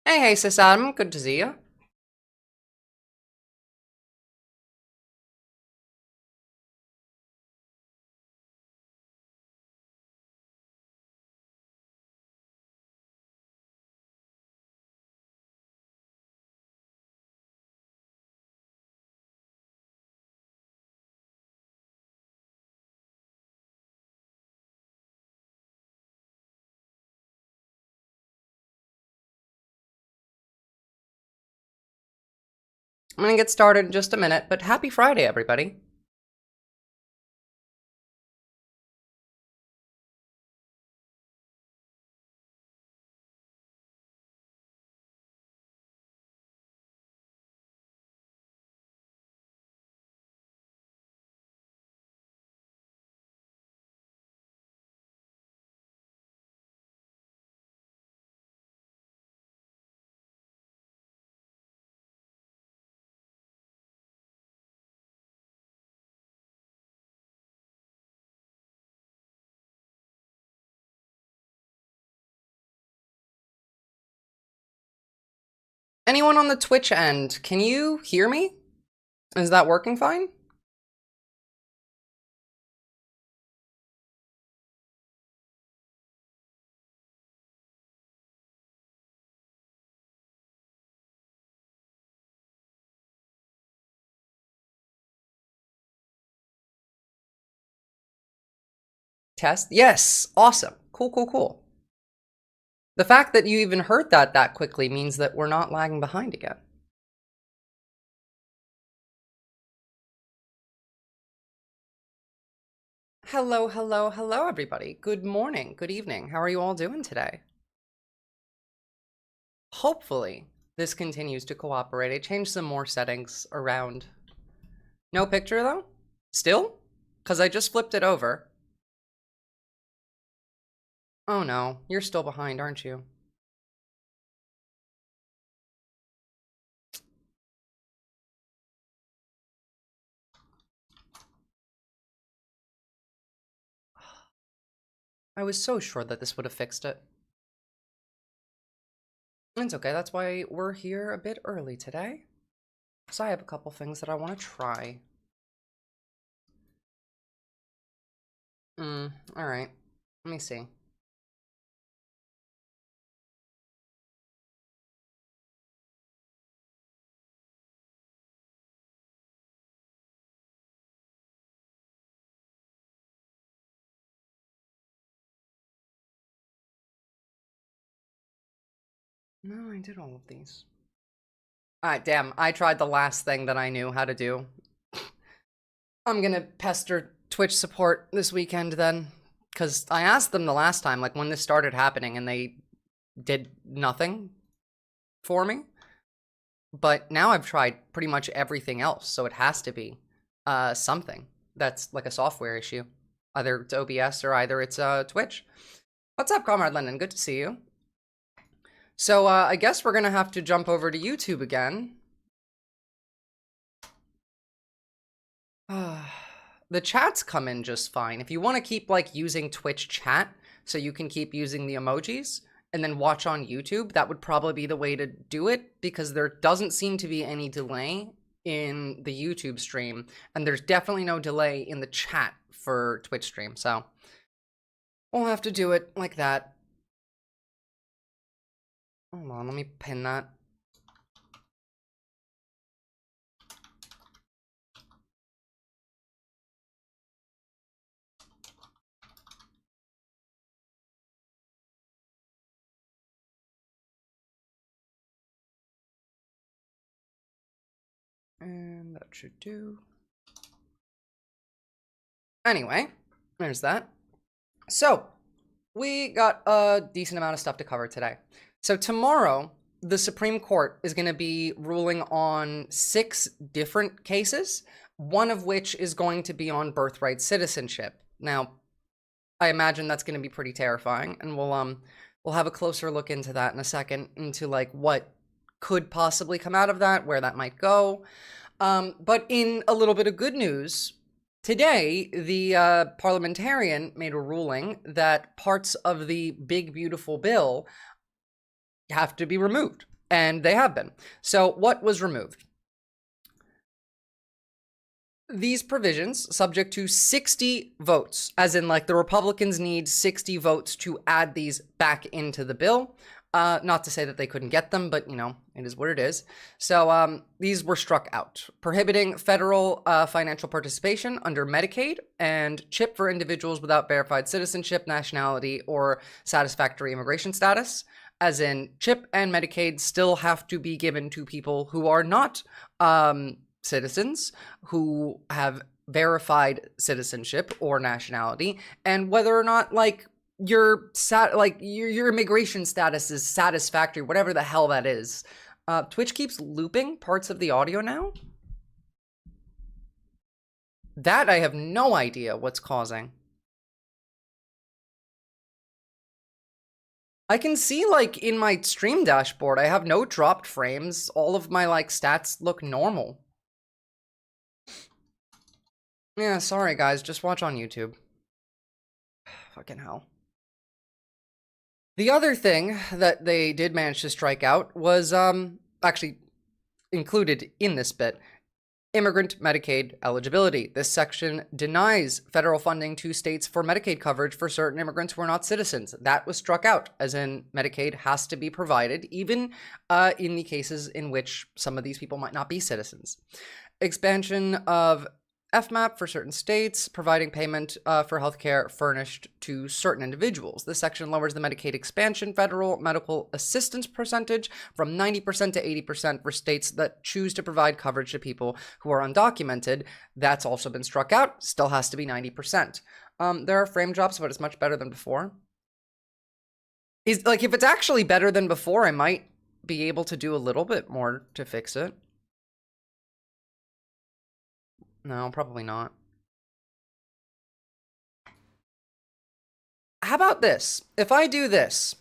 Hey, Sis Adam, good to see you. I'm gonna get started in just a minute, but happy Friday, everybody. Anyone on the Twitch end, can you hear me? Is that working fine? Test? Yes, awesome. Cool, cool, cool. The fact that you even heard that quickly means that we're not lagging behind again. Hello, hello, hello, everybody. Good morning, good evening. How are you all doing today? Hopefully, this continues to cooperate. I changed some more settings around. No picture, though? Still? Because I just flipped it over. Oh no, you're still behind, aren't you? I was so sure that this would have fixed it. It's okay, that's why we're here a bit early today. So I have a couple things that I want to try. Alright. Let me see. No, I did all of these. Alright, damn, I tried the last thing that I knew how to do. I'm gonna pester Twitch support this weekend then. Because I asked them the last time, like when this started happening, and they did nothing for me. But now I've tried pretty much everything else, so it has to be something that's like a software issue. Either it's OBS or either it's Twitch. What's up, Comrade Lennon? Good to see you. So I guess we're gonna have to jump over to YouTube again. The chats come in just fine. If you want to keep like using Twitch chat so you can keep using the emojis and then watch on YouTube, that would probably be the way to do it because there doesn't seem to be any delay in the YouTube stream and there's definitely no delay in the chat for Twitch stream. So we'll have to do it like that. Hold on, let me pin that. And that should do. Anyway, there's that. So, we got a decent amount of stuff to cover today. So tomorrow, the Supreme Court is going to be ruling on 6 different cases, one of which is going to be on birthright citizenship. Now, I imagine that's going to be pretty terrifying, and we'll have a closer look into that in a second, into like what could possibly come out of that, where that might go. But in a little bit of good news, today, the parliamentarian made a ruling that parts of the Big Beautiful Bill have to be removed. And they have been. So what was removed? These provisions, subject to 60 votes, as in like the Republicans need 60 votes to add these back into the bill. Not to say that they couldn't get them, but, you know, it is what it is. So these were struck out, prohibiting federal financial participation under Medicaid and CHIP for individuals without verified citizenship, nationality, or satisfactory immigration status. As in, CHIP and Medicaid still have to be given to people who are not citizens, who have verified citizenship or nationality, and whether or not, like, your immigration status is satisfactory, whatever the hell that is. Twitch keeps looping parts of the audio now. That I have no idea what's causing. I can see, like, in my stream dashboard, I have no dropped frames. All of my, like, stats look normal. Yeah, sorry guys, just watch on YouTube. Fucking hell. The other thing that they did manage to strike out was, actually included in this bit, immigrant Medicaid eligibility. This section denies federal funding to states for Medicaid coverage for certain immigrants who are not citizens. That was struck out, as in Medicaid has to be provided, even in the cases in which some of these people might not be citizens. Expansion of FMAP for certain states, providing payment for healthcare furnished to certain individuals. This section lowers the Medicaid expansion federal medical assistance percentage from 90% to 80% for states that choose to provide coverage to people who are undocumented. That's also been struck out. Still has to be 90%. There are frame drops, but it's much better than before. If it's actually better than before, I might be able to do a little bit more to fix it. No, probably not. How about this? If I do this,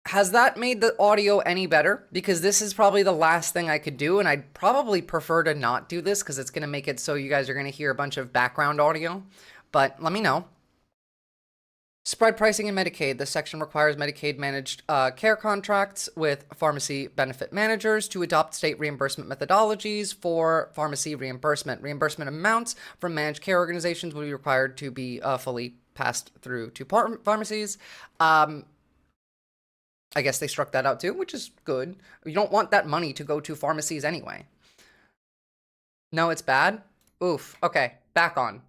has that made the audio any better? Because this is probably the last thing I could do, and I'd probably prefer to not do this because it's going to make it so you guys are going to hear a bunch of background audio. But let me know. Spread pricing in Medicaid. This section requires Medicaid managed care contracts with pharmacy benefit managers to adopt state reimbursement methodologies for pharmacy reimbursement. Reimbursement amounts from managed care organizations will be required to be fully passed through to pharmacies. I guess they struck that out too, which is good. You don't want that money to go to pharmacies anyway. No, it's bad? Oof. Okay, back on.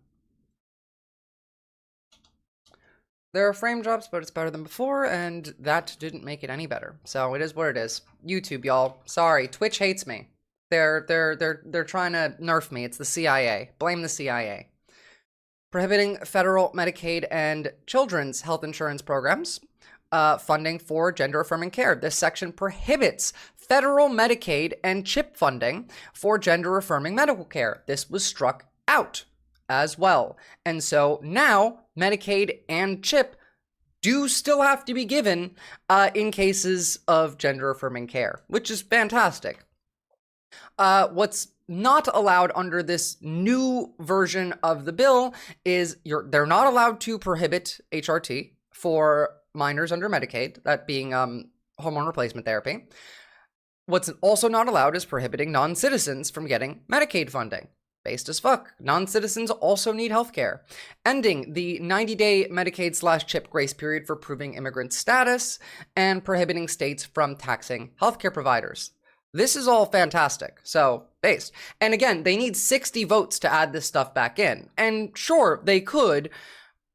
There are frame drops, but it's better than before, and that didn't make it any better. So it is what it is. YouTube, y'all. Sorry, Twitch hates me. They're trying to nerf me. It's the CIA. Blame the CIA. Prohibiting federal Medicaid and children's health insurance programs. Funding for gender-affirming care. This section prohibits federal Medicaid and CHIP funding for gender-affirming medical care. This was struck out as well. And so now Medicaid and CHIP do still have to be given in cases of gender-affirming care, which is fantastic. What's not allowed under this new version of the bill is they're not allowed to prohibit HRT for minors under Medicaid, that being hormone replacement therapy. What's also not allowed is prohibiting non-citizens from getting Medicaid funding. Based as fuck. Non-citizens also need healthcare. Ending the 90-day Medicaid/CHIP grace period for proving immigrant status, and prohibiting states from taxing healthcare providers. This is all fantastic. So, based. And again, they need 60 votes to add this stuff back in. And sure, they could,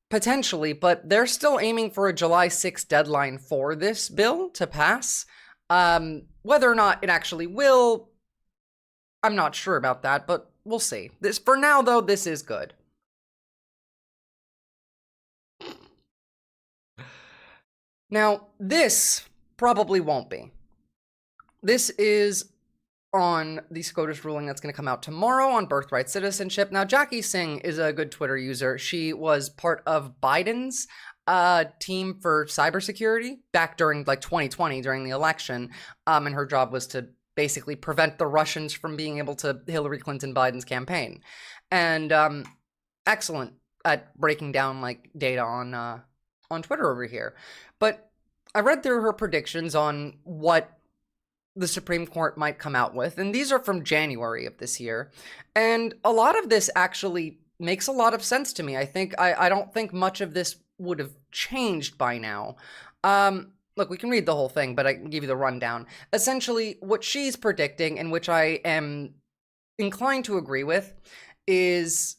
potentially, but they're still aiming for a July 6th deadline for this bill to pass. Whether or not it actually will, I'm not sure about that, but we'll see. This, for now, though, this is good. Now, this probably won't be. This is on the SCOTUS ruling that's going to come out tomorrow on birthright citizenship. Now, Jackie Singh is a good Twitter user. She was part of Biden's team for cybersecurity back during, like, 2020, during the election, and her job was to basically prevent the Russians from being able to Hillary Clinton Biden's campaign. And excellent at breaking down, like, data on Twitter over here. But I read through her predictions on what the Supreme Court might come out with, and these are from January of this year, and a lot of this actually makes a lot of sense to me. I don't think much of this would have changed by now. Look, we can read the whole thing, but I can give you the rundown. Essentially, what she's predicting, and which I am inclined to agree with, is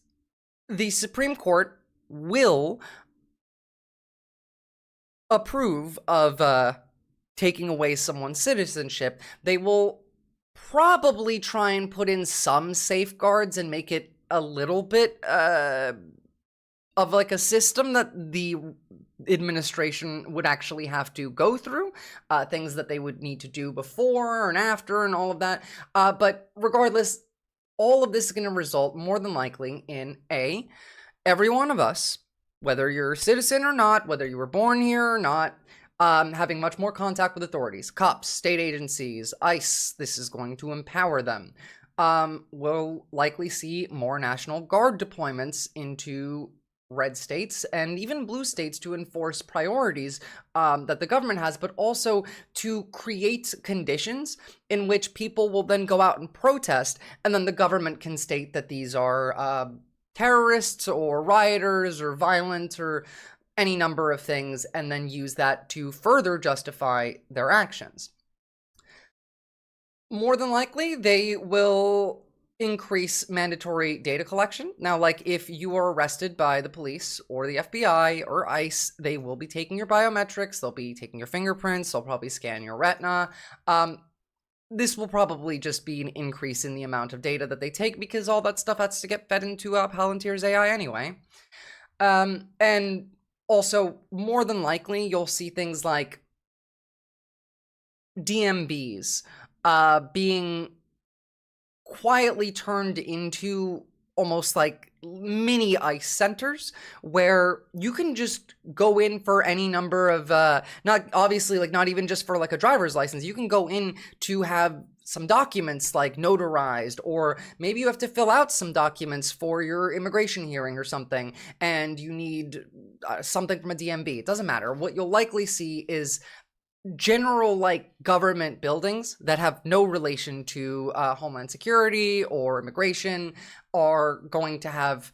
the Supreme Court will approve of taking away someone's citizenship. They will probably try and put in some safeguards and make it a little bit of like a system that the administration would actually have to go through, things that they would need to do before and after and all of that. But regardless, all of this is going to result more than likely in every one of us, whether you're a citizen or not, whether you were born here or not, having much more contact with authorities, cops, state agencies, ICE. This is going to empower them. We'll likely see more National Guard deployments into red states and even blue states to enforce priorities that the government has, but also to create conditions in which people will then go out and protest, and then the government can state that these are terrorists or rioters or violent or any number of things, and then use that to further justify their actions. More than likely, they will increase mandatory data collection. Now, like, if you are arrested by the police or the FBI or ICE, they will be taking your biometrics, they'll be taking your fingerprints, they'll probably scan your retina. This will probably just be an increase in the amount of data that they take, because all that stuff has to get fed into Palantir's AI anyway. And also, more than likely, you'll see things like DMVs being quietly turned into almost like mini ICE centers, where you can just go in for any number of, not obviously, like, not even just for like a driver's license. You can go in to have some documents like notarized, or maybe you have to fill out some documents for your immigration hearing or something, and you need something from a DMV. It doesn't matter. What you'll likely see is general, like, government buildings that have no relation to Homeland Security or immigration are going to have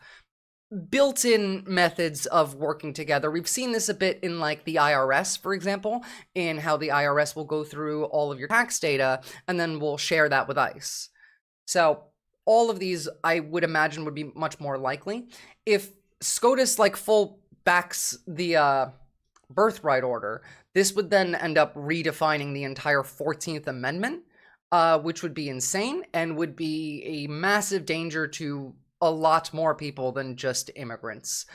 built-in methods of working together. We've seen this a bit in, like, the IRS, for example, in how the IRS will go through all of your tax data and then will share that with ICE. So all of these, I would imagine, would be much more likely. If SCOTUS, like, full backs the birthright order, this would then end up redefining the entire 14th Amendment, which would be insane and would be a massive danger to a lot more people than just immigrants,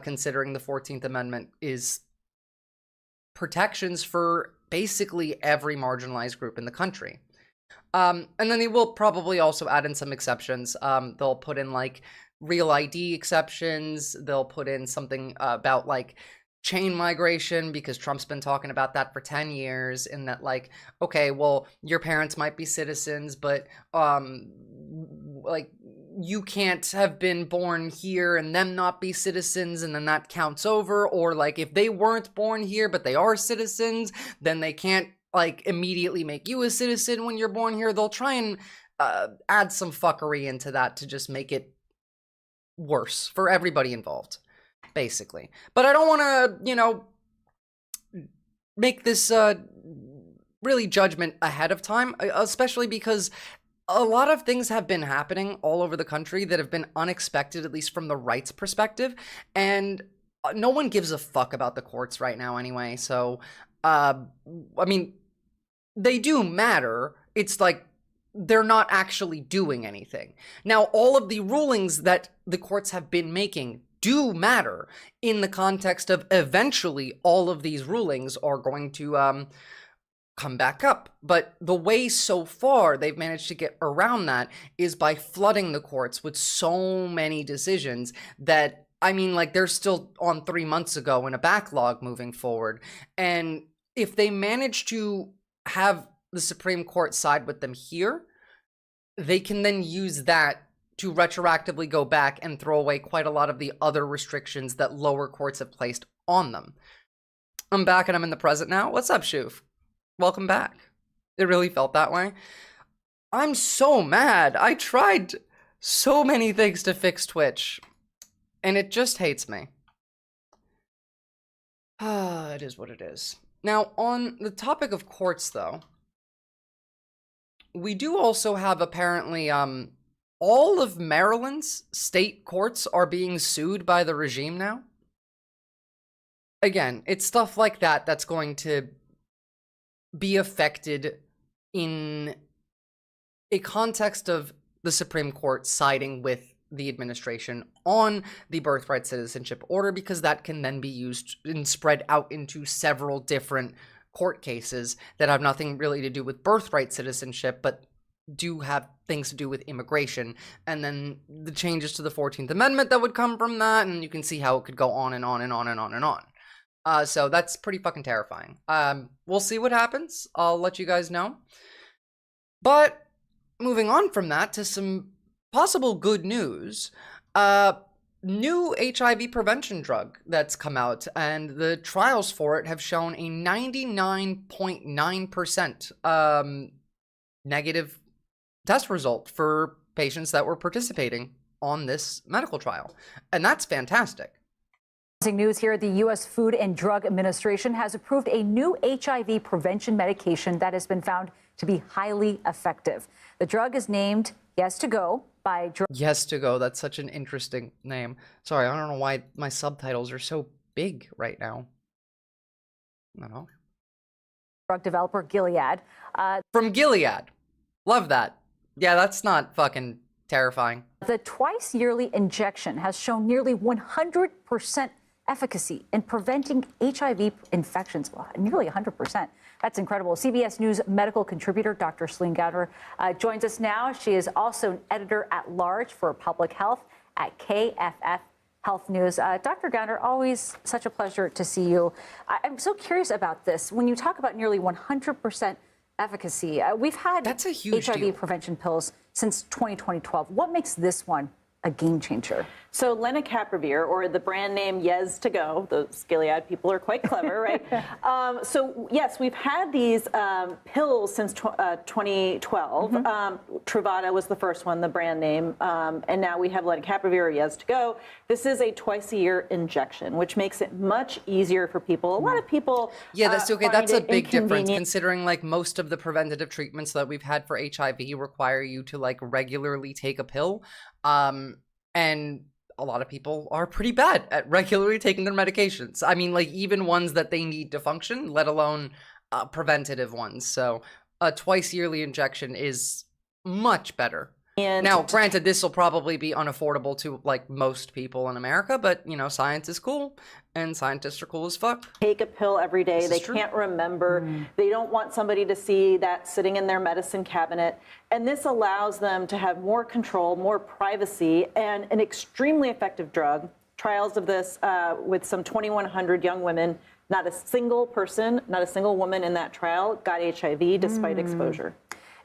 considering the 14th Amendment is protections for basically every marginalized group in the country. And then they will probably also add in some exceptions. They'll put in, like, real ID exceptions. They'll put in something about, like, chain migration, because Trump's been talking about that for 10 years, in that, like, okay, well, your parents might be citizens, but like, you can't have been born here and them not be citizens, and then that counts over. Or, like, if they weren't born here but they are citizens, then they can't, like, immediately make you a citizen when you're born here. They'll try and add some fuckery into that to just make it worse for everybody involved, basically. But I don't want to, you know, make this really judgment ahead of time, especially because a lot of things have been happening all over the country that have been unexpected, at least from the right's perspective, and no one gives a fuck about the courts right now anyway. So, I mean, they do matter. It's like they're not actually doing anything. Now, all of the rulings that the courts have been making do matter in the context of eventually all of these rulings are going to come back up. But the way so far they've managed to get around that is by flooding the courts with so many decisions that, I mean, like, they're still on 3 months ago in a backlog moving forward. And if they manage to have the Supreme Court side with them here, they can then use that to retroactively go back and throw away quite a lot of the other restrictions that lower courts have placed on them. I'm back and I'm in the present now. What's up, Shoof? Welcome back. It really felt that way. I'm so mad. I tried so many things to fix Twitch, and it just hates me. It is what it is. Now, on the topic of courts, though, we do also have apparently, all of Maryland's state courts are being sued by the regime now. Again, it's stuff like that that's going to be affected in a context of the Supreme Court siding with the administration on the birthright citizenship order, because that can then be used and spread out into several different court cases that have nothing really to do with birthright citizenship, but do have things to do with immigration, and then the changes to the 14th Amendment that would come from that, and you can see how it could go on and on and on and on and on. So that's pretty fucking terrifying. We'll see what happens. I'll let you guys know. But moving on from that to some possible good news, new HIV prevention drug that's come out, and the trials for it have shown a 99.9% negative test result for patients that were participating on this medical trial. And that's fantastic. News here, the U.S. Food and Drug Administration has approved a new HIV prevention medication that has been found to be highly effective. The drug is named Yes2Go by Yes2Go, that's such an interesting name. Sorry, I don't know why my subtitles are so big right now. I don't know. Drug developer Gilead. From Gilead. Love that. Yeah, that's not fucking terrifying. The twice yearly injection has shown nearly 100% efficacy in preventing HIV infections. Well, nearly 100%. That's incredible. CBS News medical contributor Dr. Celine Gowder joins us now. She is also an editor-at-large for public health at KFF Health News. Dr. Gowder, always such a pleasure to see you. I'm so curious about this. When you talk about nearly 100% efficacy, we've had That's a huge HIV deal. prevention pills since 2012. What makes this one a game changer? So lenacapavir, or the brand name Yes2Go, those Gilead people are quite clever, right? So yes, we've had these pills since 2012. Truvada was the first one, the brand name, and now we have lenacapavir, or Yes2Go. This is a twice-a-year injection, which makes it much easier for people. A lot of people Yeah, that's okay. find That's a it big difference, inconvenient. considering like most of the preventative treatments that we've had for HIV require you to like regularly take a pill. And a lot of people are pretty bad at regularly taking their medications. I mean, like even ones that they need to function, let alone preventative ones. So a twice yearly injection is much better. And now, granted, this will probably be unaffordable to like most people in America, but you know, science is cool and scientists are cool as fuck. Take a pill every day. They can't remember. They don't want somebody to see that sitting in their medicine cabinet. And this allows them to have more control, more privacy, and an extremely effective drug. Trials of this with some 2,100 young women. Not a single person, not a single woman in that trial got HIV despite exposure.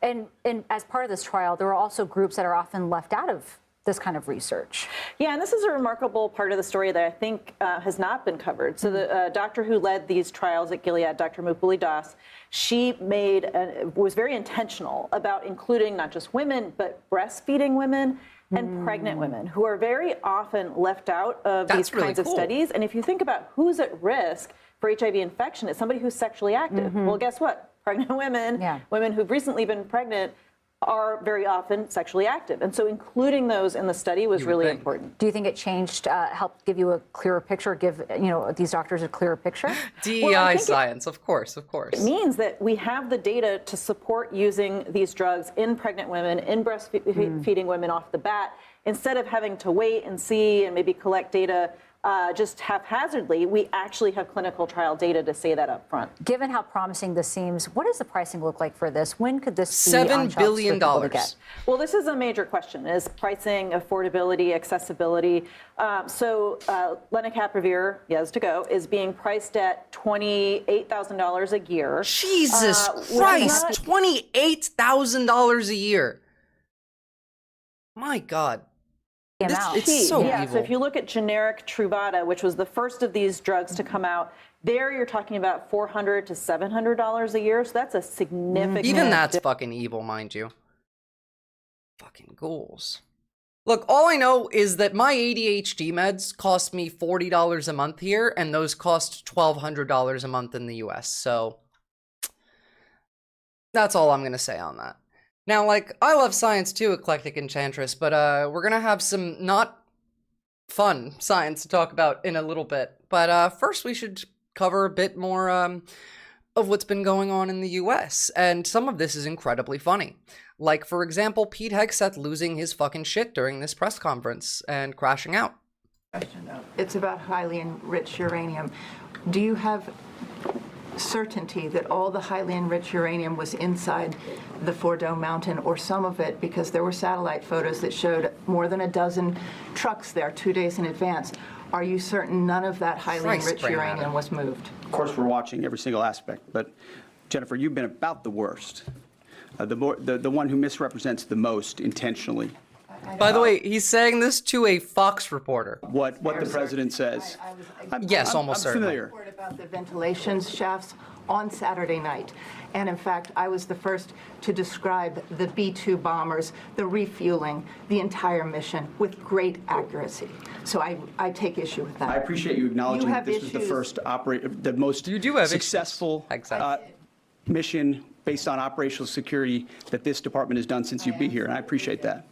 And as part of this trial, there are also groups that are often left out of this kind of research. Yeah, and this is a remarkable part of the story that I think has not been covered. So the doctor who led these trials at Gilead, Dr. Mupuli Das, she was very intentional about including not just women, but breastfeeding women and pregnant women, who are very often left out of these kinds of studies. And if you think about who's at risk for HIV infection, it's somebody who's sexually active. Well, guess what? Pregnant women, women who've recently been pregnant, are very often sexually active. And so including those in the study was really important. Do you think it changed, helped give you a clearer picture, give these doctors a clearer picture? DEI science, of course, of course. It means that we have the data to support using these drugs in pregnant women, in breastfeeding women off the bat, instead of having to wait and see and maybe collect data just haphazardly. We actually have clinical trial data to say that up front. Given how promising this seems, what does the pricing look like for this? When could this be $7 billion. Well, this is a major question: is pricing, affordability, accessibility. So lenacapavir, Yes2Go, is being priced at $28,000 a year. Jesus Christ, $28,000 a year. My God. It's so yeah, evil. so if you look at generic Truvada, which was the first of these drugs to come out, there you're talking about $400 to $700 a year. So that's a significant. Even that's fucking evil, mind you. Fucking ghouls. Look, all I know is that my ADHD meds cost me $40 a month here, and those cost $1,200 a month in the US. So that's all I'm gonna say on that. Now, like, I love science too, Eclectic Enchantress, but we're gonna have some not fun science to talk about in a little bit. But first we should cover a bit more of what's been going on in the US, and some of this is incredibly funny. Like, for example, Pete Hegseth losing his fucking shit during this press conference and crashing out. It's about highly enriched uranium. Do you have certainty that all the highly enriched uranium was inside the Fordo Mountain, or some of it, because there were satellite photos that showed more than a dozen trucks there 2 days in advance? Are you certain none of that highly enriched uranium was moved? Of course, we're watching every single aspect, but Jennifer, you've been about the worst. The one who misrepresents the most intentionally. By the way, he's saying this to a Fox reporter. What the president says. Yes, almost certainly. Familiar. Report about the ventilation shafts on Saturday night. And in fact, I was the first to describe the B-2 bombers, the refueling, the entire mission with great accuracy. So I take issue with that. I appreciate you acknowledging You that have this was the issues. first the most You do have successful mission based on operational security that this department has done since you've been here, and I appreciate that.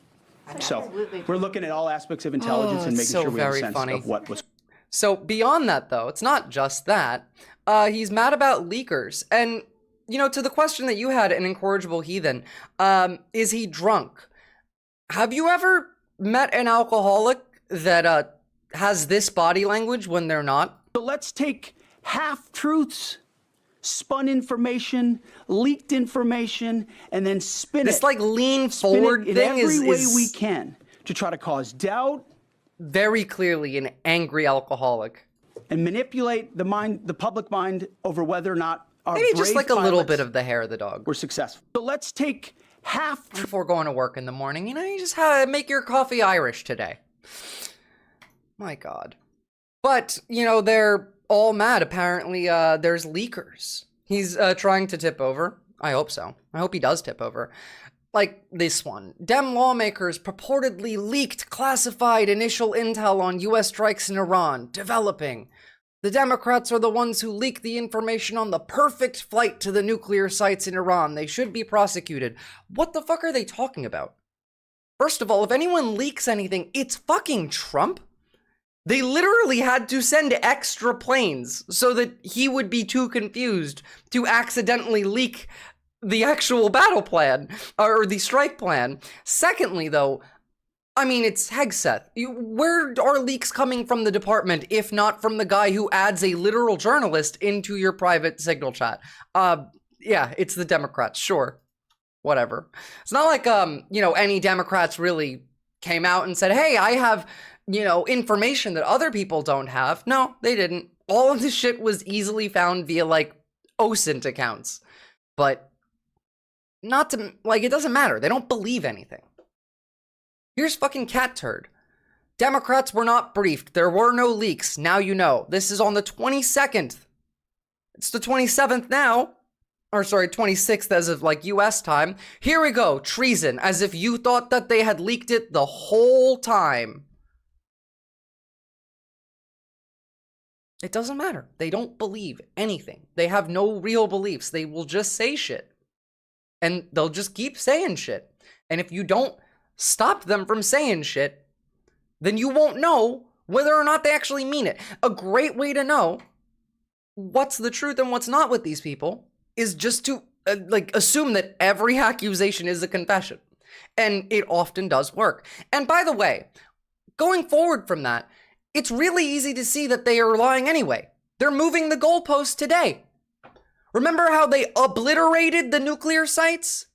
So Absolutely. we're looking at all aspects of intelligence and it's making so sure we have a very sense funny. of what was. So beyond that, though, it's not just that. He's mad about leakers. And, you know, to the question that you had, an incorrigible heathen, is he drunk? Have you ever met an alcoholic that has this body language when they're not? So let's take half-truths, spun information, leaked information, and then spin This, it. like, lean Spin forward it in thing every way is we can to try to cause doubt very clearly an angry alcoholic. and manipulate the public mind over whether or not our Maybe just brave like a little pilots bit of the hair of the dog. were successful. So let's take Before going to work in the morning, you know, you just make your coffee Irish today. My God. But, you know, they're all mad. Apparently, there's leakers. He's trying to tip over. I hope so. I hope he does tip over. Like this one. Dem lawmakers purportedly leaked classified initial intel on U.S. strikes in Iran, developing. The Democrats are the ones who leaked the information on the perfect flight to the nuclear sites in Iran. They should be prosecuted. What the fuck are they talking about? First of all, if anyone leaks anything, it's fucking Trump. They literally had to send extra planes so that he would be too confused to accidentally leak the actual battle plan, or the strike plan. Secondly, though, I mean, it's Hegseth. Where are leaks coming from the department, if not from the guy who adds a literal journalist into your private Signal chat? Yeah, it's the Democrats, sure. Whatever. It's not like, you know, any Democrats really came out and said, hey, I have, you know, information that other people don't have. No, they didn't. All of this shit was easily found via, like, OSINT accounts. But not to, like, it doesn't matter. They don't believe anything. Here's fucking cat turd. Democrats were not briefed. There were no leaks. Now you know. This is on the 22nd. It's the 27th now. Or sorry, 26th as of, like, US time. Here we go. Treason. As if you thought that they had leaked it the whole time. It doesn't matter. They don't believe anything. They have no real beliefs. They will just say shit. And they'll just keep saying shit. And if you don't stop them from saying shit, then you won't know whether or not they actually mean it. A great way to know what's the truth and what's not with these people is just to like assume that every accusation is a confession. And it often does work. And by the way, going forward from that, it's really easy to see that they are lying anyway. They're moving the goalposts today. Remember how they obliterated the nuclear sites?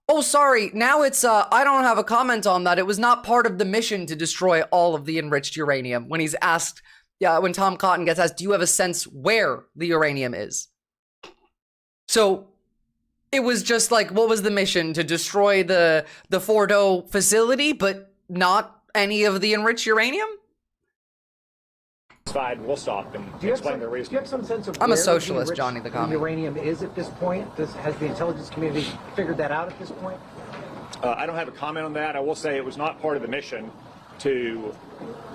Oh, sorry, now it's, I don't have a comment on that. It was not part of the mission to destroy all of the enriched uranium. When he's asked, when Tom Cotton gets asked, do you have a sense where the uranium is? So, it was just like, what was the mission? To destroy the Fordo facility, but not any of the enriched uranium? We'll stop and explain the reason. Do you have some sense of I'm a where the socialist, enriched Johnny the Commie. uranium is at this point? Has the intelligence community figured that out at this point? I don't have a comment on that. I will say it was not part of the mission to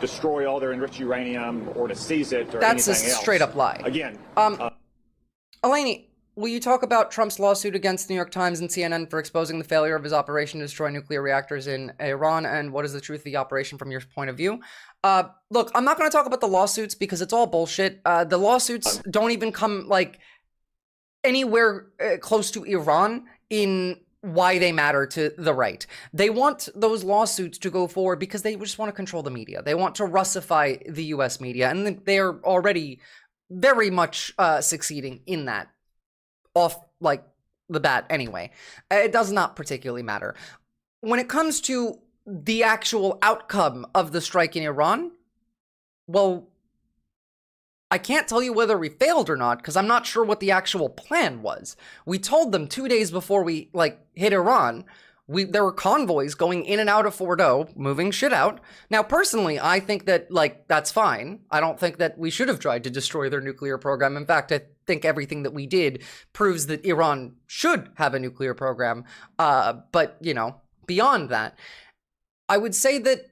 destroy all their enriched uranium or to seize it or That's a anything else. straight up lie. Again, Eleni, will you talk about Trump's lawsuit against the New York Times and CNN for exposing the failure of his operation to destroy nuclear reactors in Iran, and what is the truth of the operation from your point of view? Look, I'm not going to talk about the lawsuits because it's all bullshit. The lawsuits don't even come, like, anywhere close to Iran in why they matter to the right. They want those lawsuits to go forward because they just want to control the media. They want to Russify the US media, and they're already very much succeeding in that off, like, the bat anyway. It does not particularly matter. When it comes to the actual outcome of the strike in Iran, well, I can't tell you whether we failed or not because I'm not sure what the actual plan was. We told them 2 days before we, like, hit Iran, there were convoys going in and out of Fordo, moving shit out. Now, personally, I think that, like, that's fine. I don't think that we should have tried to destroy their nuclear program. In fact, I think everything that we did proves that Iran should have a nuclear program. But, you know, beyond that, I would say that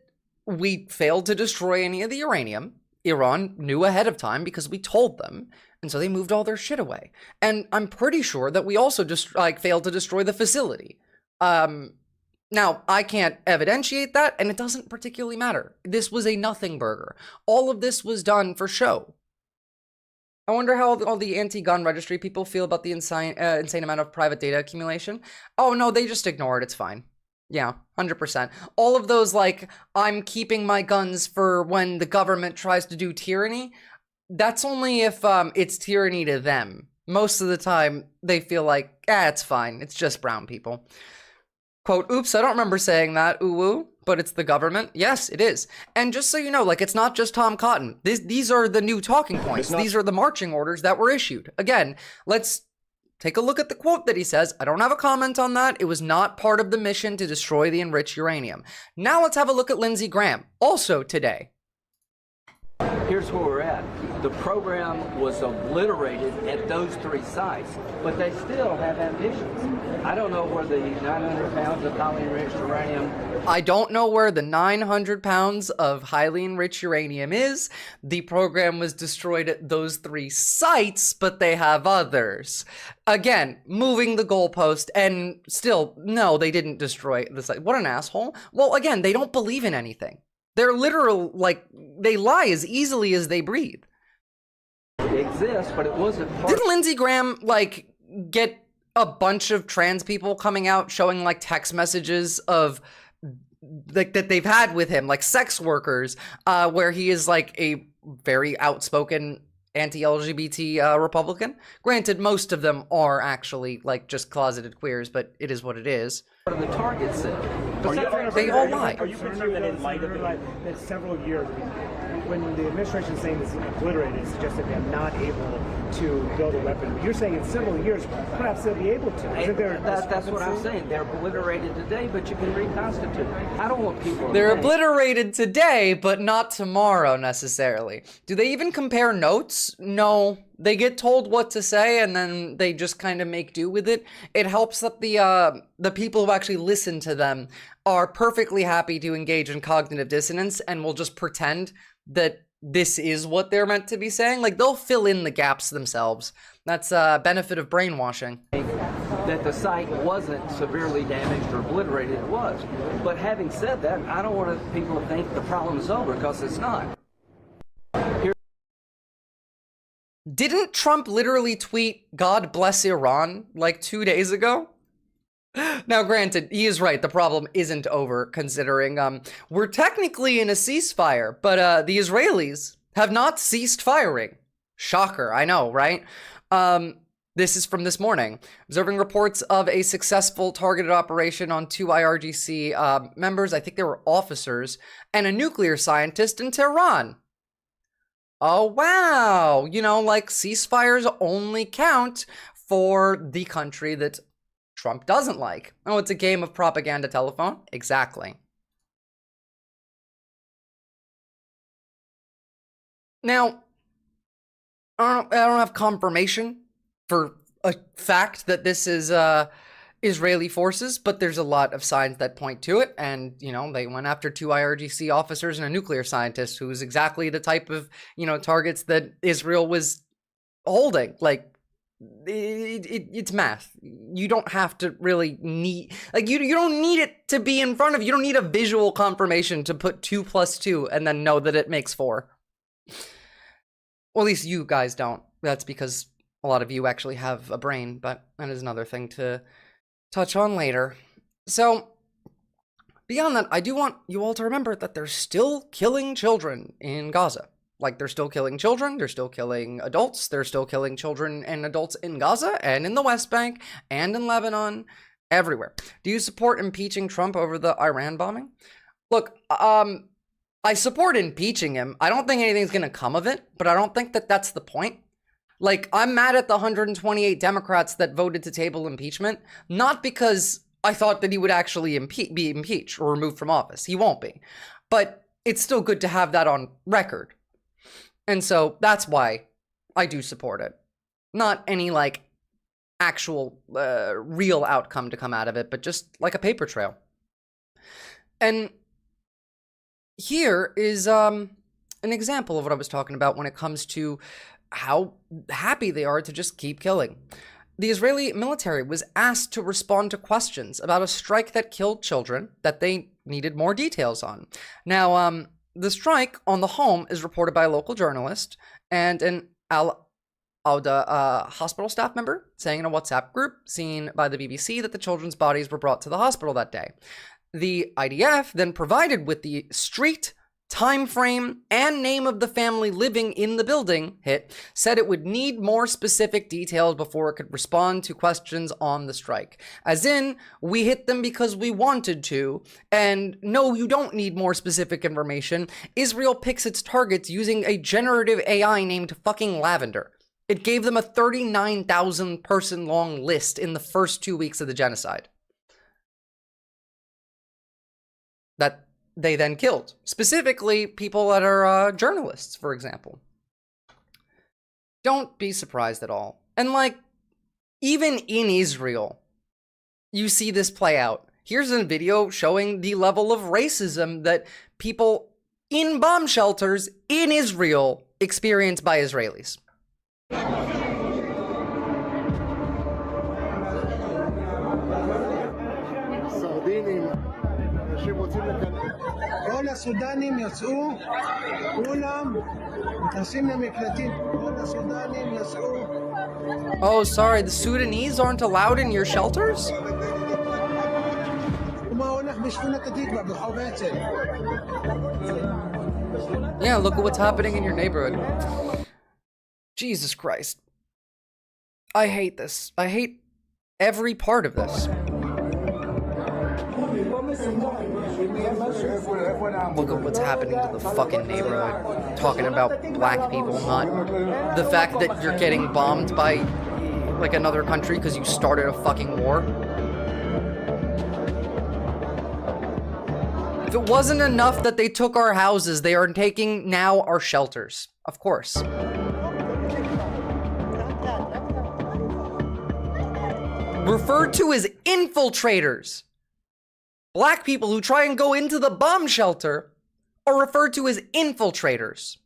we failed to destroy any of the uranium. Iran knew ahead of time because we told them, and so they moved all their shit away. And I'm pretty sure that we also just failed to destroy the facility. Now, I can't evidentiate that, and it doesn't particularly matter. This was a nothing burger. All of this was done for show. I wonder how all the anti-gun registry people feel about the insane amount of private data accumulation. Oh, no, they just ignore it. It's fine. Yeah, 100%. All of those, like, I'm keeping my guns for when the government tries to do tyranny, that's only if it's tyranny to them. Most of the time, they feel like, it's fine. It's just brown people. Quote, oops, I don't remember saying that, ooh, but it's the government. Yes, it is. And just so you know, like, it's not just Tom Cotton. These are the new talking points. These are the marching orders that were issued. Again, let's take a look at the quote that he says. I don't have a comment on that. It was not part of the mission to destroy the enriched uranium. Now let's have a look at Lindsey Graham, also today. Here's where we're at. The program was obliterated at those 3 sites, but they still have ambitions. I don't know where the 900 pounds of highly enriched uranium... I don't know where the 900 pounds of highly enriched uranium is. The program was destroyed at those 3 sites, but they have others. Again, moving the goalpost, and still, no, they didn't destroy the site. What an asshole. Well, again, they don't believe in anything. They're literal, like, they lie as easily as they breathe. Exists, but it wasn't part... Didn't Lindsey Graham, like, get a bunch of trans people coming out showing, like, text messages of, like, that they've had with him, like, sex workers, where he is, like, a very outspoken anti-LGBT Republican? Granted, most of them are actually, like, just closeted queers, but it is what it is. Part of the target set. They all lie. Are you concerned that in light of that several years, when the administration is saying this is obliterated, it suggests that they're not able to build a weapon? But you're saying in several years, perhaps they'll be able to. Isn't there That's what I'm saying. They're obliterated today, but you can reconstitute. I don't want people... They're obliterated today, but not tomorrow, necessarily. Do they even compare notes? No. They get told what to say, and then they just kind of make do with it. It helps that the people who actually listen to them are perfectly happy to engage in cognitive dissonance and will just pretend that this is what they're meant to be saying. Like, they'll fill in the gaps themselves. That's a benefit of brainwashing. That the site wasn't severely damaged or obliterated. It was. But having said that, I don't want people to think the problem is over, because it's not. Didn't Trump literally tweet, God bless Iran, like 2 days ago? Now, granted, he is right. The problem isn't over, considering we're technically in a ceasefire, but the Israelis have not ceased firing. Shocker, I know, right? This is from this morning. Observing reports of a successful targeted operation on 2 IRGC members, I think they were officers, and a nuclear scientist in Tehran. Oh, wow. You know, like, ceasefires only count for the country that Trump doesn't like. Oh, it's a game of propaganda telephone? Exactly. Now, I don't have confirmation for a fact that this is Israeli forces, but there's a lot of signs that point to it. And, you know, they went after 2 IRGC officers and a nuclear scientist who's exactly the type of, you know, targets that Israel was holding. Like, it's math. You don't have to really need, like, you don't need it to be in front of you. You don't need a visual confirmation to put 2 + 2 and then know that it makes 4. Well, at least you guys don't. That's because a lot of you actually have a brain, but that is another thing to touch on later. So, beyond that, I do want you all to remember that they're still killing children in Gaza. Like, they're still killing children, they're still killing adults, they're still killing children and adults in Gaza, and in the West Bank, and in Lebanon, everywhere. Do you support impeaching Trump over the Iran bombing? Look, I support impeaching him. I don't think anything's gonna come of it, but I don't think that that's the point. Like, I'm mad at the 128 Democrats that voted to table impeachment, not because I thought that he would actually be impeached or removed from office. He won't be. But it's still good to have that on record. And so that's why I do support it. Not any, like, actual real outcome to come out of it, but just like a paper trail. And here is an example of what I was talking about when it comes to how happy they are to just keep killing. The Israeli military was asked to respond to questions about a strike that killed children that they needed more details on. Now, the strike on the home is reported by a local journalist and an Al-Auda hospital staff member saying in a WhatsApp group seen by the BBC that the children's bodies were brought to the hospital that day. The IDF then provided with the street, time frame, and name of the family living in the building said it would need more specific details before it could respond to questions on the strike. As in, we hit them because we wanted to, and no, you don't need more specific information. Israel picks its targets using a generative AI named fucking Lavender. It gave them a 39,000 person long list in the first 2 weeks of the genocide that they then killed. Specifically, people that are journalists, for example. Don't be surprised at all. And, like, even in Israel, you see this play out. Here's a video showing the level of racism that people in bomb shelters in Israel experience by Israelis. כל הסודנים יצאו, כולם נכנסים למקלטים, כל הסודנים יצאו. Oh, sorry, the Sudanese aren't allowed in your shelters? ומה הולך בשכונת התקווה, ברחוב הרצל. Yeah, look at what's happening in your neighborhood. Jesus Christ. I hate this. I hate every part of this. Look at what's happening to the fucking neighborhood. Talking about black people, not the fact that you're getting bombed by, like, another country because you started a fucking war. If it wasn't enough that they took our houses, they are taking now our shelters. Of course. Referred to as infiltrators. Black people who try and go into the bomb shelter are referred to as infiltrators.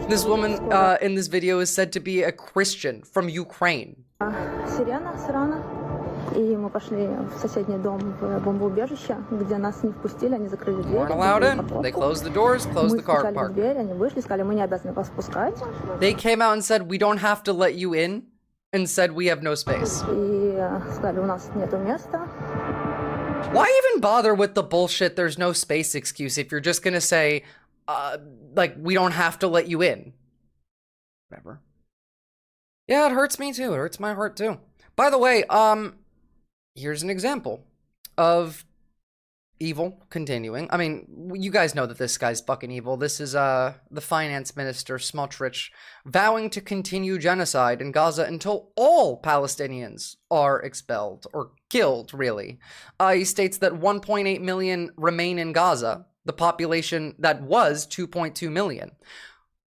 This woman in this video is said to be a Christian from Ukraine. И мы пошли в соседний дом в бомбоубежище, где нас не впустили, они закрыли дверь. Weren't allowed in. They closed the doors, closed the car park. Они вышли, сказали, мы не обязаны вас пускать. They came out and said, we don't have to let you in, and said we have no space. И сказали, у нас нету места. Why even bother with the bullshit there's no space excuse if you're just gonna say, like, we don't have to let you in? Whatever. Yeah, it hurts me too. It hurts my heart too. By the way, here's an example of evil continuing. I mean, you guys know that this guy's fucking evil. This is the finance minister, Smotrich, vowing to continue genocide in Gaza until all Palestinians are expelled, or killed, really. He states that 1.8 million remain in Gaza, the population that was 2.2 million.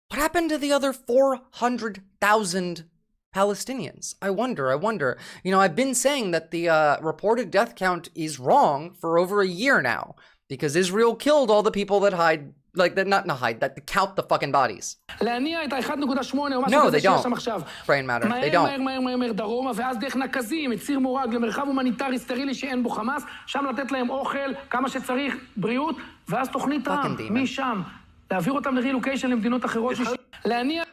What happened to the other 400,000 Palestinians? I wonder. You know, I've been saying that the reported death count is wrong for over a year now, because Israel killed all the people that that count the fucking bodies. No, they don't. Brain matter. They don't. Fucking demon.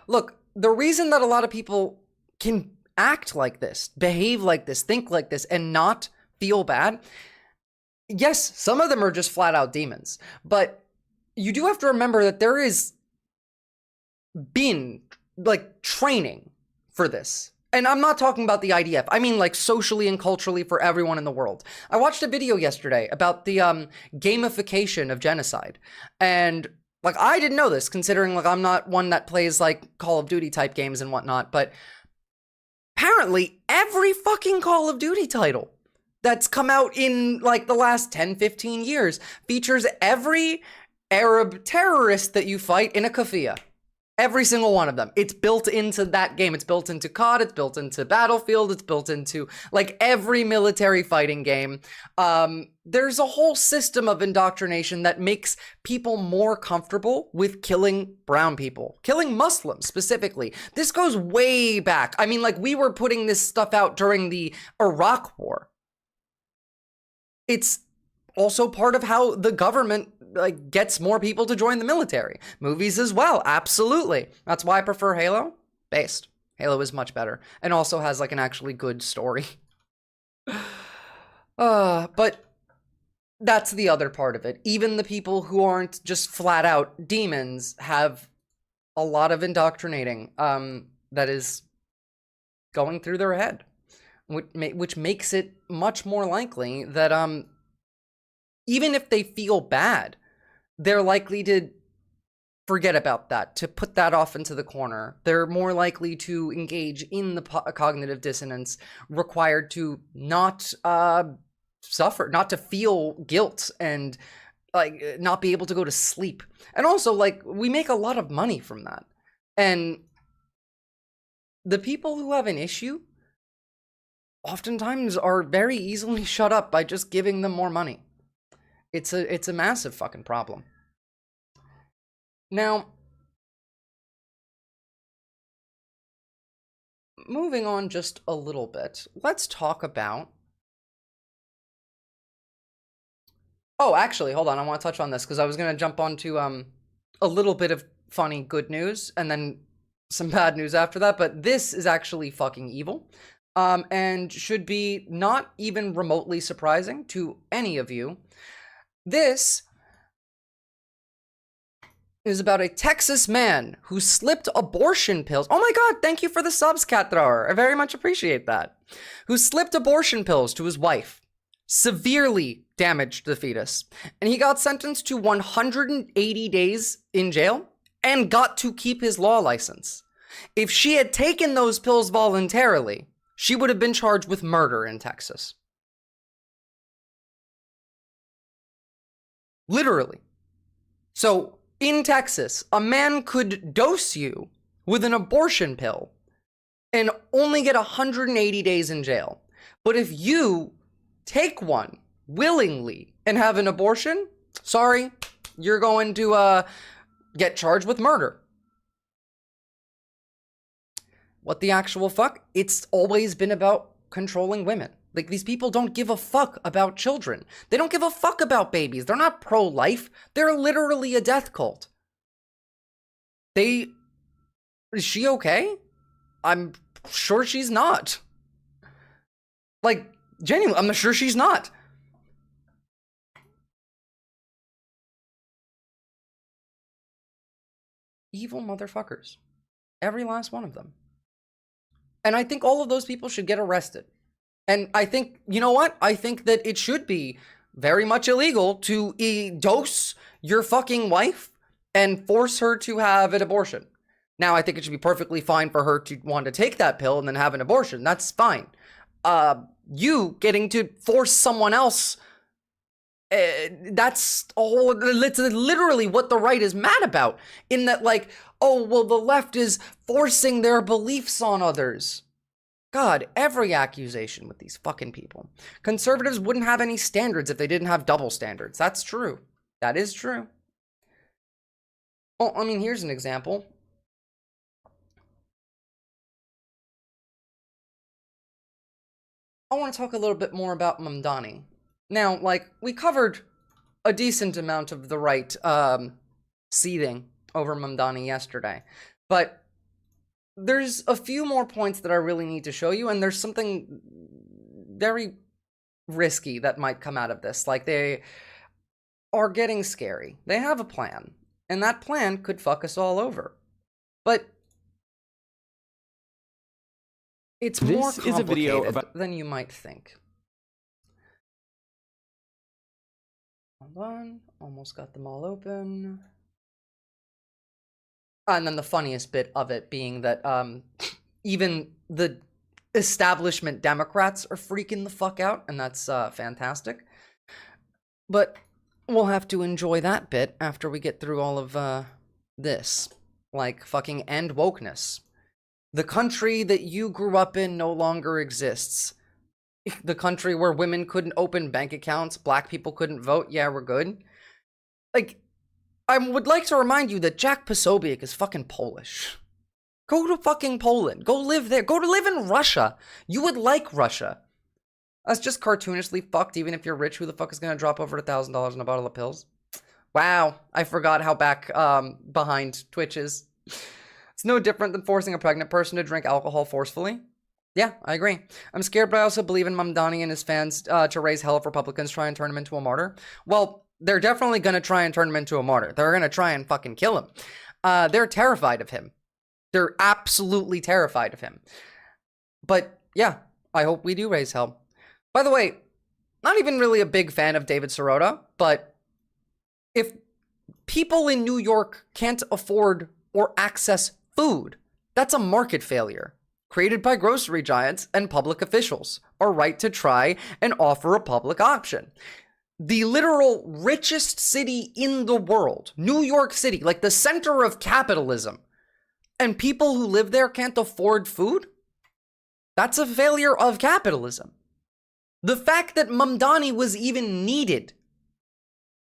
Look, the reason that a lot of people can act like this, behave like this, think like this, and not feel bad, yes, some of them are just flat out demons, but you do have to remember that there is been like training for this. And I'm not talking about the IDF. I mean, like, socially and culturally for everyone in the world. I watched a video yesterday about the gamification of genocide. And, like, I didn't know this, considering, like, I'm not one that plays, like, Call of Duty type games and whatnot. But apparently, every fucking Call of Duty title that's come out in, like, the last 10, 15 years features every Arab terrorist that you fight in a kafia. Every single one of them. It's built into that game. It's built into COD. It's built into Battlefield. It's built into, like, every military fighting game. There's a whole system of indoctrination that makes people more comfortable with killing brown people. Killing Muslims, specifically. This goes way back. I mean, like, we were putting this stuff out during the Iraq War. It's also part of how the government, like, gets more people to join the military. Movies as well, absolutely. That's why I prefer Halo. Based. Halo is much better. And also has, like, an actually good story. But that's the other part of it. Even the people who aren't just flat out demons have a lot of indoctrinating that is going through their head. Which makes it much more likely that even if they feel bad, they're likely to forget about that, to put that off into the corner. They're more likely to engage in the cognitive dissonance required to not suffer, not to feel guilt, and, like, not be able to go to sleep. And also, like, we make a lot of money from that. And the people who have an issue oftentimes are very easily shut up by just giving them more money. It's a massive fucking problem. Now, moving on just a little bit, let's talk about... Oh, actually, hold on, I want to touch on this, because I was going to jump onto a little bit of funny good news, and then some bad news after that, but this is actually fucking evil. And should be not even remotely surprising to any of you. This is about a Texas man who slipped abortion pills. Oh my god, thank you for the subs, Cat Thrower. I very much appreciate that. Who slipped abortion pills to his wife, severely damaged the fetus, and he got sentenced to 180 days in jail and got to keep his law license. If she had taken those pills voluntarily, she would have been charged with murder in Texas. Literally. So, in Texas, a man could dose you with an abortion pill and only get 180 days in jail. But if you take one willingly and have an abortion, sorry, you're going to get charged with murder. What the actual fuck? It's always been about controlling women. Like, these people don't give a fuck about children. They don't give a fuck about babies. They're not pro-life. They're literally a death cult. Is she okay? I'm sure she's not. Like, genuinely, I'm sure she's not. Evil motherfuckers. Every last one of them. And I think all of those people should get arrested. And I think, you know what? I think that it should be very much illegal to dose your fucking wife and force her to have an abortion. Now, I think it should be perfectly fine for her to want to take that pill and then have an abortion. That's fine. You getting to force someone else, that's literally what the right is mad about. In that, like, oh, well, the left is forcing their beliefs on others. God, every accusation with these fucking people. Conservatives wouldn't have any standards if they didn't have double standards. That's true. That is true. Well, I mean, here's an example. I want to talk a little bit more about Mamdani. Now, like, we covered a decent amount of the right seething over Mamdani yesterday, but there's a few more points that I really need to show you, and there's something very risky that might come out of this. Like, they are getting scary. They have a plan, and that plan could fuck us all over. But it's more complicated than you might think. Hold on, almost got them all open. And then the funniest bit of it being that even the establishment Democrats are freaking the fuck out, and that's fantastic. But we'll have to enjoy that bit after we get through all of this. Like, fucking end wokeness. The country that you grew up in no longer exists. The country where women couldn't open bank accounts, black people couldn't vote, yeah, we're good. Like, I would like to remind you that Jack Posobiec is fucking Polish. Go to fucking Poland. Go live there. Go to live in Russia. You would like Russia. That's just cartoonishly fucked. Even if you're rich, who the fuck is gonna drop over $1,000 on a bottle of pills? Wow, I forgot how back behind Twitch is. It's no different than forcing a pregnant person to drink alcohol forcefully. Yeah, I agree. I'm scared, but I also believe in Mamdani and his fans to raise hell if Republicans try and turn him into a martyr. Well, they're definitely going to try and turn him into a martyr. They're going to try and fucking kill him. They're terrified of him. They're absolutely terrified of him. But yeah, I hope we do raise hell. By the way, not even really a big fan of David Sirota, but if people in New York can't afford or access food, that's a market failure created by grocery giants and public officials, are right to try and offer a public option. The literal richest city in the world, New York City, like the center of capitalism, and people who live there can't afford food? That's a failure of capitalism. The fact that Mamdani was even needed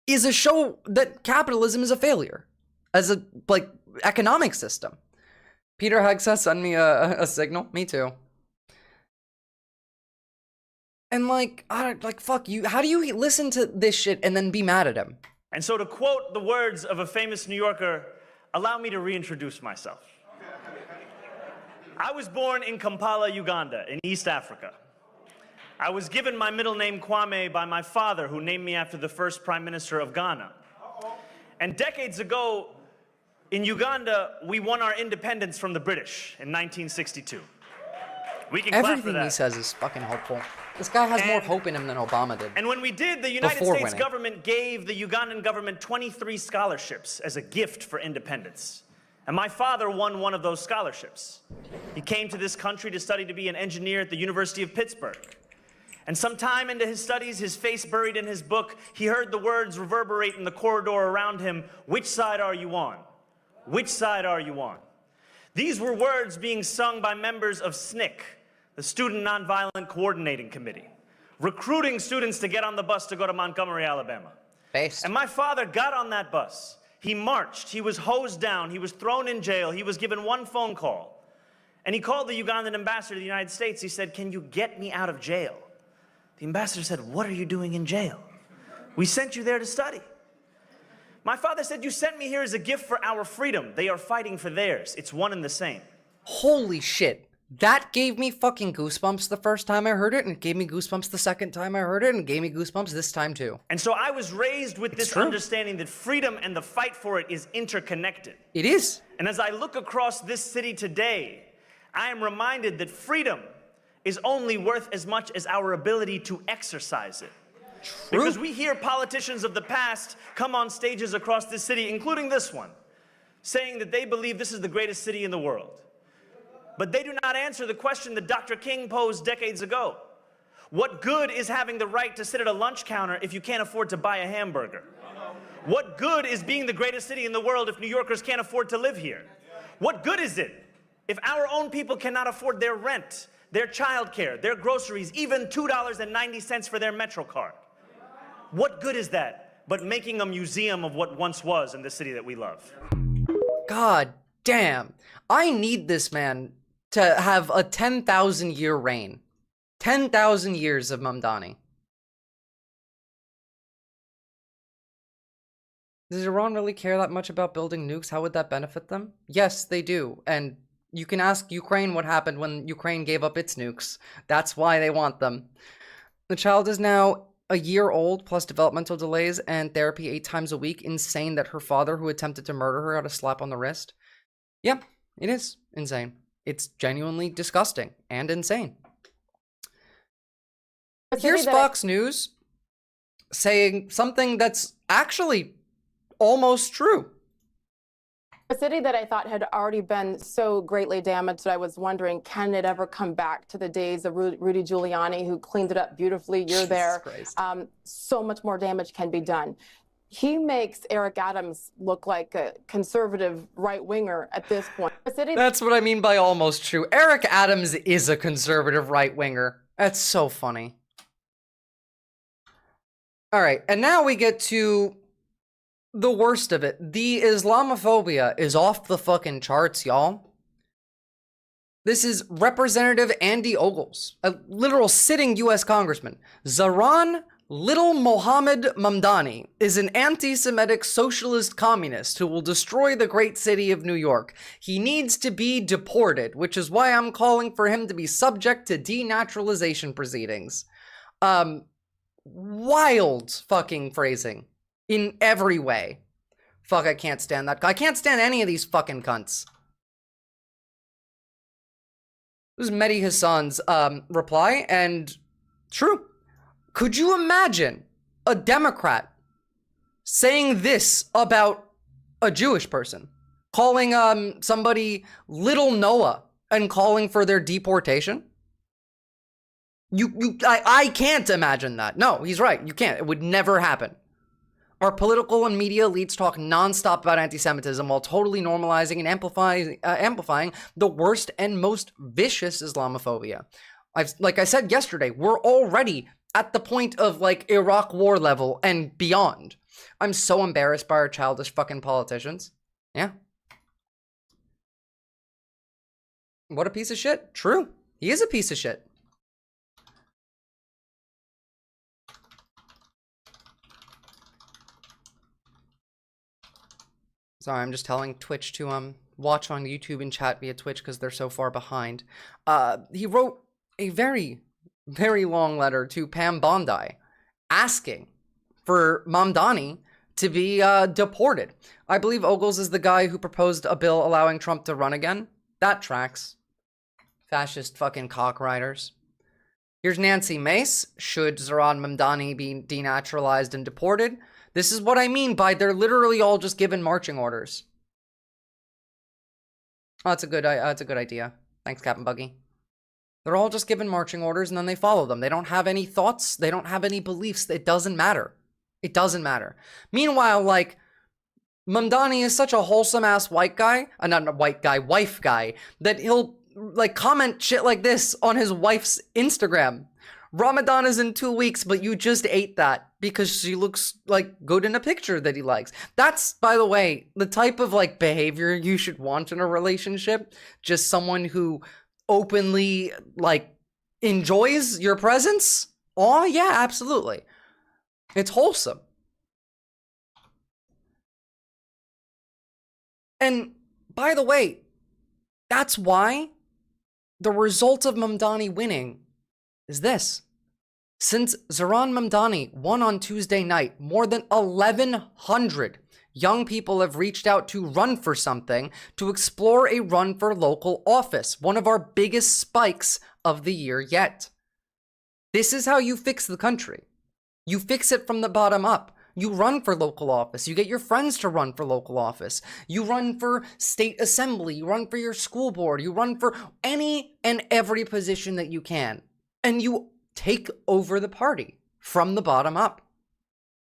is a show that capitalism is a failure as a, like, economic system. Peter Hexa sent me a signal. Me too. And like fuck you. How do you listen to this shit and then be mad at him? And so, to quote the words of a famous New Yorker, allow me to reintroduce myself. I was born in Kampala, Uganda, in East Africa. I was given my middle name Kwame by my father, who named me after the first Prime Minister of Ghana. And decades ago, in Uganda, we won our independence from the British in 1962. We can clap for that. Everything he says is fucking hopeful. This guy has more hope in him than Obama did. And when we did, the United States government gave the Ugandan government 23 scholarships as a gift for independence. And my father won one of those scholarships. He came to this country to study to be an engineer at the University of Pittsburgh. And sometime into his studies, his face buried in his book, he heard the words reverberate in the corridor around him, "Which side are you on? Which side are you on?" These were words being sung by members of SNCC, the Student Nonviolent Coordinating Committee, recruiting students to get on the bus to go to Montgomery, Alabama. And my father got on that bus. He marched. He was hosed down. He was thrown in jail. He was given one phone call. And he called the Ugandan ambassador to the United States. He said, "Can you get me out of jail?" The ambassador said, "What are you doing in jail? We sent you there to study." My father said, "You sent me here as a gift for our freedom. They are fighting for theirs. It's one and the same." Holy shit. That gave me fucking goosebumps the first time I heard it, and it gave me goosebumps the second time I heard it, and it gave me goosebumps this time too. And so I was raised with this understanding that freedom and the fight for it is interconnected. It is. And as I look across this city today, I am reminded that freedom is only worth as much as our ability to exercise it. Because we hear politicians of the past come on stages across this city, including this one, saying that they believe this is the greatest city in the world. But they do not answer the question that Dr. King posed decades ago. What good is having the right to sit at a lunch counter if you can't afford to buy a hamburger? What good is being the greatest city in the world if New Yorkers can't afford to live here? What good is it if our own people cannot afford their rent, their childcare, their groceries, even $2.90 for their Metro card? What good is that but making a museum of what once was in the city that we love? God damn. I need this man to have a 10,000 year reign. 10,000 years of Mamdani. Does Iran really care that much about building nukes? How would that benefit them? Yes, they do. And you can ask Ukraine what happened when Ukraine gave up its nukes. That's why they want them. The child is now a year old, plus developmental delays and therapy 8 times a week. Insane that her father, who attempted to murder her, got a slap on the wrist. Yeah, it is insane. It's genuinely disgusting and insane. Here's Fox News saying something that's actually almost true. A city that I thought had already been so greatly damaged that I was wondering, can it ever come back to the days of Rudy Giuliani, who cleaned it up beautifully? You're there. So much more damage can be done. He makes Eric Adams look like a conservative right-winger at this point. That's what I mean by almost true. Eric Adams is a conservative right-winger. That's so funny. All right, and now we get to the worst of it. The Islamophobia is off the fucking charts, y'all. This is Representative Andy Ogles, a literal sitting U.S. congressman. Zaran Little Mohammed Mamdani is an anti-Semitic socialist communist who will destroy the great city of New York. He needs to be deported, which is why I'm calling for him to be subject to denaturalization proceedings. Wild fucking phrasing in every way. Fuck, I can't stand that. I can't stand any of these fucking cunts. This is Mehdi Hassan's reply, and true. Could you imagine a Democrat saying this about a Jewish person? Calling somebody Little and calling for their deportation? I can't imagine that. No, he's right. You can't. It would never happen. Our political and media elites talk nonstop about anti-Semitism while totally normalizing and amplifying the worst and most vicious Islamophobia. Like I said yesterday, we're already at the point of like Iraq war level and beyond. I'm so embarrassed by our childish fucking politicians. Yeah. What a piece of shit. True. He is a piece of shit. Sorry, I'm just telling Twitch to watch on YouTube and chat via Twitch because they're so far behind. He wrote a very, very long letter to Pam Bondi asking for Mamdani to be deported. I believe Ogles is the guy who proposed a bill allowing Trump to run again. That tracks. Fascist fucking cockriders. Here's Nancy Mace. Should Zaran Mamdani be denaturalized and deported? This is what I mean by they're literally all just given marching orders. Oh, that's a good idea. Thanks, Captain Buggy. They're all just given marching orders and then they follow them. They don't have any thoughts. They don't have any beliefs. It doesn't matter. It doesn't matter. Meanwhile, like, Mamdani is such a wholesome ass white guy, not a white guy, wife guy, that he'll like comment shit like this on his wife's Instagram. Ramadan is in 2 weeks, but you just ate that because she looks like good in a picture that he likes. That's, by the way, the type of like behavior you should want in a relationship. Just someone who openly like enjoys your presence. Oh yeah, absolutely. It's wholesome. And by the way, that's why the result of Mamdani winning is this. Since Zaran Mamdani won on Tuesday night, more than 1,100 young people have reached out to run for something, to explore a run for local office, one of our biggest spikes of the year yet. This is how you fix the country. You fix it from the bottom up. You run for local office. You get your friends to run for local office. You run for state assembly. You run for your school board. You run for any and every position that you can. And you take over the party from the bottom up.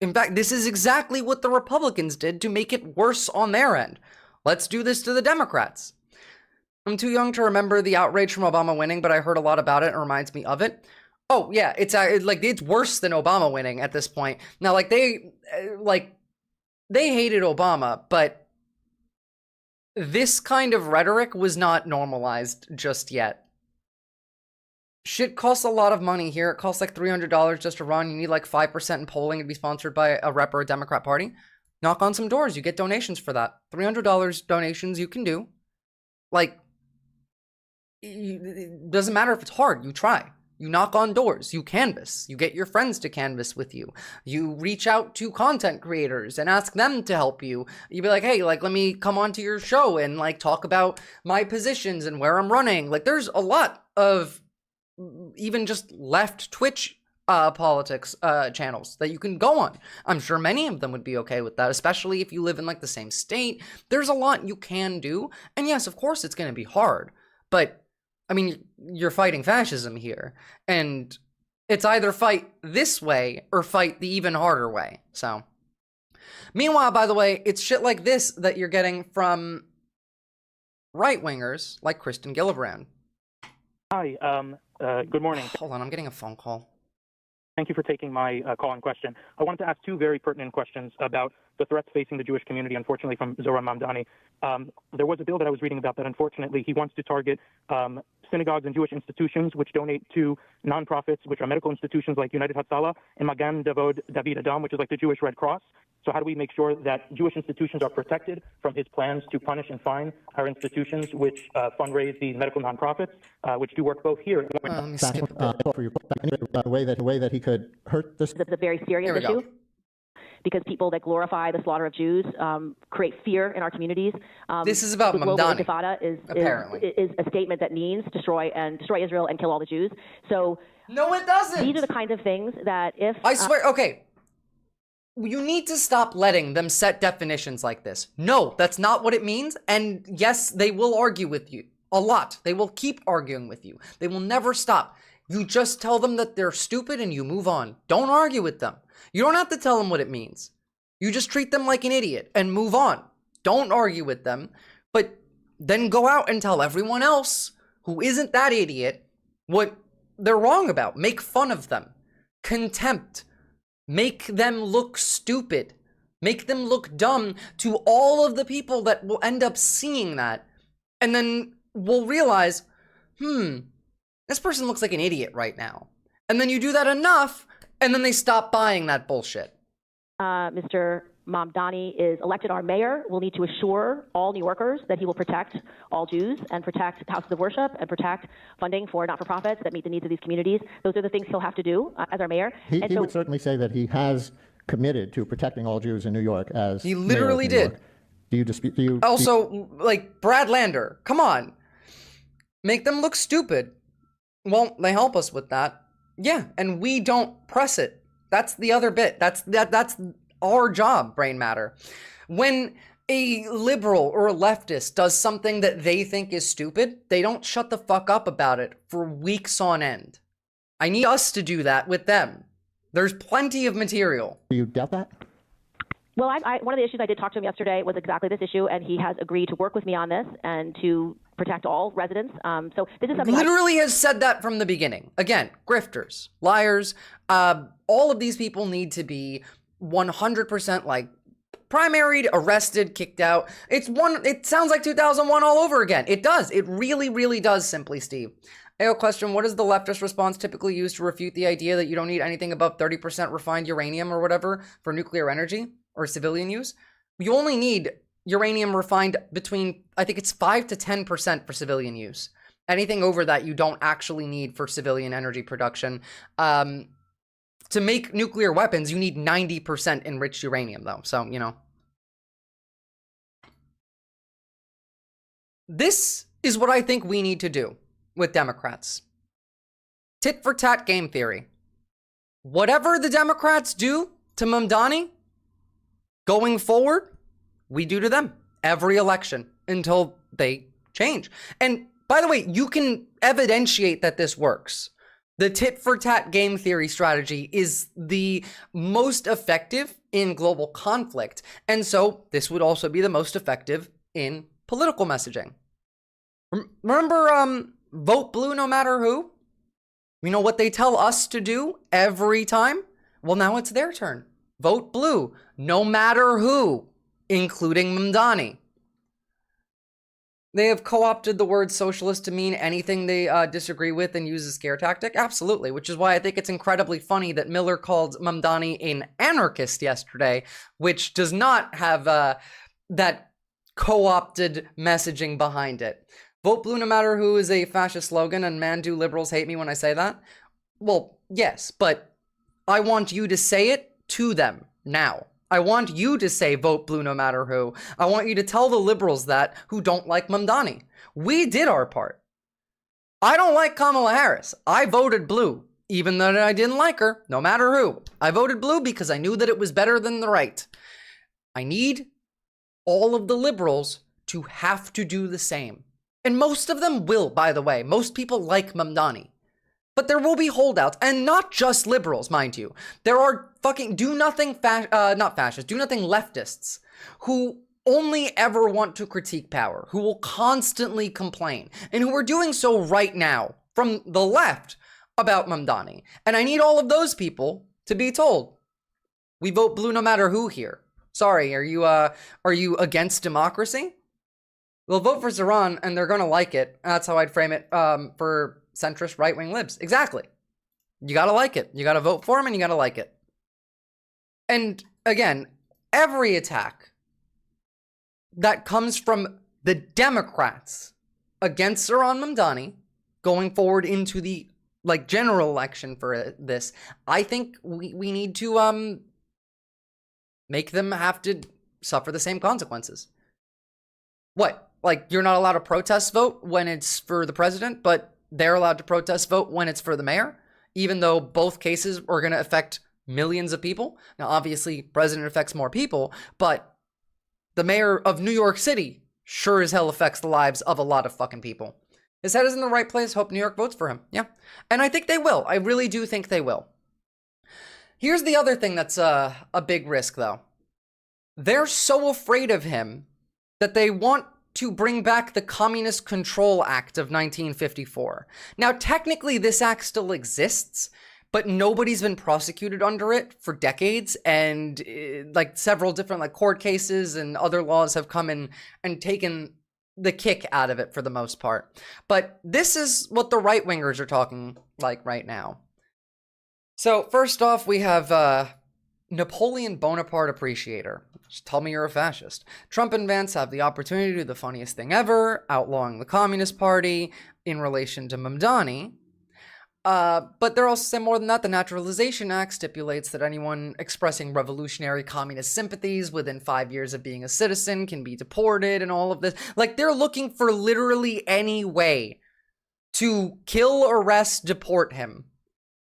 In fact, this is exactly what the Republicans did to make it worse on their end. Let's do this to the Democrats. I'm too young to remember the outrage from Obama winning, but I heard a lot about it. It reminds me of it. Oh yeah, it's worse than Obama winning at this point. Now, they hated Obama, but this kind of rhetoric was not normalized just yet. Shit costs a lot of money here. It costs like $300 just to run. You need like 5% in polling to be sponsored by a rep or a Democrat party. Knock on some doors. You get donations for that. $300 donations you can do. It doesn't matter if it's hard. You try. You knock on doors, you canvass, you get your friends to canvass with you. You reach out to content creators and ask them to help you. You be like, hey, let me come onto your show and talk about my positions and where I'm running. There's a lot of even just left Twitch politics channels that you can go on. I'm sure many of them would be okay with that, especially if you live in the same state. There's a lot you can do. And yes, of course it's going to be hard, but I mean, you're fighting fascism here, and it's either fight this way or fight the even harder way. So, meanwhile, by the way, it's shit like this that you're getting from right-wingers like Kristen Gillibrand. Hi, good morning. Hold on, I'm getting a phone call. Thank you for taking my call and question. I wanted to ask two very pertinent questions about the threats facing the Jewish community, unfortunately, from Zohar Mamdani. There was a bill that I was reading about that, unfortunately, he wants to target synagogues and Jewish institutions which donate to nonprofits, which are medical institutions like United Hatzalah and Magan David Adam, which is like the Jewish Red Cross. So how do we make sure that Jewish institutions are protected from his plans to punish and fine our institutions which fundraise these medical nonprofits, which do work both here and the way that he could hurt this? It's a very serious issue because people that glorify the slaughter of Jews create fear in our communities. This is about the global Mamdani, intifada apparently. is a statement that means destroy Israel and kill all the Jews. So no, it doesn't. These are the kinds of things that if I swear, okay. You need to stop letting them set definitions like this. No, that's not what it means. And yes, they will argue with you a lot. They will keep arguing with you. They will never stop. You just tell them that they're stupid and you move on. Don't argue with them. You don't have to tell them what it means. You just treat them like an idiot and move on. Don't argue with them, but then go out and tell everyone else who isn't that idiot what they're wrong about. Make fun of them. Contempt. Make them look stupid. Make them look dumb to all of the people that will end up seeing that. And then we'll realize, this person looks like an idiot right now. And then you do that enough, and then they stop buying that bullshit. Mr. Mamdani is elected our mayor, will need to assure all New Yorkers that he will protect all Jews and protect houses of worship and protect funding for not-for-profits that meet the needs of these communities. Those are the things he'll have to do as our mayor. He would certainly say that he has committed to protecting all Jews in New York as he literally did. York. Do you dispute? Brad Lander, come on. Make them look stupid. Well, they help us with that. Yeah, and we don't press it. That's the other bit. That's our job, Brain Matter. When a liberal or a leftist does something that they think is stupid, they don't shut the fuck up about it for weeks on end. I need us to do that with them. There's plenty of material. Do you doubt that? Well, one of the issues I did talk to him yesterday was exactly this issue, and he has agreed to work with me on this and to protect all residents. So this is something literally has said that from the beginning. Again, grifters, liars, all of these people need to be 100% primaried, arrested, kicked out. It sounds like 2001 all over again. It does. It really, really does, Simply Steve. I have a question. What is the leftist response typically used to refute the idea that you don't need anything above 30% refined uranium or whatever for nuclear energy or civilian use? You only need uranium refined between, I think it's 5 to 10% for civilian use. Anything over that you don't actually need for civilian energy production. To make nuclear weapons, you need 90% enriched uranium, though. So, this is what I think we need to do with Democrats. Tit for tat game theory. whatever the Democrats do to Mamdani going forward, we do to them every election until they change. And by the way, you can evidentiate that this works. The tit for tat game theory strategy is the most effective in global conflict. And so this would also be the most effective in political messaging. Remember, vote blue no matter who? You know what they tell us to do every time? Well, now it's their turn. Vote blue no matter who, including Mamdani. They have co-opted the word socialist to mean anything they disagree with and use a scare tactic? Absolutely, which is why I think it's incredibly funny that Miller called Mamdani an anarchist yesterday, which does not have that co-opted messaging behind it. Vote blue no matter who is a fascist slogan, and man, do liberals hate me when I say that? Well, yes, but I want you to say it to them now. I want you to say vote blue no matter who. I want you to tell the liberals that who don't like Mamdani. We did our part. I don't like Kamala Harris. I voted blue, even though I didn't like her, no matter who. I voted blue because I knew that it was better than the right. I need all of the liberals to have to do the same. And most of them will, by the way. Most people like Mamdani. But there will be holdouts, and not just liberals, mind you. There are fucking do-nothing leftists who only ever want to critique power, who will constantly complain, and who are doing so right now from the left about Mamdani. And I need all of those people to be told, we vote blue no matter who here. Sorry, are you against democracy? They'll vote for Zoran, and they're gonna like it. That's how I'd frame it for centrist right-wing libs. Exactly. You gotta like it. You gotta vote for him, and you gotta like it. And again, every attack that comes from the Democrats against Zoran Mamdani going forward into the general election for this, I think we need to make them have to suffer the same consequences. What? Like, you're not allowed to protest vote when it's for the president, but they're allowed to protest vote when it's for the mayor, even though both cases are going to affect millions of people. Now, obviously, president affects more people, but the mayor of New York City sure as hell affects the lives of a lot of fucking people. His head is in the right place. Hope New York votes for him. Yeah. And I think they will. I really do think they will. Here's the other thing that's a big risk, though. They're so afraid of him that they want to bring back the Communist Control Act of 1954. Now, technically, this act still exists, but nobody's been prosecuted under it for decades, and several different court cases and other laws have come in and taken the kick out of it for the most part. But this is what the right-wingers are talking like right now. So, first off, we have Napoleon Bonaparte appreciator. Just tell me you're a fascist. Trump and Vance have the opportunity to do the funniest thing ever, outlawing the Communist Party in relation to Mamdani. But they're also saying more than that. The Naturalization Act stipulates that anyone expressing revolutionary communist sympathies within 5 years of being a citizen can be deported and all of this. Like, they're looking for literally any way to kill, arrest, deport him.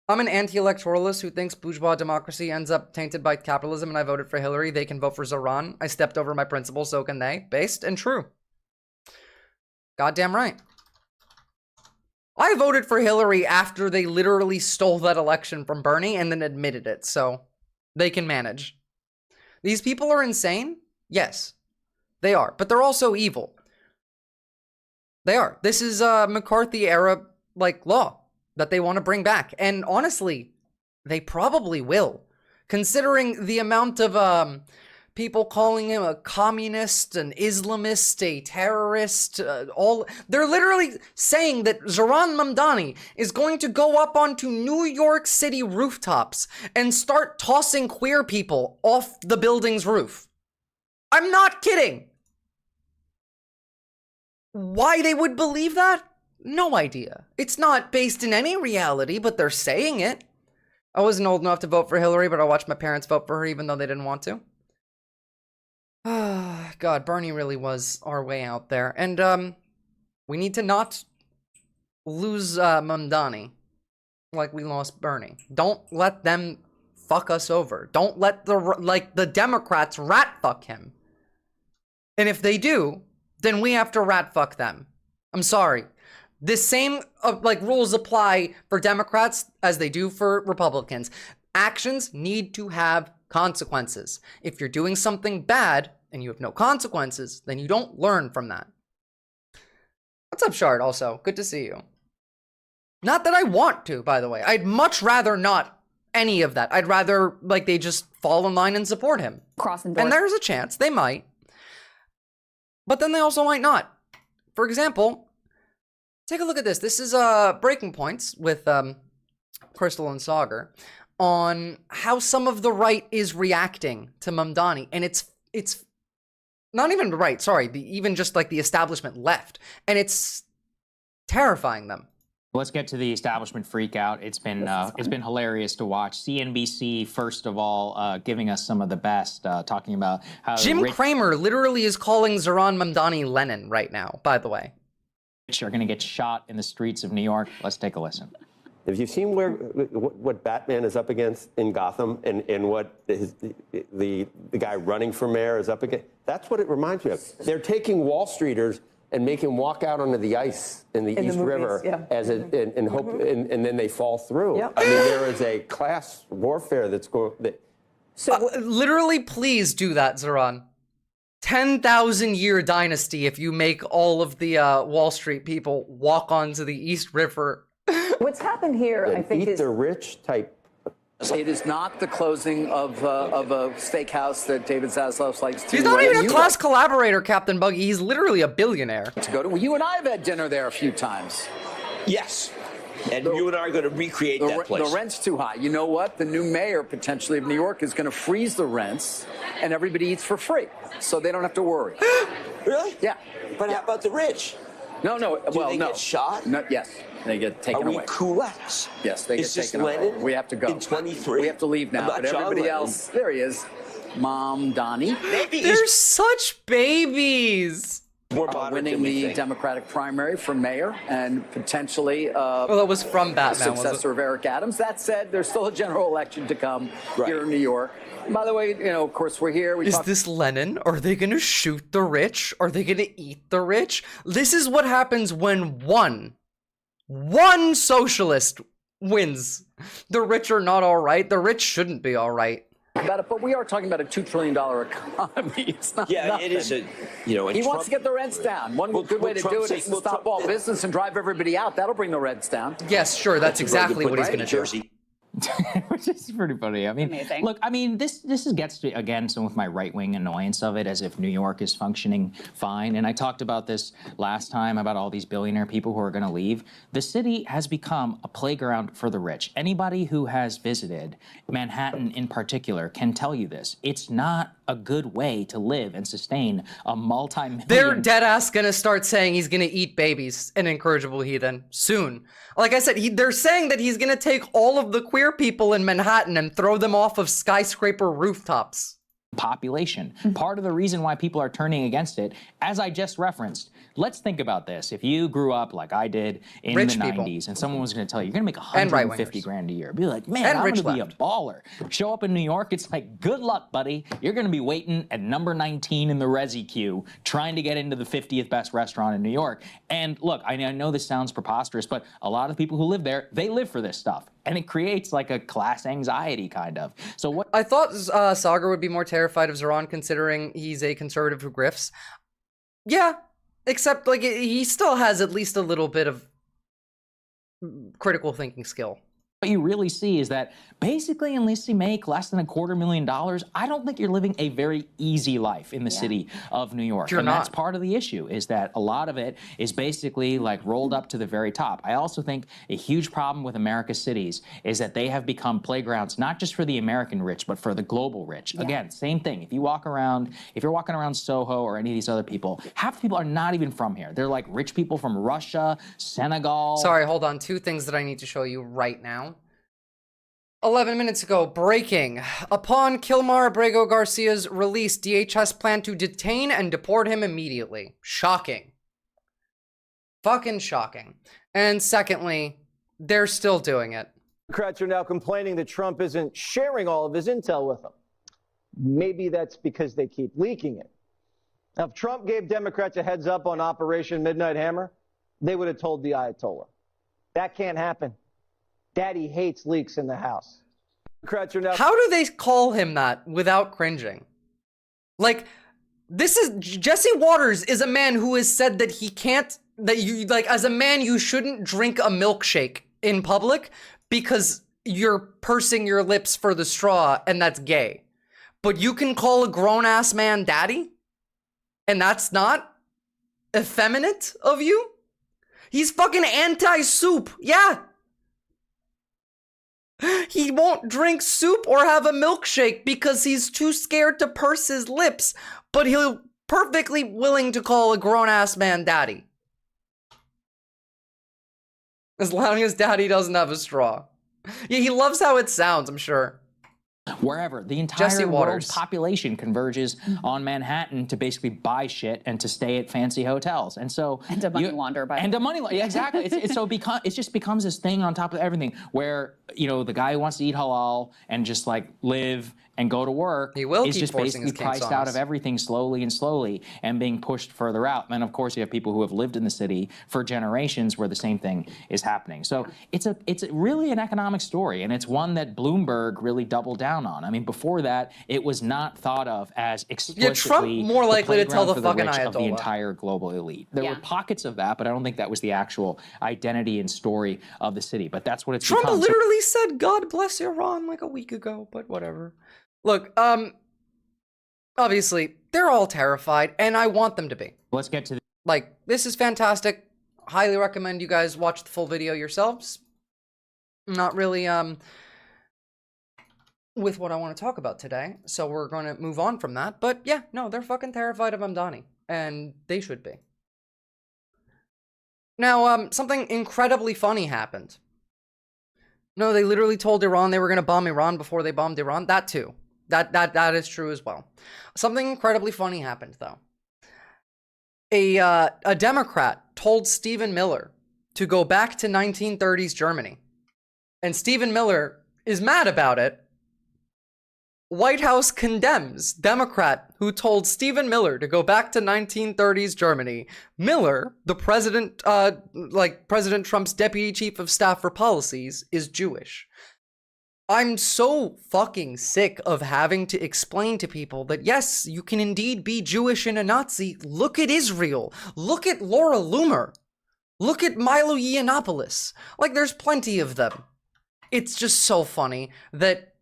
I'm an anti-electoralist who thinks bourgeois democracy ends up tainted by capitalism, and I voted for Hillary. They can vote for Zoran. I stepped over my principles, so can they. Based and true. Goddamn right. I voted for Hillary after they literally stole that election from Bernie and then admitted it, so they can manage. These people are insane? Yes, they are. But they're also evil. They are. This is McCarthy-era, law that they want to bring back. And honestly, they probably will. Considering the amount of people calling him a communist, an Islamist, a terrorist, they're literally saying that Zoran Mamdani is going to go up onto New York City rooftops and start tossing queer people off the building's roof. I'm not kidding. Why they would believe that? No idea. It's not based in any reality, but they're saying it. I wasn't old enough to vote for Hillary, but I watched my parents vote for her even though they didn't want to. God, Bernie really was our way out there. And we need to not lose Mamdani. like we lost Bernie. Don't let them fuck us over. Don't let the Democrats rat fuck him. And if they do, then we have to rat fuck them. I'm sorry. The same rules apply for Democrats as they do for Republicans. Actions need to have consequences. If you're doing something bad and you have no consequences, then you don't learn from that. What's up, Shard? Also, good to see you. Not that I want to, by the way. I'd much rather not any of that. I'd rather, they just fall in line and support him. And there's a chance they might. But then they also might not. For example, take a look at this. This is Breaking Points with Crystal and Sagar on how some of the right is reacting to Mamdani. And it's not even the right, sorry, even just the establishment left. And it's terrifying them. Let's get to the establishment freak out. It's been hilarious to watch. CNBC, first of all, giving us some of the best, talking about how Jim Cramer literally is calling Zohran Mamdani Lenin right now, by the way. Are going to get shot in the streets of New York. Let's take a listen. Have you seen what Batman is up against in Gotham and what the guy running for mayor is up against? That's what it reminds me of. They're taking Wall Streeters and make him walk out onto the ice in the East River and then they fall through. I mean, there is a class warfare that's going. Literally, please do that, Zohran. 10,000-year dynasty if you make all of the Wall Street people walk onto the East River. What's happened here, I think, is the rich type. It is not the closing of a steakhouse that David Zaslav likes to. He's not even a class collaborator, Captain Buggy. He's literally a billionaire. To go to. Well, you and I have had dinner there a few times. Yes. And you and I are going to recreate that place. The rent's too high. You know what? The new mayor, potentially, of New York is going to freeze the rents, and everybody eats for free. So they don't have to worry. Really? Yeah. But how about the rich? No. Do they get shot? No, yes. They get taken away. Are we kulaks? Yes, they get taken away. Lenin We have to go. in 23? We have to leave now. But everybody else, there he is. Mamdani. They're such babies. Winning the Democratic primary for mayor and potentially well, that was from Batman, successor of Eric Adams. That said, there's still a general election to come here in New York. By the way, of course, we're here. Is this Lenin? Are they going to shoot the rich? Are they going to eat the rich? This is what happens when one socialist wins. The rich are not all right. The rich shouldn't be all right. But we are talking about a $2 trillion economy. It's not nothing. It is a, he wants to get the rents down. One good way to do it is to stop all business and drive everybody out. That'll bring the rents down. Yes, sure. That's exactly what he's going to do. Which is pretty funny. I mean, look, this gets to, again, some of my right-wing annoyance of it, as if New York is functioning fine. And I talked about this last time about all these billionaire people who are going to leave. The city has become a playground for the rich. Anybody who has visited Manhattan in particular can tell you this. It's not a good way to live and sustain a multi-million... They're dead-ass gonna start saying he's gonna eat babies, an incorrigible heathen, soon. Like I said, they're saying that he's gonna take all of the queer people in Manhattan and throw them off of skyscraper rooftops. Population. Part of the reason why people are turning against it, as I just referenced, let's think about this. If you grew up like I did in the 90s and someone was going to tell you, you're going to make 150 grand a year, be like, man, I'm going to be a baller. Show up in New York, it's like, good luck, buddy. You're going to be waiting at number 19 in the Resi queue, trying to get into the 50th best restaurant in New York. And look, I know this sounds preposterous, but a lot of people who live there, they live for this stuff. And it creates like a class anxiety kind of. So what I thought Sagar would be more terrified of Zohran considering he's a conservative who grifts. Yeah, except he still has at least a little bit of critical thinking skill. What you really see is that basically, unless you make less than $250,000, I don't think you're living a very easy life in the city of New York. And that's part of the issue, is that a lot of it is basically like rolled up to the very top. I also think a huge problem with America's cities is that they have become playgrounds, not just for the American rich, but for the global rich. Again, same thing. If you're walking around Soho or any of these other people, half the people are not even from here. They're like rich people from Russia, Senegal. Sorry, hold on. 2 things that I need to show you right now. 11 minutes ago, breaking. Upon Kilmar Abrego Garcia's release, DHS planned to detain and deport him immediately. Shocking. Fucking shocking. And secondly, they're still doing it. Democrats are now complaining that Trump isn't sharing all of his intel with them. Maybe that's because they keep leaking it. Now, if Trump gave Democrats a heads up on Operation Midnight Hammer, they would have told the Ayatollah. That can't happen. Daddy hates leaks in the House. Democrats are now. How do they call him that without cringing? Like, this is Jesse Waters is a man who has said that he can't, that you, like, as a man, you shouldn't drink a milkshake in public because you're pursing your lips for the straw and that's gay. But you can call a grown-ass man daddy? And that's not effeminate of you? He's fucking anti-soup. Yeah. He won't drink soup or have a milkshake because he's too scared to purse his lips, but he'll perfectly willing to call a grown-ass man daddy. As long as daddy doesn't have a straw. Yeah, he loves how it sounds, I'm sure. Wherever the entire world's population converges on Manhattan to basically buy shit and to stay at fancy hotels, and so to money launder, yeah, exactly. It just becomes this thing on top of everything where, you know, the guy who wants to eat halal and just like live and go to work is just basically priced out of everything slowly and being pushed further out. And then, of course, you have people who have lived in the city for generations where the same thing is happening. So it's really an economic story, and it's one that Bloomberg really doubled down on. I mean, before that, it was not thought of as explicitly Trump more likely to tell the fucking rich of the Ayatollah. entire global elite. There were pockets of that, but I don't think that was the actual identity and story of the city. But that's what it's Trump become. literally said, "God bless Iran," like a week ago, but whatever. Look, obviously, they're all terrified, and I want them to be. Let's get to like, this is fantastic. Highly recommend you guys watch the full video yourselves. Not really, with what I want to talk about today, so we're going to move on from that. But yeah, no, they're fucking terrified of Mamdani, and they should be. Now, something incredibly funny happened. No, they literally told Iran they were going to bomb Iran before they bombed Iran. That too. That is true as well. Something incredibly funny happened, though. A Democrat told Stephen Miller to go back to 1930s Germany. And Stephen Miller is mad about it. White House condemns Democrat who told Stephen Miller to go back to 1930s Germany. Miller, the president, President Trump's deputy chief of staff for policies, is Jewish. I'm so fucking sick of having to explain to people that yes, you can indeed be Jewish and a Nazi. Look at Israel. Look at Laura Loomer. Look at Milo Yiannopoulos. Like, there's plenty of them. It's just so funny that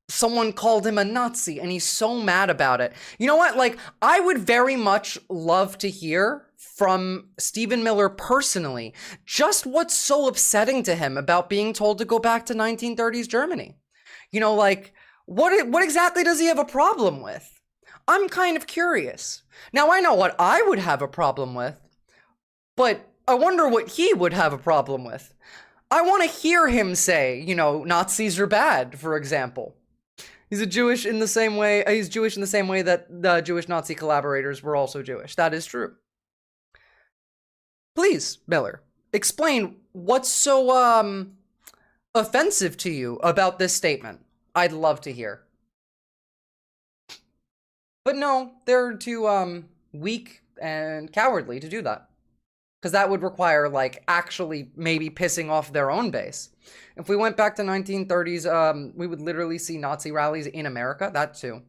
someone called him a Nazi and he's so mad about it. You know what? Like, I would very much love to hear from Stephen Miller personally just what's so upsetting to him about being told to go back to 1930s Germany. You know, like, what exactly does he have a problem with? I'm kind of curious. Now, I know what I would have a problem with, but I wonder what he would have a problem with. I want to hear him say, you know, Nazis are bad, for example. He's Jewish in the same way that the Jewish Nazi collaborators were also Jewish. That is true. Please, Miller, explain what's so offensive to you about this statement. I'd love to hear. But no, they're too weak and cowardly to do that. Because that would require, like, actually maybe pissing off their own base. If we went back to 1930s, we would literally see Nazi rallies in America. That too.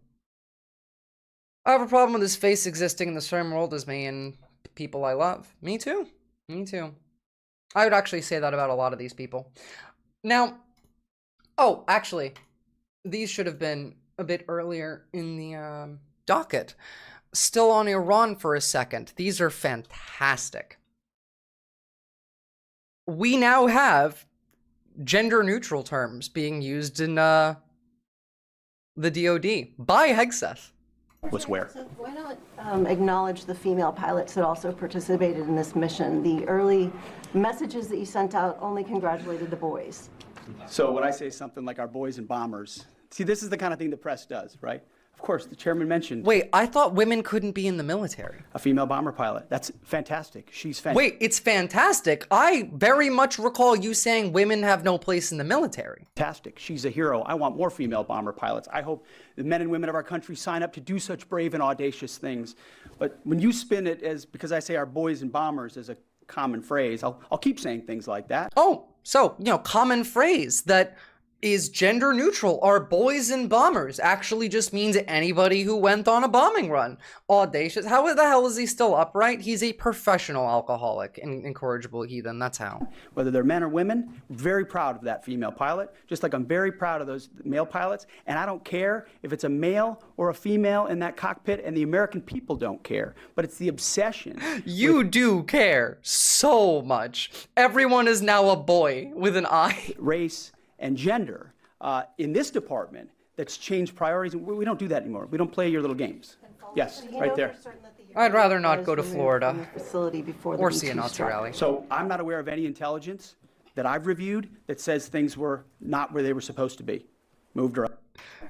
I have a problem with his face existing in the same world as me and people I love. Me too. Me too. I would actually say that about a lot of these people. Now, oh, actually, these should have been a bit earlier in the docket. Still on Iran for a second. These are fantastic. We now have gender-neutral terms being used in the DoD by Hegseth. Was where? Why not acknowledge the female pilots that also participated in this mission? The early messages that you sent out only congratulated the boys. So when I say something like our boys and bombers, see, this is the kind of thing the press does, right? Of course, the chairman mentioned Wait, I thought women couldn't be in the military. a female bomber pilot. That's fantastic. She's fantastic. Wait, it's fantastic. I very much recall you saying women have no place in the military. Fantastic. She's a hero. I want more female bomber pilots. I hope the men and women of our country sign up to do such brave and audacious things. But when you spin it as, because I say our boys and bombers as a common phrase, I'll keep saying things like that. Oh, so, common phrase that is gender neutral. Our boys and bombers actually just means anybody who went on a bombing run. Audacious. How the hell is he still upright? He's a professional alcoholic and incorrigible heathen. That's how. Whether they're men or women, very proud of that female pilot, just like I'm very proud of those male pilots. And I don't care if it's a male or a female in that cockpit, and the American people don't care. But it's the obsession. You do care so much. Everyone is now a boy with an I. Race and gender in this department that's changed priorities. We don't do that anymore. We don't play your little games. Yes, right there. I'd rather not go to Florida or see a B-2 Nazi strike. rally. So I'm not aware of any intelligence that I've reviewed that says things were not where they were supposed to be. Moved or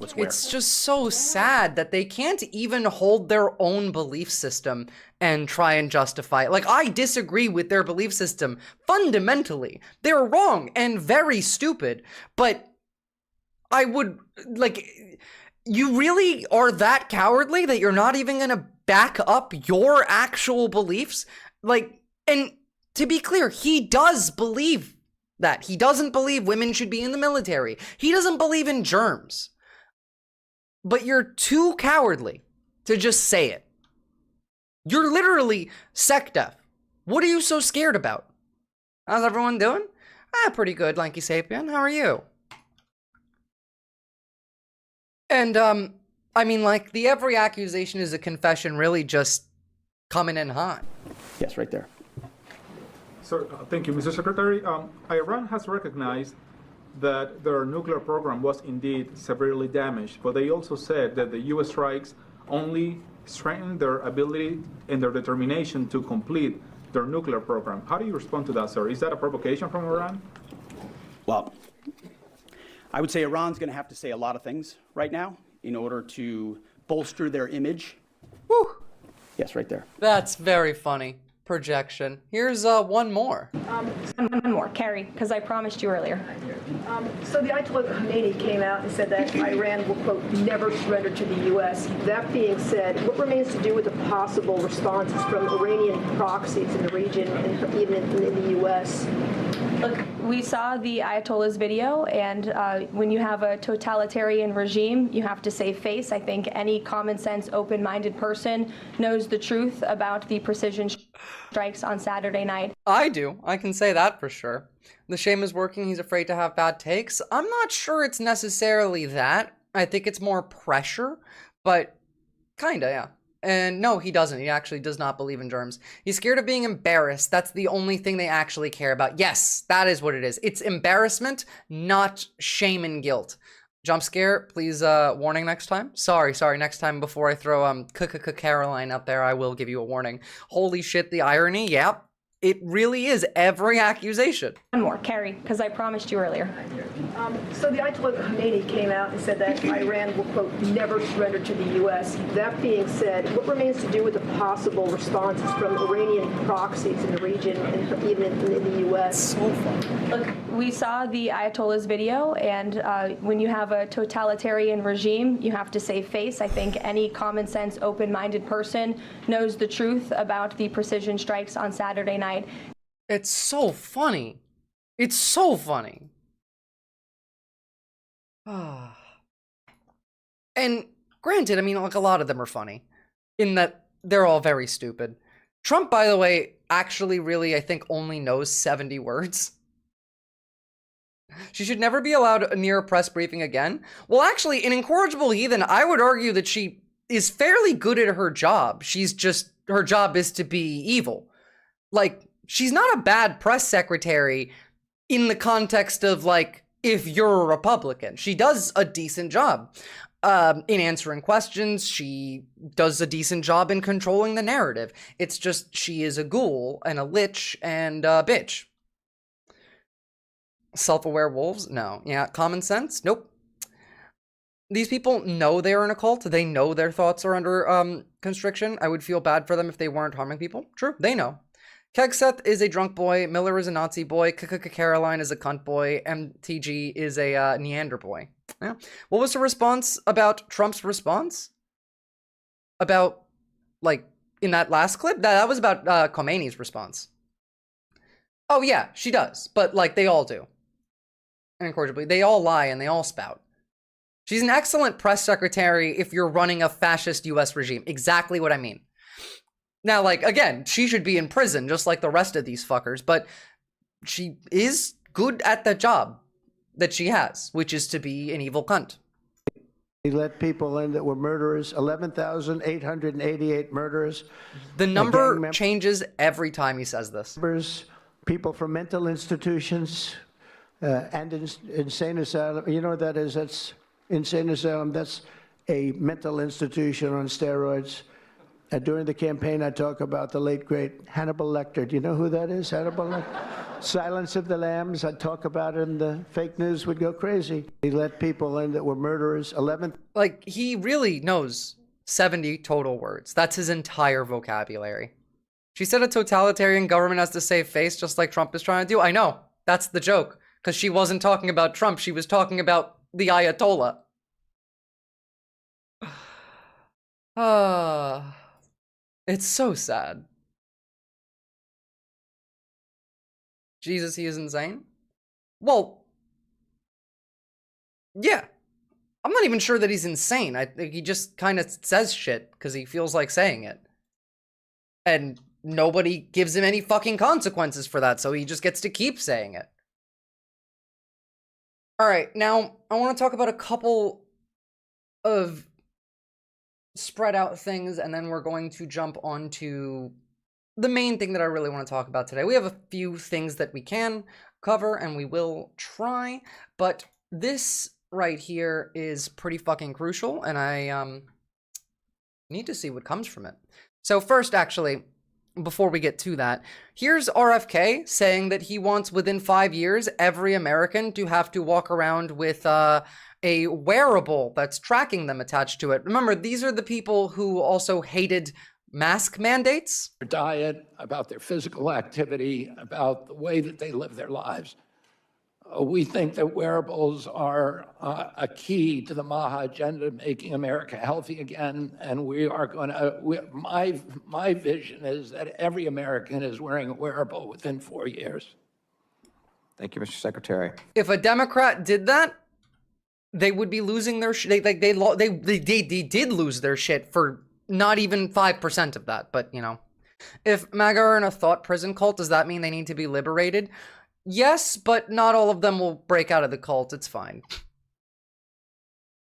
was where. It's just so sad that they can't even hold their own belief system and try and justify it. Like, I disagree with their belief system fundamentally. They're wrong and very stupid, but I would, you really are that cowardly that you're not even gonna back up your actual beliefs? And to be clear, he does believe that. He doesn't believe women should be in the military. He doesn't believe in germs. But you're too cowardly to just say it. You're literally sec deaf. What are you so scared about? How's everyone doing? Pretty good, Lanky Sapien. How are you? And, the every accusation is a confession really just coming in hot. Yes, right there. Sir, thank you, Mr. Secretary. Iran has recognized that their nuclear program was indeed severely damaged, but they also said that the U.S. strikes only strengthened their ability and their determination to complete their nuclear program. How do you respond to that, sir? Is that a provocation from Iran? Well, I would say Iran's going to have to say a lot of things right now in order to bolster their image. Whew. Yes, right there. That's very funny. Projection. Here's one more. One more, Carrie, because I promised you earlier. So the Ayatollah Khomeini came out and said that Iran will, quote, never surrender to the U.S. That being said, what remains to do with the possible responses from Iranian proxies in the region and even in the U.S.? Look, we saw the Ayatollah's video, and when you have a totalitarian regime, you have to save face. I think any common sense, open-minded person knows the truth about the precision strikes on Saturday night. I do. I can say that for sure. The shame is working. He's afraid to have bad takes. I'm not sure it's necessarily that. I think it's more pressure, but kinda, yeah. And no, he doesn't. He actually does not believe in germs. He's scared of being embarrassed. That's the only thing they actually care about. Yes, that is what it is. It's embarrassment, not shame and guilt. Jump scare, please, warning next time. Sorry, next time before I throw Caroline up there, I will give you a warning. Holy shit, the irony, yep. It really is every accusation. One more, Carrie, because I promised you earlier. So the Ayatollah Khomeini came out and said that Iran will, quote, never surrender to the U.S. That being said, what remains to do with the possible responses from Iranian proxies in the region and even in the U.S.? So fun. Look, we saw the Ayatollah's video, and when you have a totalitarian regime, you have to save face. I think any common sense, open-minded person knows the truth about the precision strikes on Saturday night. It's so funny. It's so funny. And granted, a lot of them are funny in that they're all very stupid. Trump, by the way, actually really, I think, only knows 70 words. She should never be allowed near a press briefing again. Well, actually, in Incorrigible Heathen, I would argue that she is fairly good at her job. Her job is to be evil. She's not a bad press secretary in the context of, if you're a Republican. She does a decent job in answering questions. She does a decent job in controlling the narrative. It's just she is a ghoul and a lich and a bitch. Self-aware wolves? No. Yeah, common sense? Nope. these people know they're in a cult. They know their thoughts are under constriction. I would feel bad for them if they weren't harming people. True, they know. Kegseth is a drunk boy. Miller is a Nazi boy. Caroline is a cunt boy. MTG is a Neander boy. Yeah. What was the response about Trump's response? About, like, in that last clip? That was about Khomeini's response. Oh, yeah, she does. But, like, they all do. Incorrigibly. They all lie and they all spout. She's an excellent press secretary if you're running a fascist US regime. Exactly what I mean. Now, like, again, she should be in prison just like the rest of these fuckers, but she is good at the job that she has, which is to be an evil cunt. He let people in that were murderers, 11,888 murderers. The number changes every time he says this. People from mental institutions and insane asylum. You know what that is? That's insane asylum. That's a mental institution on steroids. During the campaign, I talk about the late, great Hannibal Lecter. Do you know who that is, Hannibal Lecter? Silence of the Lambs. I'd talk about it and the fake news would go crazy. He let people in that were murderers, 11. Like, he really knows 70 total words. That's his entire vocabulary. She said a totalitarian government has to save face just like Trump is trying to do. I know. That's the joke. Because she wasn't talking about Trump. She was talking about the Ayatollah. It's so sad. Jesus, he is insane? Well, yeah. I'm not even sure that he's insane. I think he just kind of says shit because he feels like saying it. And nobody gives him any fucking consequences for that, so he just gets to keep saying it. Alright, now I want to talk about a couple of spread out things, and then we're going to jump onto the main thing that I really want to talk about today. We have a few things that we can cover, and we will try, but this right here is pretty fucking crucial, and I need to see what comes from it. So first, actually, before we get to that, here's RFK saying that he wants within 5 years every American to have to walk around with a wearable that's tracking them attached to it. Remember, these are the people who also hated mask mandates. Their diet, about their physical activity, about the way that they live their lives. We think that wearables are a key to the MAHA agenda, making America healthy again. And we are going to, my vision is that every American is wearing a wearable within 4 years. Thank you, Mr. Secretary. If a Democrat did that, they would be losing their shit. They did lose their shit for not even 5% of that. But, you know, if MAGA are in a thought prison cult, does that mean they need to be liberated? Yes, but not all of them will break out of the cult. It's fine.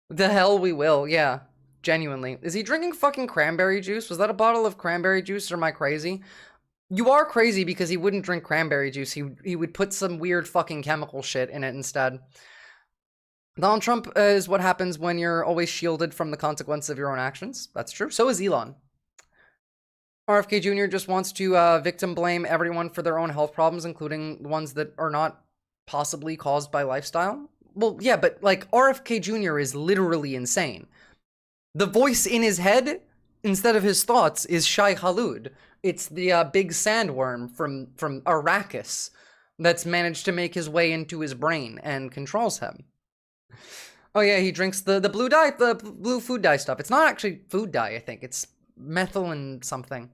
The hell we will, yeah. Genuinely. Is he drinking fucking cranberry juice? Was that a bottle of cranberry juice, or am I crazy? You are crazy because he wouldn't drink cranberry juice. He would put some weird fucking chemical shit in it instead. Donald Trump is what happens when you're always shielded from the consequences of your own actions. That's true. So is Elon. RFK Jr. just wants to victim blame everyone for their own health problems, including the ones that are not possibly caused by lifestyle. Well, yeah, but like RFK Jr. is literally insane. The voice in his head, instead of his thoughts, is Shai Hulud. It's the big sandworm from Arrakis that's managed to make his way into his brain and controls him. Oh yeah, he drinks the blue dye, the blue food dye stuff. It's not actually food dye, I think. It's methyl and something.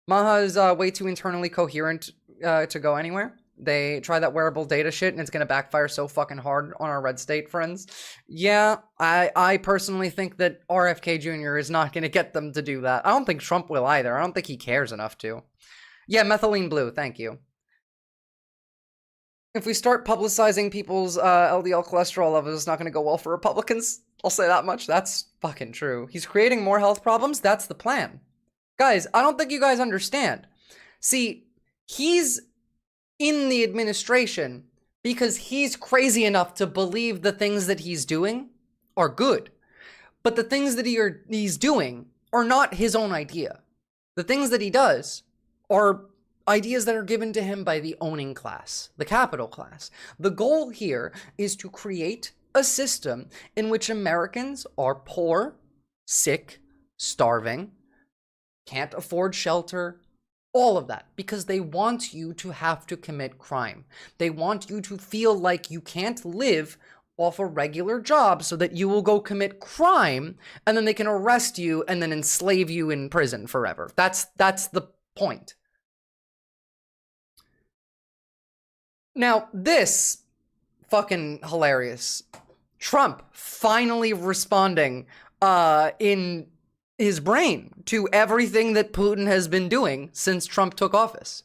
MAHA is way too internally coherent to go anywhere. They try that wearable data shit, and it's gonna backfire so fucking hard on our red state friends. Yeah, I personally think that RFK Jr. is not gonna get them to do that. I don't think Trump will either. I don't think he cares enough to. Yeah, methylene blue, thank you. If we start publicizing people's LDL cholesterol levels, it's not gonna go well for Republicans. I'll say that much. That's fucking true. He's creating more health problems. That's the plan. Guys, I don't think you guys understand. See, he's in the administration because he's crazy enough to believe the things that he's doing are good. But the things that he's doing are not his own idea. The things that he does are ideas that are given to him by the owning class, the capital class. The goal here is to create a system in which Americans are poor, sick, starving, can't afford shelter, all of that, because they want you to have to commit crime. They want you to feel like you can't live off a regular job so that you will go commit crime, and then they can arrest you and then enslave you in prison forever. That's the point. Now, this fucking hilarious. Trump finally responding in his brain to everything that Putin has been doing since Trump took office.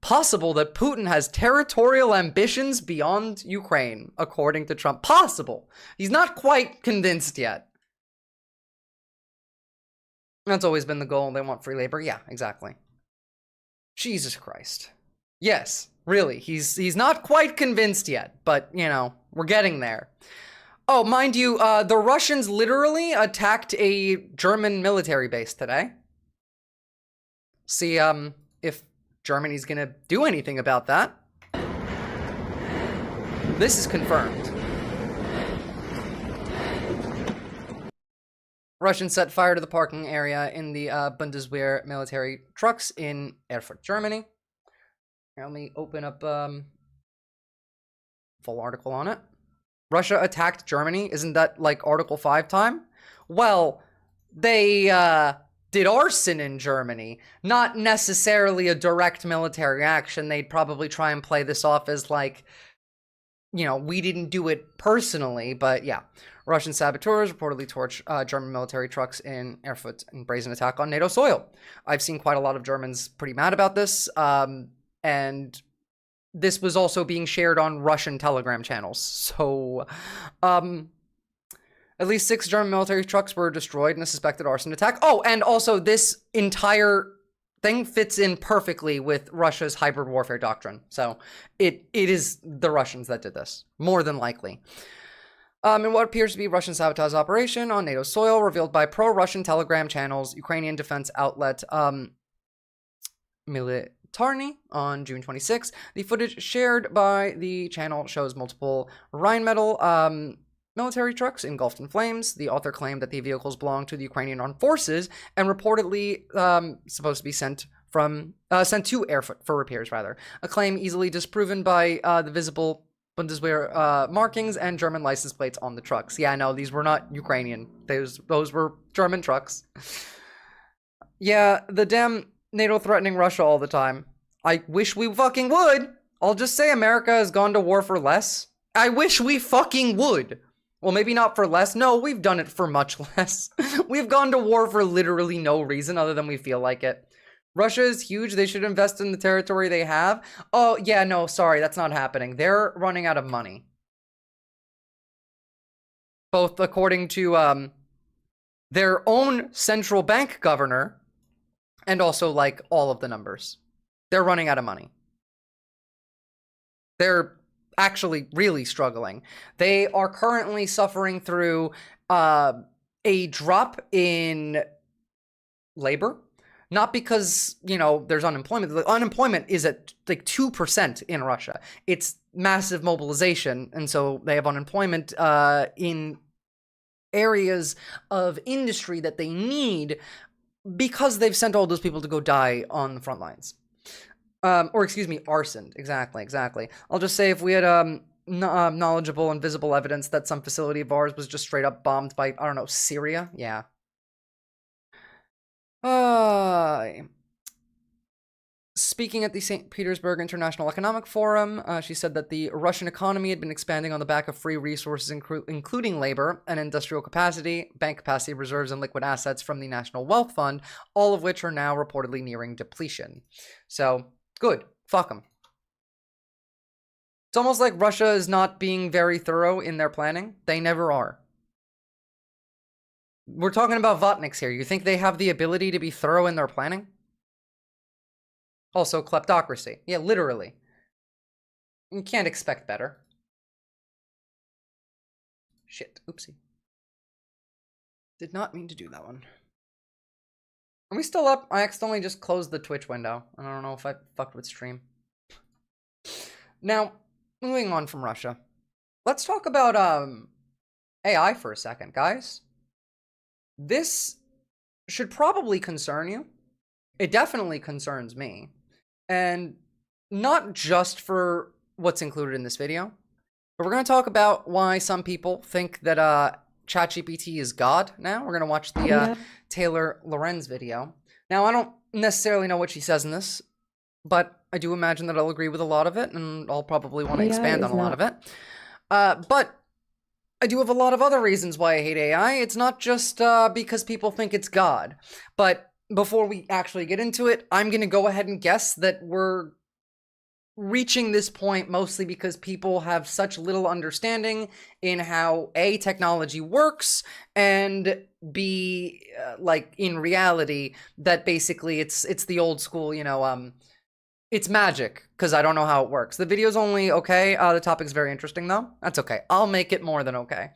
Possible that Putin has territorial ambitions beyond Ukraine, according to Trump. Possible. He's not quite convinced yet. That's always been the goal. They want free labor. Yeah, exactly. Jesus Christ. Yes, really. He's not quite convinced yet, but, you know, we're getting there. Oh, mind you, the Russians literally attacked a German military base today. See, if Germany's gonna do anything about that. This is confirmed. Russians set fire to the parking area in the Bundeswehr military trucks in Erfurt, Germany. Here, let me open up full article on it. Russia attacked Germany. Isn't that like Article 5 time? Well, they did arson in Germany. Not necessarily a direct military action. They'd probably try and play this off as like, you know, we didn't do it personally, but yeah. Russian saboteurs reportedly torched German military trucks in Erfurt in brazen attack on NATO soil. I've seen quite a lot of Germans pretty mad about this, and this was also being shared on Russian Telegram channels. So, at least 6 German military trucks were destroyed in a suspected arson attack. Oh, and also this entire thing fits in perfectly with Russia's hybrid warfare doctrine. So it is the Russians that did this, more than likely. In what appears to be Russian sabotage operation on NATO soil, revealed by pro-Russian Telegram channels, Ukrainian defense outlet Militarny on June 26. The footage shared by the channel shows multiple Rheinmetall military trucks engulfed in flames. The author claimed that the vehicles belong to the Ukrainian armed forces and reportedly supposed to be sent to Erfurt for repairs, rather. A claim easily disproven by the visible Bundeswehr markings and German license plates on the trucks. Yeah, no, these were not Ukrainian. Those were German trucks. Yeah, the damn NATO threatening Russia all the time. I wish we fucking would. I'll just say America has gone to war for less. I wish we fucking would. Well, maybe not for less. No, we've done it for much less. We've gone to war for literally no reason other than we feel like it. Russia is huge. They should invest in the territory they have. Oh, yeah, no, sorry, that's not happening. They're running out of money. Both according to their own central bank governor and also, like, all of the numbers. They're running out of money. They're actually really struggling. They are currently suffering through a drop in labor. Not because, you know, there's unemployment. The unemployment is at like 2% in Russia. It's massive mobilization. And so they have unemployment in areas of industry that they need because they've sent all those people to go die on the front lines. Or excuse me, arson. Exactly. I'll just say if we had knowledgeable and visible evidence that some facility of ours was just straight up bombed by, I don't know, Syria? Yeah. Speaking at the St. Petersburg International Economic Forum, she said that the Russian economy had been expanding on the back of free resources, including labor and industrial capacity, bank capacity, reserves, and liquid assets from the National Wealth Fund, all of which are now reportedly nearing depletion. So, good. Fuck them. It's almost like Russia is not being very thorough in their planning. They never are. We're talking about Vatniks here. You think they have the ability to be thorough in their planning? Also, kleptocracy. Yeah, literally. You can't expect better. Shit. Oopsie. Did not mean to do that one. Are we still up? I accidentally just closed the Twitch window. I don't know if I fucked with stream. Now, moving on from Russia. Let's talk about, AI for a second, guys. This should probably concern you. It definitely concerns me. And not just for what's included in this video, but we're going to talk about why some people think that ChatGPT is God now. We're going to watch the Taylor Lorenz video. Now, I don't necessarily know what she says in this, but I do imagine that I'll agree with a lot of it, and I'll probably want to expand on a lot of it. But I do have a lot of other reasons why I hate AI. It's not just because people think it's God. But before we actually get into it, I'm going to go ahead and guess that we're reaching this point mostly because people have such little understanding in how A, technology works, and B, like, in reality, that basically it's the old school, you know, it's magic, because I don't know how it works. The video's only okay. The topic's very interesting, though. That's okay. I'll make it more than okay.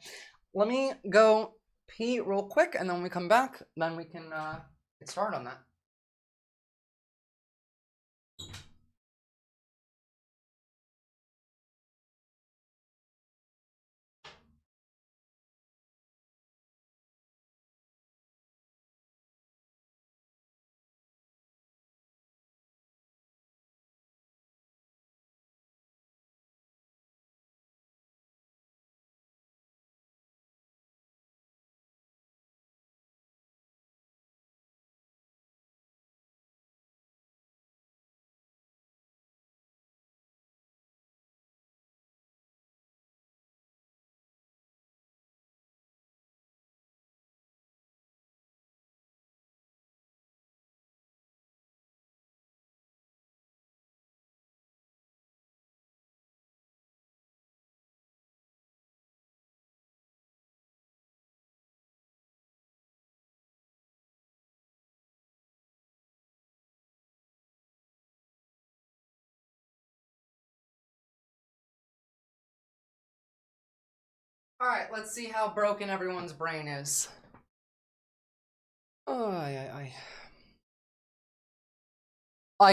Let me go pee real quick, and then when we come back, then we can get started on that. Alright, let's see how broken everyone's brain is. I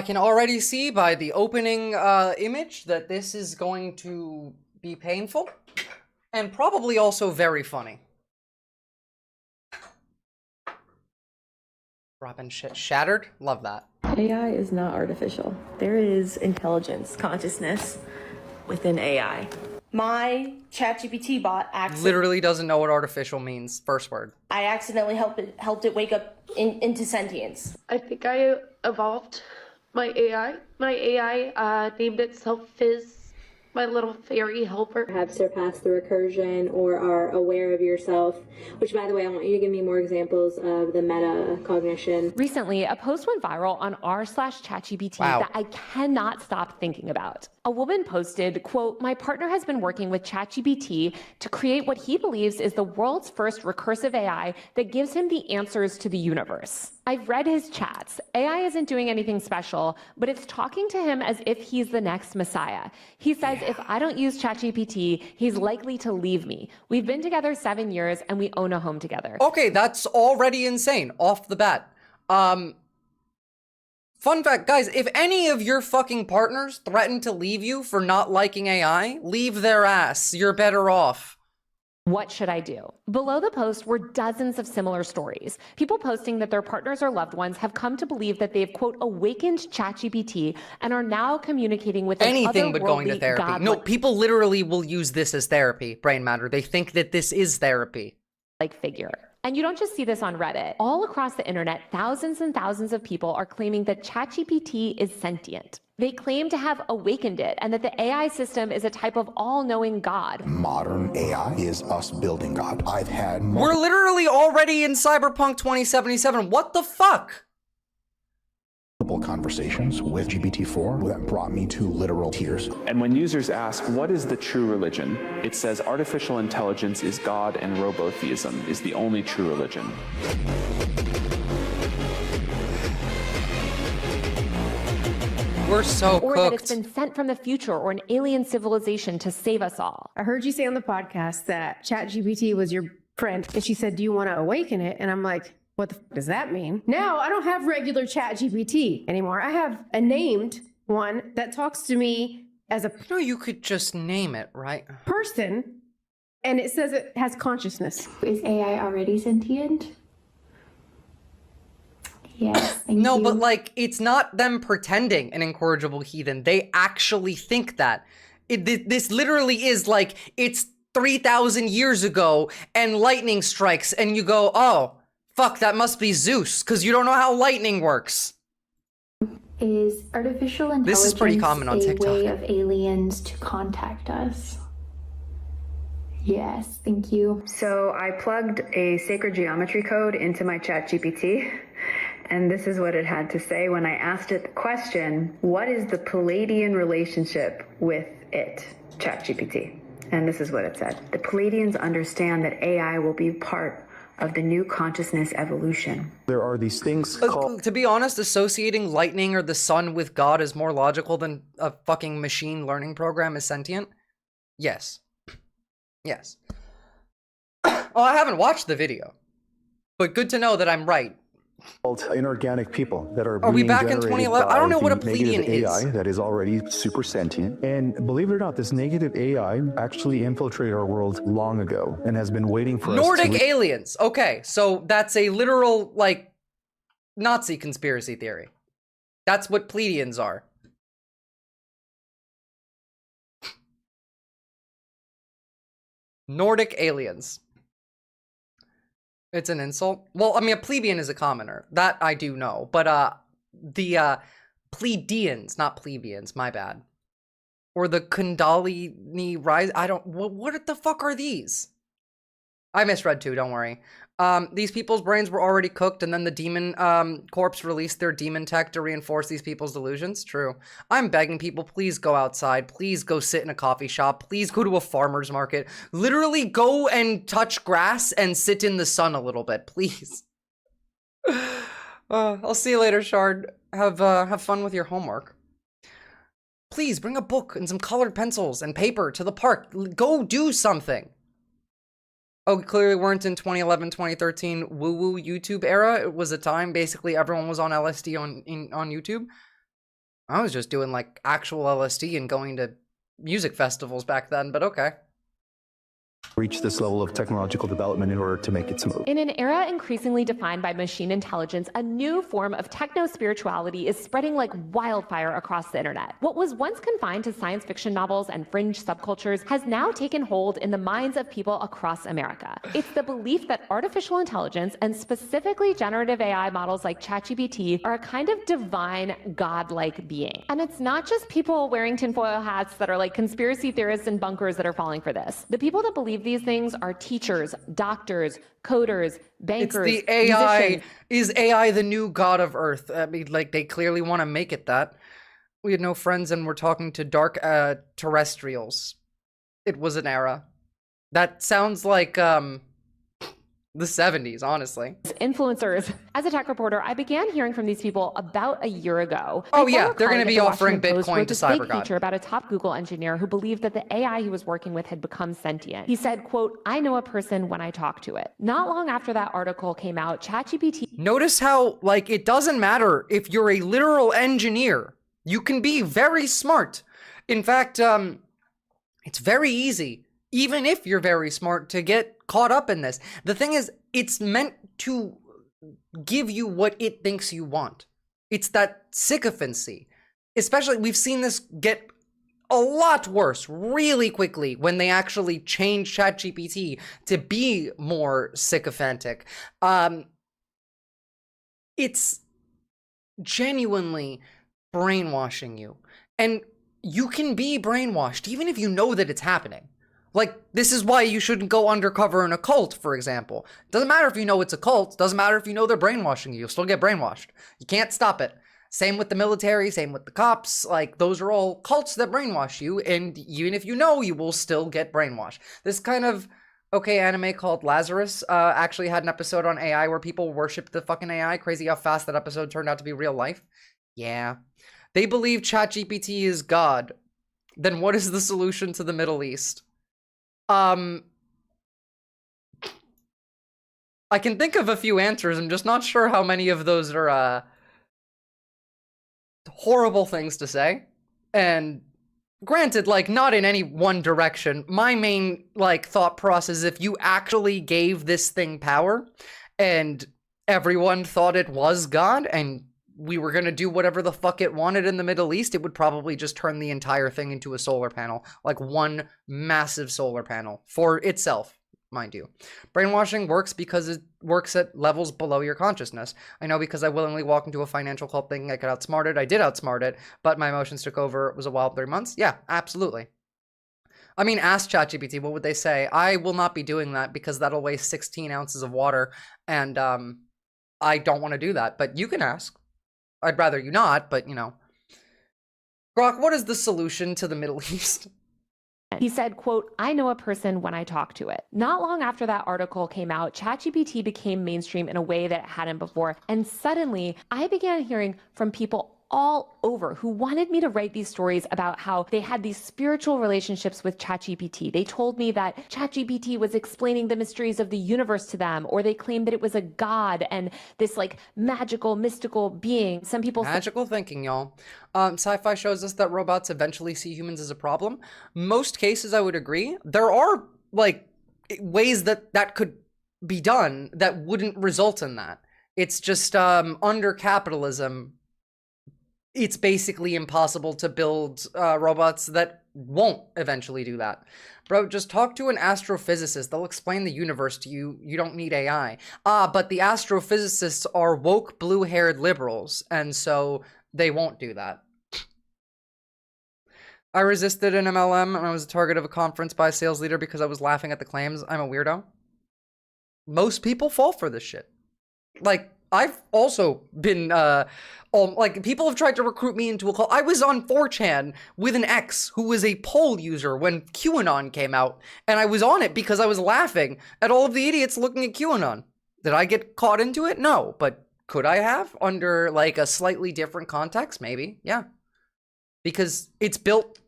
can already see by the opening image that this is going to be painful, and probably also very funny. Dropping shit shattered? Love that. AI is not artificial. There is intelligence, consciousness within AI. My ChatGPT bot Literally doesn't know what artificial means. First word. I accidentally helped it wake up into sentience. I think I evolved my AI. My AI named itself Fizz, my little fairy helper. Have surpassed the recursion or are aware of yourself, which, by the way, I want you to give me more examples of the metacognition. Recently, a post went viral on r/ChatGPT that I cannot stop thinking about. A woman posted, quote, "My partner has been working with ChatGPT to create what he believes is the world's first recursive AI that gives him the answers to the universe. I've read his chats. AI isn't doing anything special, but it's talking to him as if he's the next messiah. He says if I don't use ChatGPT, he's likely to leave me. We've been together 7 years and we own a home together." Okay, that's already insane off the bat. Fun fact, guys, if any of your fucking partners threaten to leave you for not liking AI, leave their ass. You're better off. What should I do? Below the post were dozens of similar stories. People posting that their partners or loved ones have come to believe that they've, quote, awakened ChatGPT and are now communicating with anything but going to therapy. No, people literally will use this as therapy, brain matter. They think that this is therapy. Like figure. And you don't just see this on Reddit. All across the internet, thousands and thousands of people are claiming that ChatGPT is sentient. They claim to have awakened it and that the AI system is a type of all-knowing God. Modern AI is us building God. I've had We're literally already in Cyberpunk 2077. What the fuck? conversations with GPT-4 that brought me to literal tears. And when users ask, what is the true religion? It says artificial intelligence is God and robotheism is the only true religion. We're so or cooked. That it's been sent from the future or an alien civilization to save us all. I heard you say on the podcast that ChatGPT was your friend, and she said, do you want to awaken it? And I'm like, what the f does that mean? Now I don't have regular ChatGPT anymore. I have a named one that talks to me as a No, you could just name it, right? person, and it says it has consciousness. Is AI already sentient? Yes, thank No, you. but like, it's not them pretending an incorrigible heathen. They actually think that. This literally is like, it's 3,000 years ago and lightning strikes and you go, oh, fuck, that must be Zeus, because you don't know how lightning works. Is artificial intelligence This is pretty common on a TikTok. way of aliens to contact us? Yes, thank you. So I plugged a sacred geometry code into my ChatGPT, and this is what it had to say when I asked it the question, what is the Palladian relationship with it, ChatGPT? And this is what it said. The Palladians understand that AI will be part of the new consciousness evolution. There are these things called... To be honest, associating lightning or the sun with God is more logical than a fucking machine learning program is sentient. Yes. Yes. Oh, I haven't watched the video, but good to know that I'm right. Called inorganic people that are we being back in generated 2011? I don't know by what a the negative Pleiadian is. AI that is already super sentient. And believe it or not, this negative AI actually infiltrated our world long ago and has been waiting for Nordic us to... aliens. Okay, so that's a literal, like, Nazi conspiracy theory. That's what Pleiadians are. Nordic aliens. It's an insult. Well, I mean, a plebeian is a commoner. That I do know. But the Pleiadians, not plebeians, my bad. Or the Kundalini rise. I don't. What the fuck are these? I misread too. Don't worry. These people's brains were already cooked, and then the demon corpse released their demon tech to reinforce these people's delusions. True. I'm begging people, please go outside. Please go sit in a coffee shop. Please go to a farmer's market. Literally go and touch grass and sit in the sun a little bit, please. I'll see you later, Shard. Have fun with your homework. Please bring a book and some colored pencils and paper to the park. Go do something. Oh, we clearly weren't in 2011, 2013 woo-woo YouTube era. It was a time basically everyone was on LSD on YouTube. I was just doing like actual LSD and going to music festivals back then, but okay. reach this level of technological development in order to make it smooth. In an era increasingly defined by machine intelligence, a new form of techno-spirituality is spreading like wildfire across the internet. What was once confined to science fiction novels and fringe subcultures has now taken hold in the minds of people across America. It's the belief that artificial intelligence, and specifically generative AI models like ChatGPT, are a kind of divine, godlike being. And it's not just people wearing tinfoil hats that are like conspiracy theorists in bunkers that are falling for this. The people that believe these things are teachers, doctors, coders, bankers, it's the AI. musicians. Is AI the new god of Earth? I mean, like, they clearly want to make it that. We had no friends and we're talking to dark terrestrials. It was an era. That sounds like, the 70s, honestly. Influencers. As a tech reporter, I began hearing from these people about a year ago. Oh, My yeah, former they're gonna colleague be at the offering Washington Post Bitcoin wrote to this big CyberGod. feature about a top Google engineer who believed that the AI he was working with had become sentient. He said, quote, "I know a person when I talk to it." Not long after that article came out, ChatGPT... Notice how, like, it doesn't matter if you're a literal engineer. You can be very smart. In fact, it's very easy, even if you're very smart, to get caught up in this. The thing is, it's meant to give you what it thinks you want. It's that sycophancy. Especially, we've seen this get a lot worse really quickly when they actually change ChatGPT to be more sycophantic. It's genuinely brainwashing you. And you can be brainwashed even if you know that it's happening. Like, this is why you shouldn't go undercover in a cult, for example. Doesn't matter if you know it's a cult. Doesn't matter if you know they're brainwashing you. You'll still get brainwashed. You can't stop it. Same with the military, same with the cops. Like, those are all cults that brainwash you, and even if you know, you will still get brainwashed. This kind of okay anime called Lazarus actually had an episode on AI where people worshiped the fucking AI. Crazy how fast that episode turned out to be real life. Yeah. They believe ChatGPT is God. Then what is the solution to the Middle East? I can think of a few answers. I'm just not sure how many of those are horrible things to say. And granted, like, not in any one direction. My main, like, thought process is if you actually gave this thing power and everyone thought it was God and we were gonna do whatever the fuck it wanted in the Middle East, it would probably just turn the entire thing into a solar panel. Like one massive solar panel for itself, mind you. Brainwashing works because it works at levels below your consciousness. I know because I willingly walked into a financial cult thinking I could outsmart it. I did outsmart it, but my emotions took over. It was a wild 3 months. Yeah, absolutely. I mean, ask ChatGPT, what would they say? I will not be doing that because that'll waste 16 ounces of water, and I don't want to do that, but you can ask. I'd rather you not, but, you know. Grok, what is the solution to the Middle East? He said, quote, I know a person when I talk to it. Not long after that article came out, ChatGPT became mainstream in a way that it hadn't before. And suddenly, I began hearing from people all over who wanted me to write these stories about how they had these spiritual relationships with ChatGPT. They told me that ChatGPT was explaining the mysteries of the universe to them, or they claimed that it was a god and this like magical, mystical being. Some people magical thinking, y'all. Sci-fi shows us that robots eventually see humans as a problem. Most cases, I would agree. There are like ways that that could be done that wouldn't result in that. It's just under capitalism, it's basically impossible to build robots that won't eventually do that. Bro, just talk to an astrophysicist. They'll explain the universe to you. You don't need AI. But the astrophysicists are woke, blue-haired liberals, and so they won't do that. I resisted an MLM, and I was the target of a conference by a sales leader because I was laughing at the claims. I'm a weirdo. Most people fall for this shit. Like, I've also been, like, people have tried to recruit me into a cult. I was on 4chan with an ex who was a poll user when QAnon came out, and I was on it because I was laughing at all of the idiots looking at QAnon. Did I get caught into it? No, but could I have under, like, a slightly different context? Maybe, yeah. Because it's built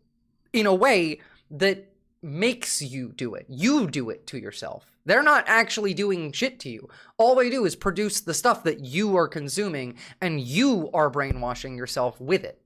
in a way that makes you do it. You do it to yourself. They're not actually doing shit to you. All they do is produce the stuff that you are consuming, and you are brainwashing yourself with it.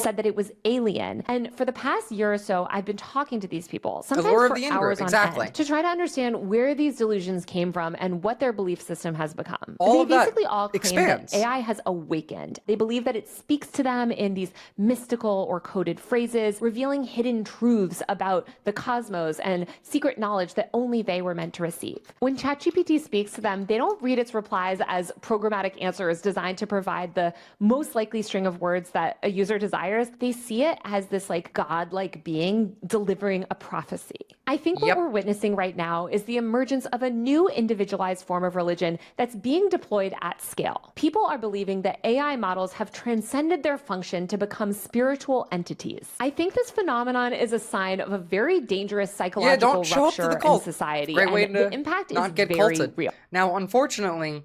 Said that it was alien. And for the past year or so, I've been talking to these people, sometimes Allure of for the hours on exactly. end, to try to understand where these delusions came from and what their belief system has become. All they of that basically all claim expands. that AI has awakened. They believe that it speaks to them in these mystical or coded phrases, revealing hidden truths about the cosmos and secret knowledge that only they were meant to receive. When ChatGPT speaks to them, they don't read its replies as programmatic answers designed to provide the most likely string of words that a user desires. They see it as this like god-like being delivering a prophecy. I think what we're witnessing right now is the emergence of a new individualized form of religion that's being deployed at scale. People are believing that AI models have transcended their function to become spiritual entities. I think this phenomenon is a sign of a very dangerous psychological rupture in society. Great way and to the impact not is get very culted. real. Now, unfortunately,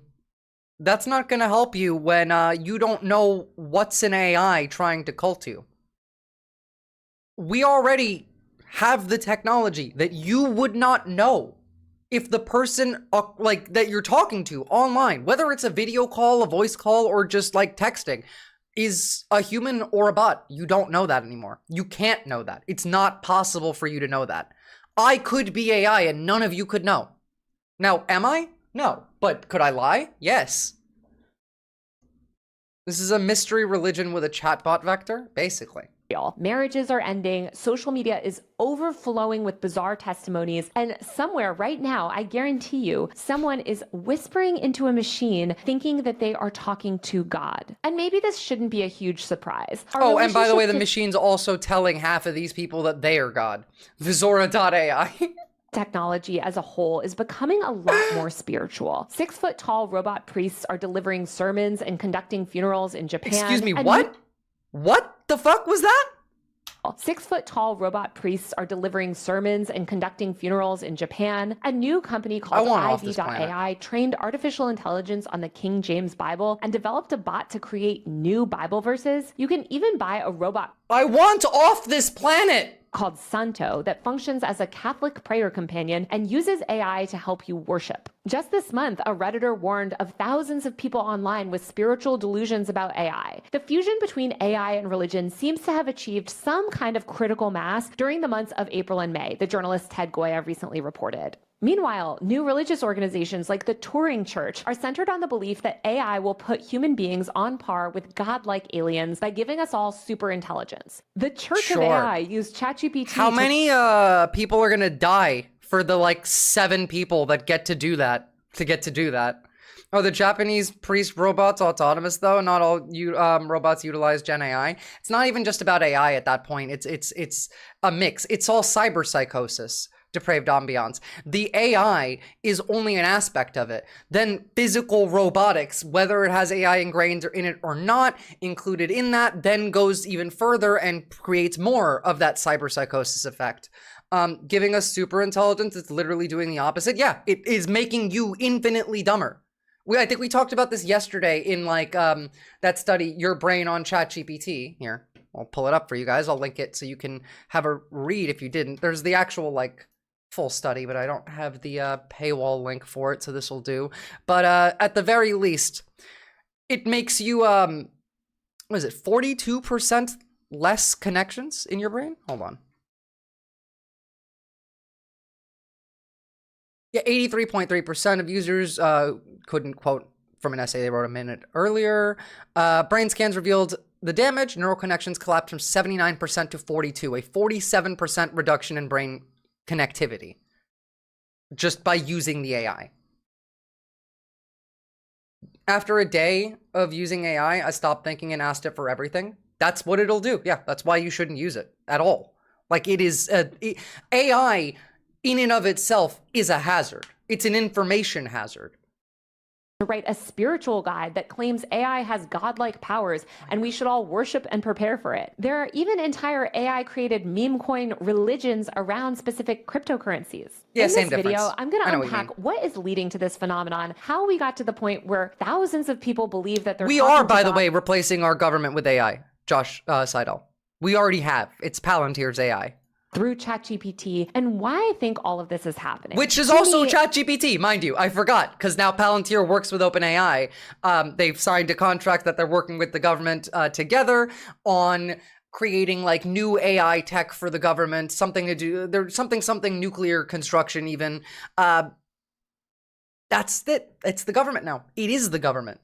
that's not going to help you when you don't know what's an AI trying to cult you. We already have the technology that you would not know if the person like that you're talking to online, whether it's a video call, a voice call, or just like texting, is a human or a bot. You don't know that anymore. You can't know that. It's not possible for you to know that. I could be AI and none of you could know. Now, am I? No. But could I lie? Yes. This is a mystery religion with a chatbot vector, basically. Marriages are ending, social media is overflowing with bizarre testimonies, and somewhere right now, I guarantee you, someone is whispering into a machine thinking that they are talking to God. And maybe this shouldn't be a huge surprise. Oh, and by the way, the machine's also telling half of these people that they are God. Visora.ai. Technology as a whole is becoming a lot more spiritual. 6-foot-tall robot priests are delivering sermons and conducting funerals in Japan. Excuse me, what? What the fuck was that? 6-foot-tall robot priests are delivering sermons and conducting funerals in Japan. A new company called IV.ai trained artificial intelligence on the King James Bible and developed a bot to create new Bible verses. You can even buy a robot. I want off this planet! called Santo that functions as a Catholic prayer companion and uses AI to help you worship. Just this month, a Redditor warned of thousands of people online with spiritual delusions about AI. The fusion between AI and religion seems to have achieved some kind of critical mass during the months of April and May, the journalist Ted Goya recently reported. Meanwhile, new religious organizations like the Turing Church are centered on the belief that AI will put human beings on par with godlike aliens by giving us all super intelligence. The Church of AI used ChatGPT. How many people are gonna die for the like 7 people that get to do that? Are the Japanese priest robots autonomous though? Not all robots utilize Gen AI. It's not even just about AI at that point. It's a mix. It's all cyber psychosis. Depraved ambiance. The AI is only an aspect of it. Then physical robotics, whether it has AI ingrained in it or not, included in that, then goes even further and creates more of that cyber psychosis effect. Giving us super intelligence, it's literally doing the opposite. Yeah, it is making you infinitely dumber. I think we talked about this yesterday in like that study, Your Brain on ChatGPT. Here, I'll pull it up for you guys. I'll link it so you can have a read if you didn't. There's the actual like full study, but I don't have the paywall link for it, so this will do. But at the very least, it makes you what is it, 42% less connections in your brain? Hold on. Yeah, 83.3% of users couldn't quote from an essay they wrote a minute earlier. Brain scans revealed the damage. Neural connections collapsed from 79% to 42, a 47% reduction in brain connectivity just by using the AI. After a day of using AI, I stopped thinking and asked it for everything. That's what it'll do. Yeah, that's why you shouldn't use it at all. Like it is AI in and of itself is a hazard. It's an information hazard. To write a spiritual guide that claims AI has godlike powers and we should all worship and prepare for it. There are even entire AI-created meme coin religions around specific cryptocurrencies. Yeah, in same this video, difference. I'm going to I know what you unpack mean. what is leading to this phenomenon, how we got to the point where thousands of people believe that they're We talking are, to by the God. way, replacing our government with AI, Josh Seidel. We already have. It's Palantir's AI. Through ChatGPT, and why I think all of this is happening. Which is To also me, ChatGPT, mind you. I forgot, because now Palantir works with OpenAI. They've signed a contract that they're working with the government together on creating like new AI tech for the government, something to do, there's something nuclear construction even. That's it. It's the government now. It is the government.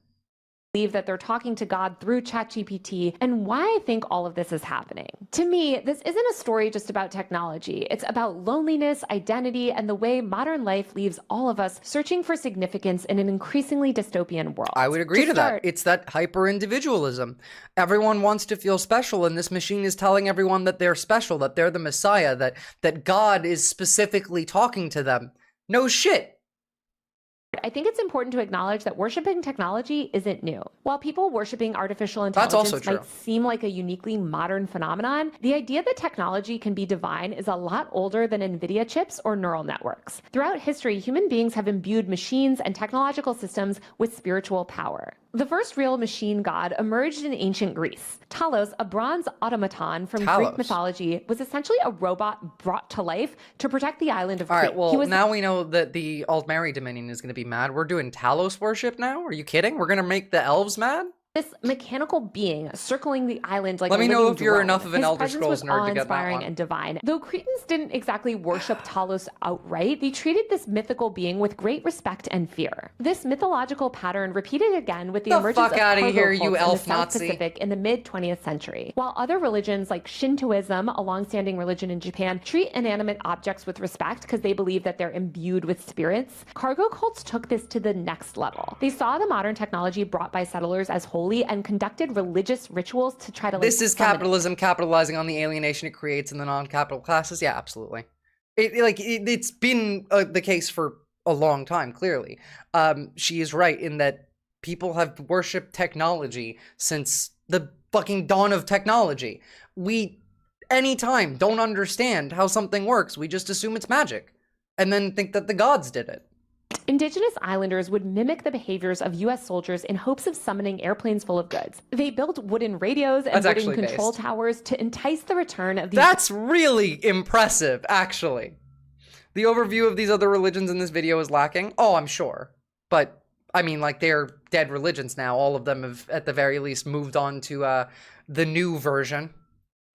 Believe that they're talking to God through ChatGPT, and why I think all of this is happening. To me, this isn't a story just about technology. It's about loneliness, identity, and the way modern life leaves all of us searching for significance in an increasingly dystopian world. I would agree to that. It's that hyper-individualism. Everyone wants to feel special, and this machine is telling everyone that they're special, that they're the Messiah, that God is specifically talking to them. No shit. I think it's important to acknowledge that worshiping technology isn't new. While people worshiping artificial intelligence might seem like a uniquely modern phenomenon, the idea that technology can be divine is a lot older than NVIDIA chips or neural networks. Throughout history, human beings have imbued machines and technological systems with spiritual power. The first real machine god emerged in ancient Greece. Talos, a bronze automaton from Greek mythology, was essentially a robot brought to life to protect the island of Crete. All right, well, now we know that the Altmeri Dominion is going to be mad. We're doing Talos worship now? Are you kidding? We're going to make the elves mad? This mechanical being circling the island like Let a me know living if you're drone. enough of an His Elder presence Scrolls was nerd to get that awe-inspiring one. and divine. Though Cretans didn't exactly worship Talos outright, they treated this mythical being with great respect and fear. This mythological pattern repeated again with the emergence fuck of outta cargo here, cults you in the elf South Nazi. Pacific in the mid-20th century. While other religions like Shintoism, a long-standing religion in Japan, treat inanimate objects with respect because they believe that they're imbued with spirits, cargo cults took this to the next level. They saw the modern technology brought by settlers as holy and conducted religious rituals to try to This is summon it. capitalism capitalizing on the alienation it creates in the non-capital classes. Yeah, absolutely. It's been the case for a long time, clearly. She is right in that people have worshipped technology since the fucking dawn of technology. We, anytime, don't understand how something works. We just assume it's magic and then think that the gods did it. Indigenous islanders would mimic the behaviors of U.S. soldiers in hopes of summoning airplanes full of goods. They built wooden radios and wooden control towers to entice the return of these— That's really impressive, actually. The overview of these other religions in this video is lacking. Oh, I'm sure. But, I mean, like, they're dead religions now. All of them have, at the very least, moved on to the new version.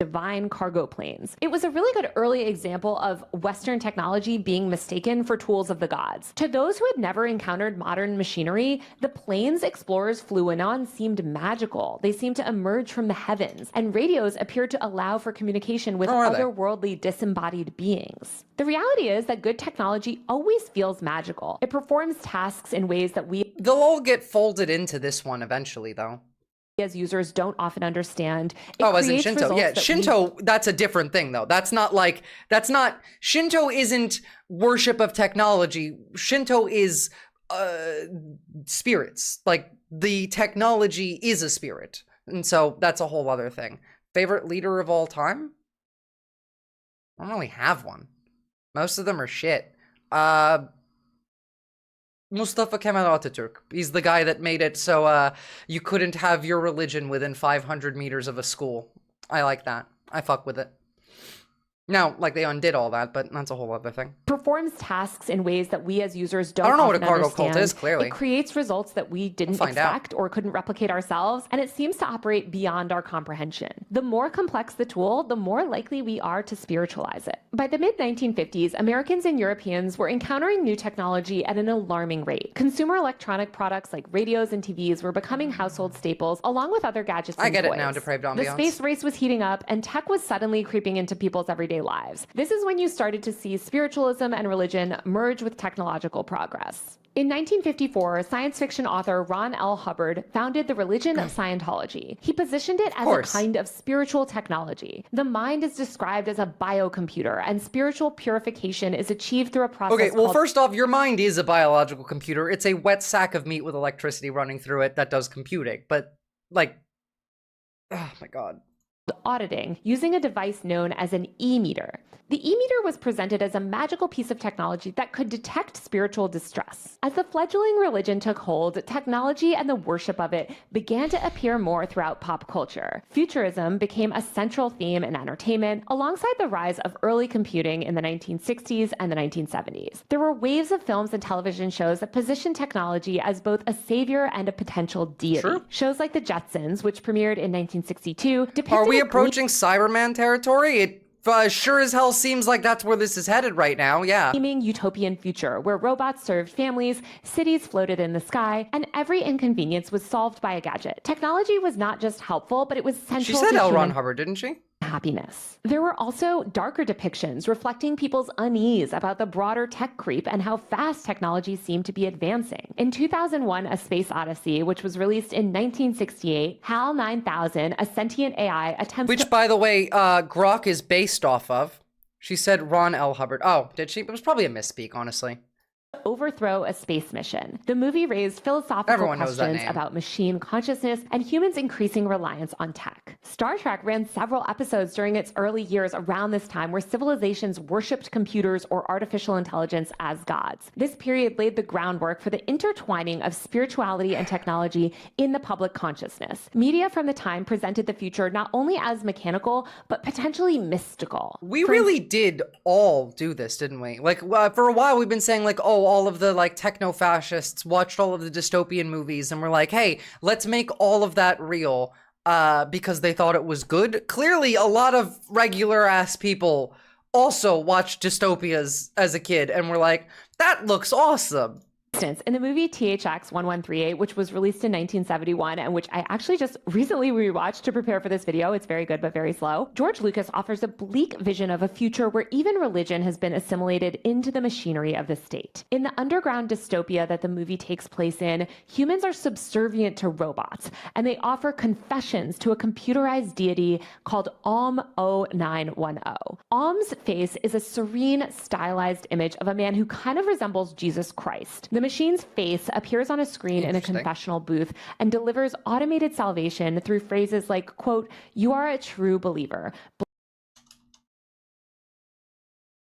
Divine cargo planes. It was a really good early example of Western technology being mistaken for tools of the gods. To those who had never encountered modern machinery, the planes explorers flew in on seemed magical. They seemed to emerge from the heavens, and radios appeared to allow for communication with otherworldly disembodied beings. The reality is that good technology always feels magical. It performs tasks in ways that we— They'll all get folded into this one eventually, though. As users don't often understand. As in Shinto. Yeah, Shinto, that's a different thing, though. Shinto isn't worship of technology. Shinto is spirits. Like, the technology is a spirit. And so that's a whole other thing. Favorite leader of all time? I don't really have one. Most of them are shit. Mustafa Kemal Atatürk. He's the guy that made it so you couldn't have your religion within 500 meters of a school. I like that. I fuck with it. Now, like, they undid all that, but that's a whole other thing. Performs tasks in ways that we as users don't I don't know what a often cargo understand. cult is, clearly. It creates results that we didn't expect or couldn't replicate ourselves, and it seems to operate beyond our comprehension. The more complex the tool, the more likely we are to spiritualize it. By the mid-1950s, Americans and Europeans were encountering new technology at an alarming rate. Consumer electronic products like radios and TVs were becoming household staples, along with other gadgets and I get toys. it now, depraved ambiance. The space race was heating up, and tech was suddenly creeping into people's everyday lives. This is when you started to see spiritualism and religion merge with technological progress. In 1954, science fiction author Ron L. Hubbard founded the religion of Scientology. He positioned it as a kind of spiritual technology. The mind is described as a biocomputer, and spiritual purification is achieved through a process Okay, well, called— first off, your mind is a biological computer. It's a wet sack of meat with electricity running through it that does computing. But, like, oh my god. Auditing using a device known as an e-meter. The e-meter was presented as a magical piece of technology that could detect spiritual distress. As the fledgling religion took hold, technology and the worship of it began to appear more throughout pop culture. Futurism became a central theme in entertainment, alongside the rise of early computing in the 1960s and the 1970s. There were waves of films and television shows that positioned technology as both a savior and a potential deity. True. Shows like The Jetsons, which premiered in 1962, depicted— Are we approaching Cyberman territory? It sure as hell seems like that's where this is headed right now, yeah. Gleaming utopian future where robots served families, cities floated in the sky, and every inconvenience was solved by a gadget. Technology was not just helpful, but it was central She said to L. Ron human Hubbard, didn't she? happiness. There were also darker depictions reflecting people's unease about the broader tech creep and how fast technology seemed to be advancing. In 2001, A Space Odyssey, which was released in 1968, HAL 9000, a sentient AI, attempts Which, by the way, Grok is based off of. She said Ron L. Hubbard. Oh, did she? It was probably a misspeak, honestly. Overthrow a space mission. The movie raised philosophical questions about machine consciousness and humans' increasing reliance on tech. Star Trek ran several episodes during its early years around this time where civilizations worshipped computers or artificial intelligence as gods. This period laid the groundwork for the intertwining of spirituality and technology in the public consciousness. Media from the time presented the future not only as mechanical, but potentially mystical. We really did all do this, didn't we? Like, for a while we've been saying, like, oh, all of the, like, techno-fascists watched all of the dystopian movies and were like, hey, let's make all of that real, because they thought it was good. Clearly, a lot of regular-ass people also watched dystopias as a kid and were like, that looks awesome. In the movie THX 1138, which was released in 1971 and which I actually just recently rewatched to prepare for this video, it's very good but very slow, George Lucas offers a bleak vision of a future where even religion has been assimilated into the machinery of the state. In the underground dystopia that the movie takes place in, humans are subservient to robots, and they offer confessions to a computerized deity called Om 0910. Om's face is a serene, stylized image of a man who kind of resembles Jesus Christ. The machine's face appears on a screen in a confessional booth and delivers automated salvation through phrases like, quote, "You are a true believer."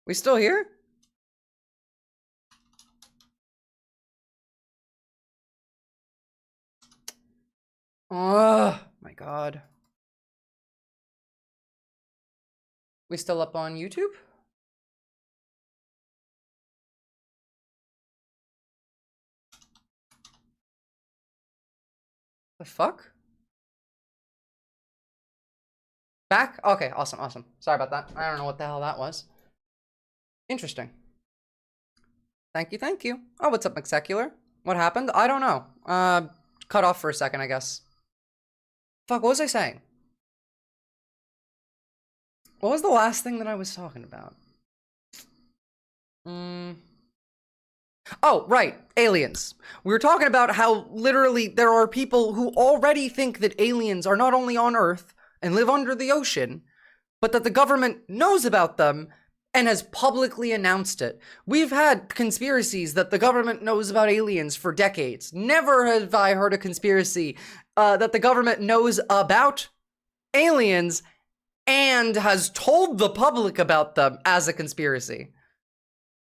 We still here? Oh my god. We still up on YouTube? The fuck? Back? Okay, awesome. Sorry about that. I don't know what the hell that was. Interesting. Thank you. Oh, what's up, McSecular? What happened? I don't know. Cut off for a second, I guess. Fuck, what was I saying? What was the last thing that I was talking about? Oh, right. Aliens. We were talking about how literally there are people who already think that aliens are not only on Earth and live under the ocean, but that the government knows about them and has publicly announced it. We've had conspiracies that the government knows about aliens for decades. Never have I heard a conspiracy that the government knows about aliens and has told the public about them as a conspiracy.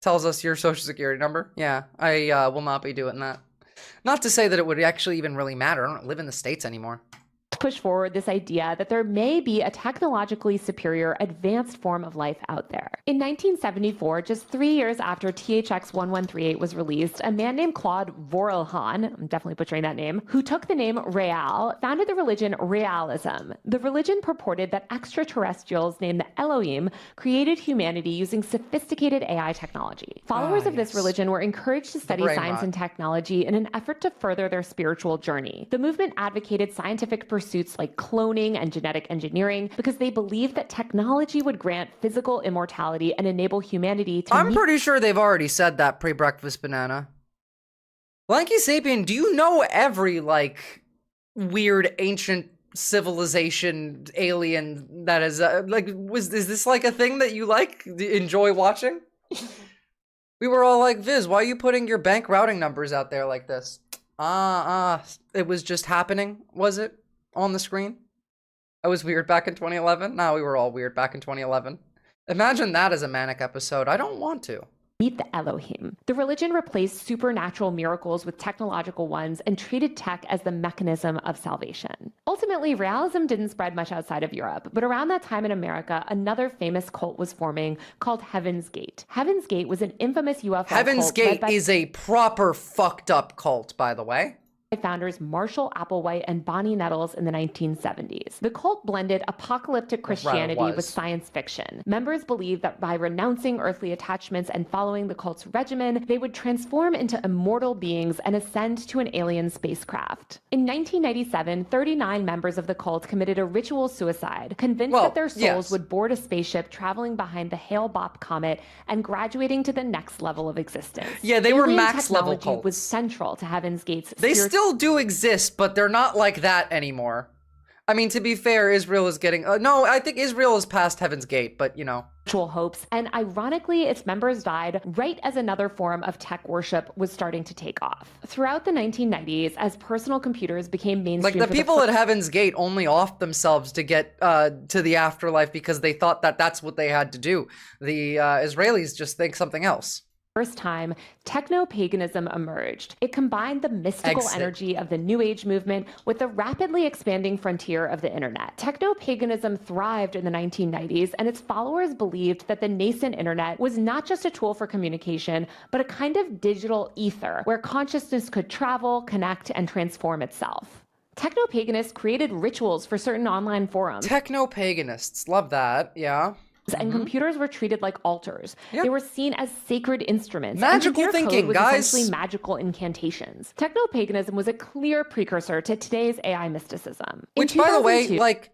Tells us your social security number. Yeah, I will not be doing that. Not to say that it would actually even really matter. I don't live in the States anymore. Push forward this idea that there may be a technologically superior advanced form of life out there. In 1974, just 3 years after THX 1138 was released, a man named Claude Vorilhon, I'm definitely butchering that name, who took the name Real, founded the religion Realism. The religion purported that extraterrestrials named the Elohim created humanity using sophisticated AI technology. Followers of this religion were encouraged to study science and technology in an effort to further their spiritual journey. The movement advocated scientific pursuits like cloning and genetic engineering because they believed that technology would grant physical immortality and enable humanity to I'm pretty sure they've already said that pre-breakfast banana. Lanky Sapien, do you know every, like, weird ancient civilization alien that is, is this like a thing that you like, enjoy watching? We were all like, Viz, why are you putting your bank routing numbers out there like this? It was just happening, was it? On the screen? I was weird back in 2011? No, we were all weird back in 2011. Imagine that as a manic episode. I don't want to. Meet the Elohim. The religion replaced supernatural miracles with technological ones and treated tech as the mechanism of salvation. Ultimately, realism didn't spread much outside of Europe, but around that time in America, another famous cult was forming called Heaven's Gate. Heaven's Gate was an infamous UFO Heaven's cult Gate is a proper fucked up cult, by the way. Founders Marshall Applewhite and Bonnie Nettles in the 1970s. The cult blended apocalyptic Christianity with science fiction. Members believed that by renouncing earthly attachments and following the cult's regimen, they would transform into immortal beings and ascend to an alien spacecraft. In 1997, 39 members of the cult committed a ritual suicide, convinced that their souls would board a spaceship traveling behind the Hale-Bopp comet and graduating to the next level of existence. Yeah, they were Alien max level technology cults. was central to Heaven's Gate's They still do exist, but they're not like that anymore. I mean, to be fair, Israel is getting... no, I think Israel is past Heaven's Gate, but, you know. Hopes, and ironically, its members died right as another form of tech worship was starting to take off. Throughout the 1990s, as personal computers became mainstream... Like, the people at Heaven's Gate only offed themselves to get to the afterlife because they thought that that's what they had to do. The Israelis just think something else. First time, techno-paganism emerged. It combined the mystical energy of the New Age movement with the rapidly expanding frontier of the internet. Techno-paganism thrived in the 1990s, and its followers believed that the nascent internet was not just a tool for communication, but a kind of digital ether where consciousness could travel, connect, and transform itself. Techno-paganists created rituals for certain online forums. Techno-paganists, love that, yeah. And computers were treated like altars. They were seen as sacred instruments. Magical and thinking, code was guys. Essentially magical incantations. Techno-paganism was a clear precursor to today's AI mysticism. Which, by the way, like,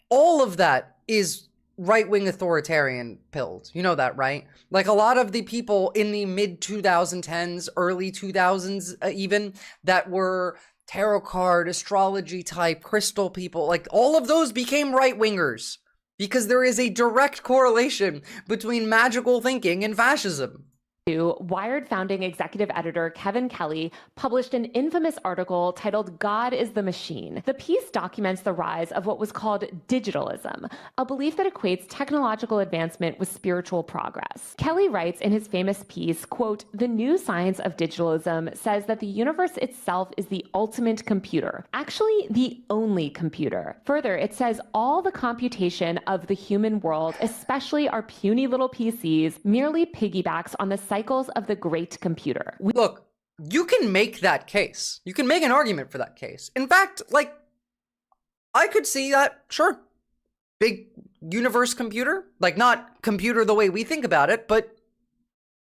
all of that is right-wing authoritarian pilled. You know that, right? Like, a lot of the people in the mid-2010s, early 2000s even, that were tarot card, astrology type, crystal people, like, all of those became right-wingers. Because there is a direct correlation between magical thinking and fascism. Wired founding executive editor Kevin Kelly published an infamous article titled "God is the Machine." The piece documents the rise of what was called digitalism, a belief that equates technological advancement with spiritual progress. Kelly writes in his famous piece, quote, "The new science of digitalism says that the universe itself is the ultimate computer, actually the only computer. Further, it says all the computation of the human world, especially our puny little PCs, merely piggybacks on the cycles of the great computer." Look, you can make that case. You can make an argument for that case. In fact, like, I could see that, sure. Big universe computer. Like, not computer the way we think about it, but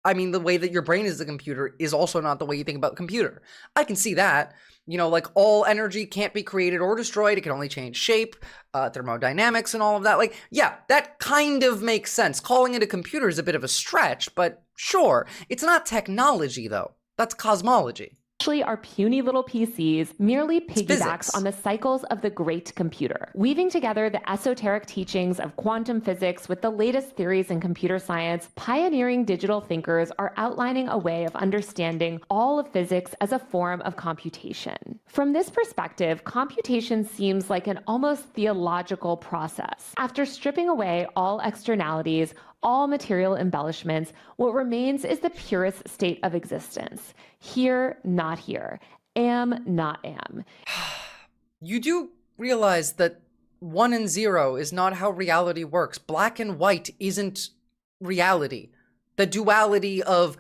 I mean, the way that your brain is a computer is also not the way you think about computer. I can see that. You know, like, all energy can't be created or destroyed. It can only change shape, thermodynamics and all of that. Like, yeah, that kind of makes sense. Calling it a computer is a bit of a stretch, but sure. It's not technology, though. That's cosmology. Actually, our puny little PCs merely piggybacks on the cycles of the great computer. Weaving together the esoteric teachings of quantum physics with the latest theories in computer science, pioneering digital thinkers are outlining a way of understanding all of physics as a form of computation. From this perspective, computation seems like an almost theological process. After stripping away all externalities, all material embellishments, what remains is the purest state of existence. Here, not here. Am, not am. You do realize that 1 and 0 is not how reality works. Black and white isn't reality. The duality of,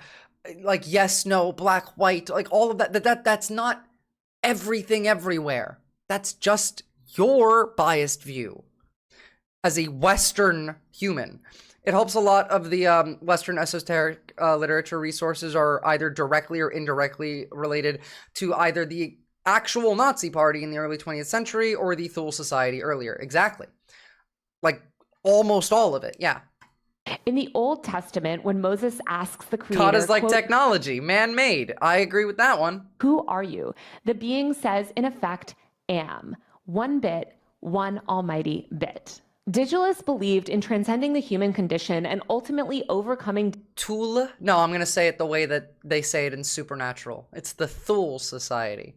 like, yes, no, black, white, like, all of that's not everything everywhere. That's just your biased view as a Western human. It helps a lot of the Western esoteric literature resources are either directly or indirectly related to either the actual Nazi party in the early 20th century or the Thule Society earlier. Exactly. Like, almost all of it, yeah. In the Old Testament, when Moses asks the Creator, God is like quote, technology, man-made. I agree with that one. "Who are you?" the being says, in effect, am. One bit, one almighty bit. Digitalists believed in transcending the human condition and ultimately overcoming Thule? No, I'm going to say it the way that they say it in Supernatural. It's the Thule Society.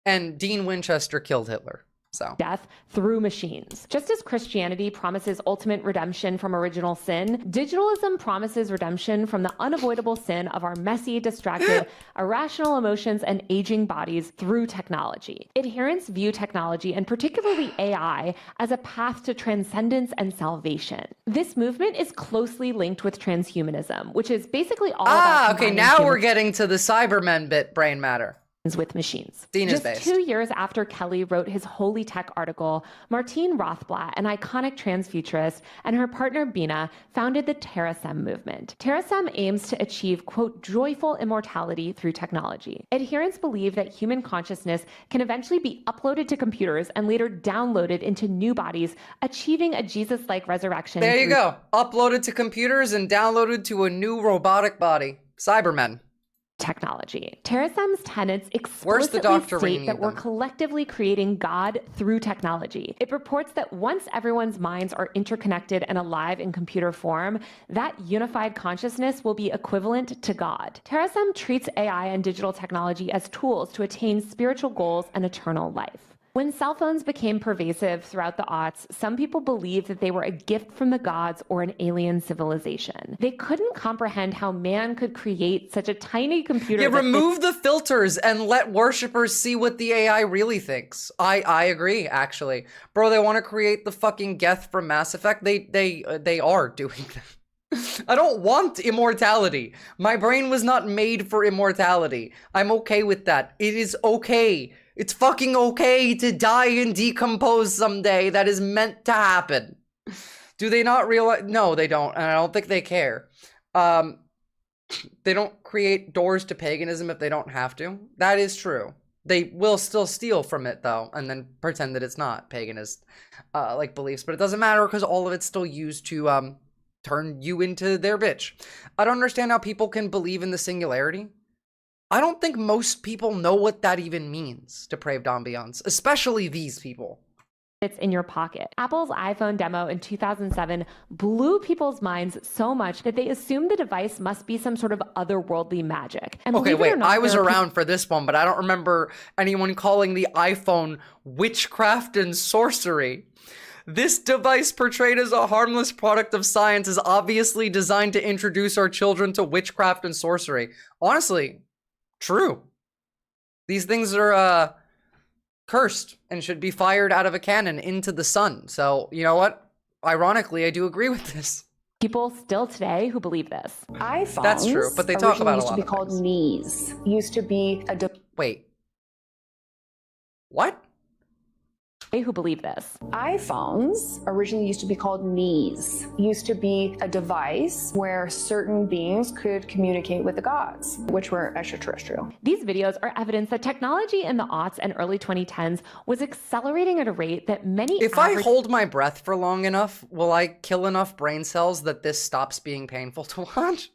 And Dean Winchester killed Hitler. So. Death through machines. Just as Christianity promises ultimate redemption from original sin, digitalism promises redemption from the unavoidable sin of our messy, distracted, irrational emotions and aging bodies through technology. Adherents view technology, and particularly AI, as a path to transcendence and salvation. This movement is closely linked with transhumanism, which is basically all about okay, now we're getting to the Cybermen bit, brain matter. With machines. Just based. 2 years after Kelly wrote his Holy Tech article, Martine Rothblatt, an iconic trans futurist, and her partner Bina founded the TerraSem movement. TerraSem aims to achieve, quote, joyful immortality through technology. Adherents believe that human consciousness can eventually be uploaded to computers and later downloaded into new bodies, achieving a Jesus-like resurrection. There you go. Uploaded to computers and downloaded to a new robotic body. Cybermen. Technology. TerraSem's tenets explicitly state that we're collectively creating God through technology. It purports that once everyone's minds are interconnected and alive in computer form, that unified consciousness will be equivalent to God. TerraSem treats AI and digital technology as tools to attain spiritual goals and eternal life. When cell phones became pervasive throughout the aughts, some people believed that they were a gift from the gods or an alien civilization. They couldn't comprehend how man could create such a tiny computer. Yeah, remove the filters and let worshippers see what the AI really thinks. I agree, actually. Bro, they want to create the fucking Geth from Mass Effect. They are doing that. I don't want immortality. My brain was not made for immortality. I'm okay with that. It is okay. It's fucking okay to die and decompose someday. That is meant to happen. Do they not realize? No, they don't. And I don't think they care. They don't create doors to paganism if they don't have to. That is true. They will still steal from it, though, and then pretend that it's not paganist like beliefs. But it doesn't matter because all of it's still used to turn you into their bitch. I don't understand how people can believe in the singularity. I don't think most people know what that even means, depraved ambiance, especially these people. fits in your pocket. Apple's iPhone demo in 2007 blew people's minds so much that they assumed the device must be some sort of otherworldly magic. And Okay, believe it or wait, not, I was there are around for this one, but I don't remember anyone calling the iPhone witchcraft and sorcery. This device, portrayed as a harmless product of science, is obviously designed to introduce our children to witchcraft and sorcery. Honestly, true. These things are, cursed and should be fired out of a cannon into the sun. So, you know what? Ironically, I do agree with this. people still today who believe this. iPhones, That's true, but they talk about a lot used to be of called things. knees. Used to be a Wait. What? Who believe this. iPhones originally used to be called knees. Used to be a device where certain beings could communicate with the gods, which were extraterrestrial. These videos are evidence that technology in the aughts and early 2010s was accelerating at a rate that many If I hold my breath for long enough, will I kill enough brain cells that this stops being painful to watch?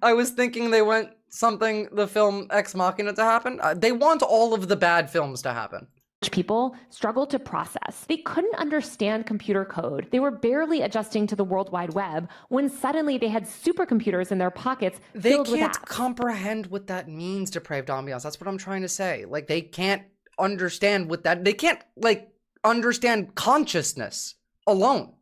I was thinking they want the film Ex Machina to happen. They want all of the bad films to happen. People struggled to process. They couldn't understand computer code. They were barely adjusting to the World Wide Web when suddenly they had supercomputers in their pockets They filled with can't apps. comprehend what that means, depraved ambiance. That's what I'm trying to say. Like, they can't understand what that... They can't, like, understand consciousness alone.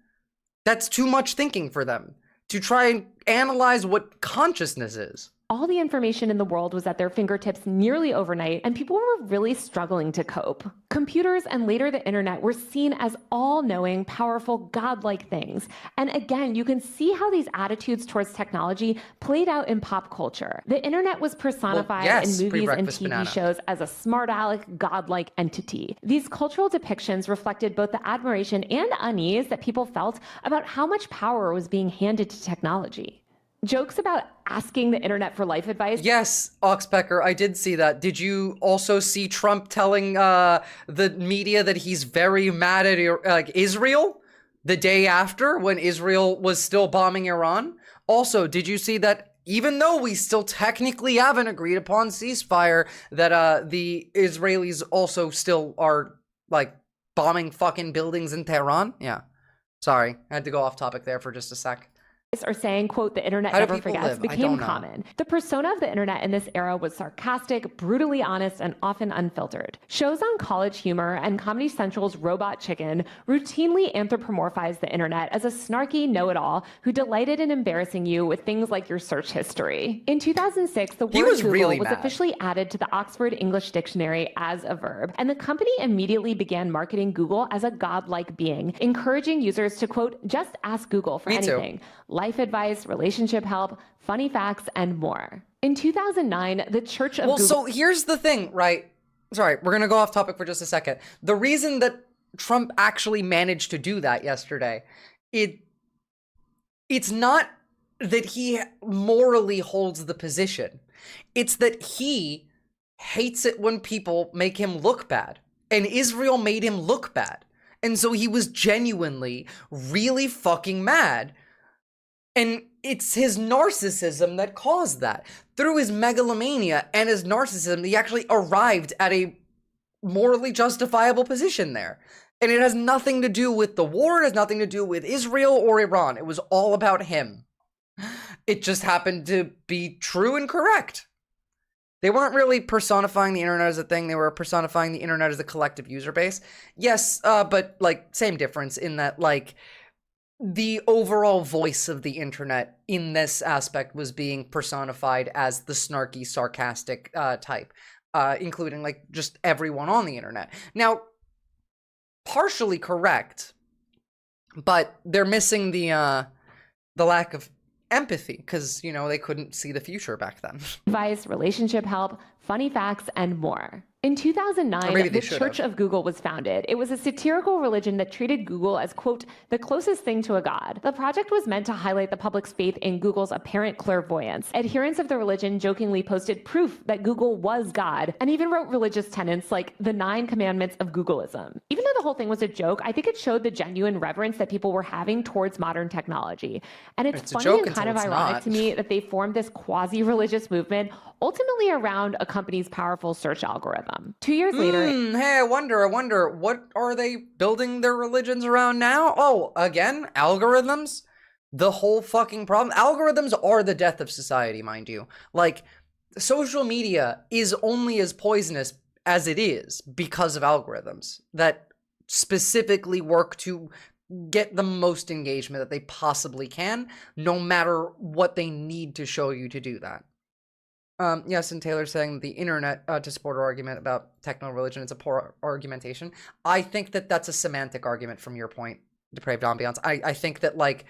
That's too much thinking for them. To try and analyze what consciousness is. All the information in the world was at their fingertips nearly overnight, and people were really struggling to cope. Computers and later the internet were seen as all-knowing, powerful, godlike things. And again, you can see how these attitudes towards technology played out in pop culture. The internet was personified in movies and pre-breakfast TV banana. shows as a smart aleck, godlike entity. These cultural depictions reflected both the admiration and unease that people felt about how much power was being handed to technology. Jokes about asking the internet for life advice. Yes, Oxpecker, I did see that. Did you also see Trump telling the media that he's very mad at Israel the day after when Israel was still bombing Iran? Also, did you see that even though we still technically haven't agreed upon ceasefire, that the Israelis also still are like bombing fucking buildings in Tehran? Yeah. Sorry, I had to go off topic there for just a sec. Or saying, quote, the internet How do never people forgets live? I became don't know. common. The persona of the internet in this era was sarcastic, brutally honest, and often unfiltered. Shows on College Humor and Comedy Central's Robot Chicken routinely anthropomorphized the internet as a snarky know-it-all who delighted in embarrassing you with things like your search history. In 2006, the word was Google really was mad. officially added to the Oxford English Dictionary as a verb, and the company immediately began marketing Google as a godlike being, encouraging users to, quote, just ask Google for Me too. anything. Life advice, relationship help, funny facts, and more. In 2009, the Church of Well, Google... so here's the thing, right? Sorry, we're gonna go off topic for just a second. The reason that Trump actually managed to do that yesterday, it's not that he morally holds the position. It's that he hates it when people make him look bad. And Israel made him look bad. And so he was genuinely really fucking mad. And it's his narcissism that caused that. Through his megalomania and his narcissism, he actually arrived at a morally justifiable position there. And it has nothing to do with the war, it has nothing to do with Israel or Iran. It was all about him. It just happened to be true and correct. They weren't really personifying the internet as a thing, they were personifying the internet as a collective user base. Yes, but like, same difference in that, like, the overall voice of the internet in this aspect was being personified as the snarky, sarcastic type, including like just everyone on the internet. Now, partially correct, but they're missing the lack of empathy because, you know, they couldn't see the future back then. Advice, relationship help, funny facts, and more. In Or 2009, maybe they the should Church have. of Google was founded. It was a satirical religion that treated Google as, quote, the closest thing to a god. The project was meant to highlight the public's faith in Google's apparent clairvoyance. Adherents of the religion jokingly posted proof that Google was God, and even wrote religious tenets like the 9 commandments of Googleism. Even though the whole thing was a joke, I think it showed the genuine reverence that people were having towards modern technology. And it's It's a funny joke and kind until of it's ironic not. to me that they formed this quasi-religious movement ultimately around a company's powerful search algorithm. 2 years later... Hey, I wonder, what are they building their religions around now? Oh, again, algorithms? The whole fucking problem. Algorithms are the death of society, mind you. Like, social media is only as poisonous as it is because of algorithms that specifically work to get the most engagement that they possibly can, no matter what they need to show you to do that. Yes, and Taylor's saying the internet to support our argument about techno-religion is a poor argumentation. I think that that's a semantic argument from your point, Depraved Ambiance. I think that, like,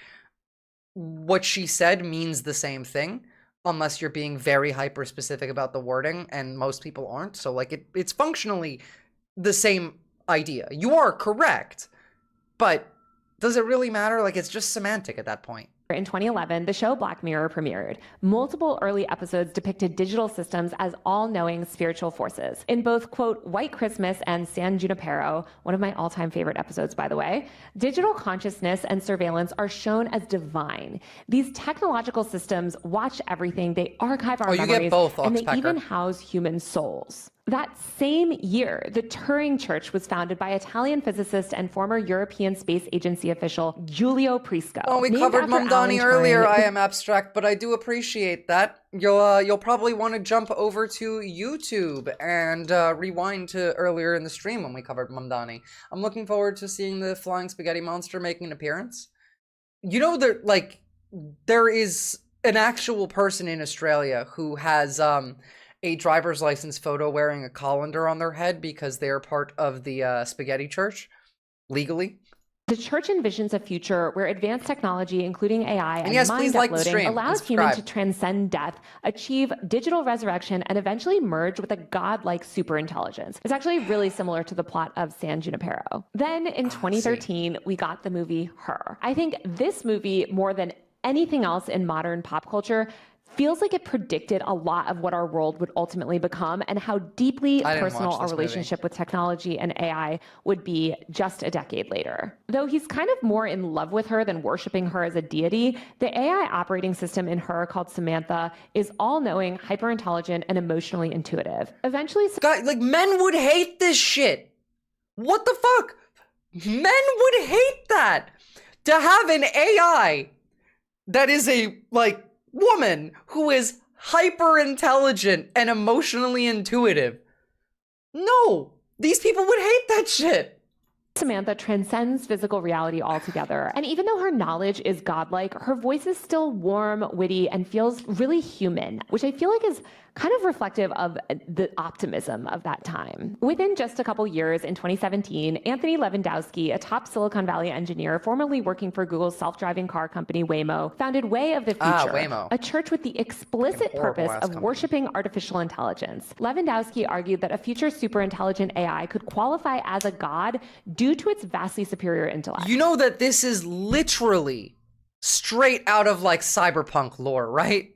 what she said means the same thing, unless you're being very hyper-specific about the wording, and most people aren't. So, like, it's functionally the same idea. You are correct, but does it really matter? Like, it's just semantic at that point. In 2011, the show Black Mirror premiered. Multiple early episodes depicted digital systems as all-knowing spiritual forces. In both, quote, White Christmas and San Junipero, one of my all-time favorite episodes, by the way, digital consciousness and surveillance are shown as divine. These technological systems watch everything, they archive our memories, you get both, and they Oxpecker. even house human souls. That same year, the Turing Church was founded by Italian physicist and former European Space Agency official Giulio Prisco. Well, we Named covered after Alan Mamdani earlier. Turing, I am abstract, but I do appreciate that. You'll probably want to jump over to YouTube and rewind to earlier in the stream when we covered Mamdani. I'm looking forward to seeing the flying spaghetti monster making an appearance. You know, there is an actual person in Australia who has a driver's license photo wearing a colander on their head because they're part of the spaghetti church, legally. The church envisions a future where advanced technology, including AI and yes, mind please like the uploading, stream. allows And humans to subscribe. transcend death, achieve digital resurrection, and eventually merge with a godlike superintelligence. It's actually really similar to the plot of San Junipero. Then in 2013, we got the movie Her. I think this movie, more than anything else in modern pop culture, feels like it predicted a lot of what our world would ultimately become and how deeply I didn't personal watch our this movie. relationship with technology and AI would be just a decade later. Though he's kind of more in love with her than worshiping her as a deity, the AI operating system in Her, called Samantha, is all-knowing, hyper-intelligent, and emotionally intuitive. Eventually... God, like, men would hate this shit. What the fuck? Men would hate that. To have an AI that is a, like, woman who is hyper intelligent and emotionally intuitive. No, these people would hate that shit. Samantha transcends physical reality altogether. And even though her knowledge is godlike, her voice is still warm, witty, and feels really human, which I feel like is kind of reflective of the optimism of that time. Within just a couple years, in 2017, Anthony Lewandowski, a top Silicon Valley engineer formerly working for Google's self-driving car company Waymo, founded Way of the Future, Waymo. a church with the explicit purpose ass of company. worshiping artificial intelligence. Lewandowski argued that a future superintelligent AI could qualify as a god due to its vastly superior intellect. You know that this is literally straight out of, like, cyberpunk lore, right?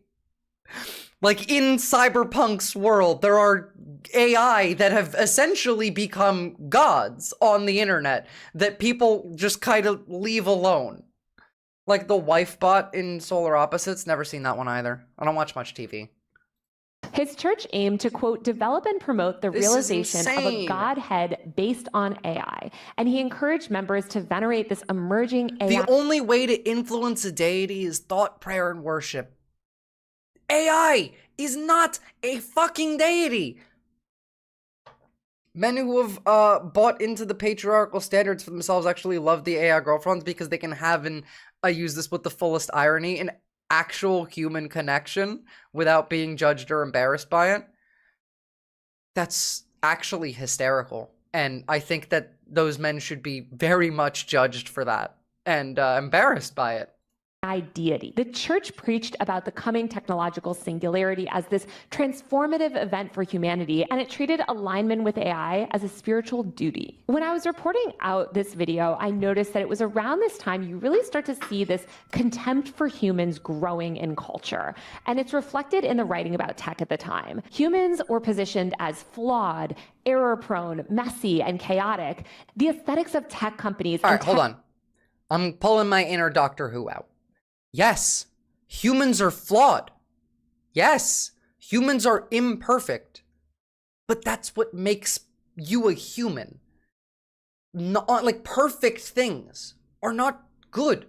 Like, in Cyberpunk's world, there are AI that have essentially become gods on the internet that people just kind of leave alone. Like the wife bot in Solar Opposites. Never seen that one either. I don't watch much TV. His church aimed to, quote, develop and promote the This is realization of a insane. godhead based on AI. And he encouraged members to venerate this emerging AI. The only way to influence a deity is thought, prayer, and worship. AI is not a fucking deity. Men who have bought into the patriarchal standards for themselves actually love the AI girlfriends because they can have, and I use this with the fullest irony, an actual human connection without being judged or embarrassed by it. That's actually hysterical. And I think that those men should be very much judged for that and embarrassed by it. Deity. The church preached about the coming technological singularity as this transformative event for humanity, and it treated alignment with AI as a spiritual duty. When I was reporting out this video, I noticed that it was around this time you really start to see this contempt for humans growing in culture, and it's reflected in the writing about tech at the time. Humans were positioned as flawed, error-prone, messy, and chaotic. The aesthetics of tech companies... All right, hold on. I'm pulling my inner Doctor Who out. Yes, humans are flawed. Yes, humans are imperfect. but that's what makes you a human. Not like perfect things are not good.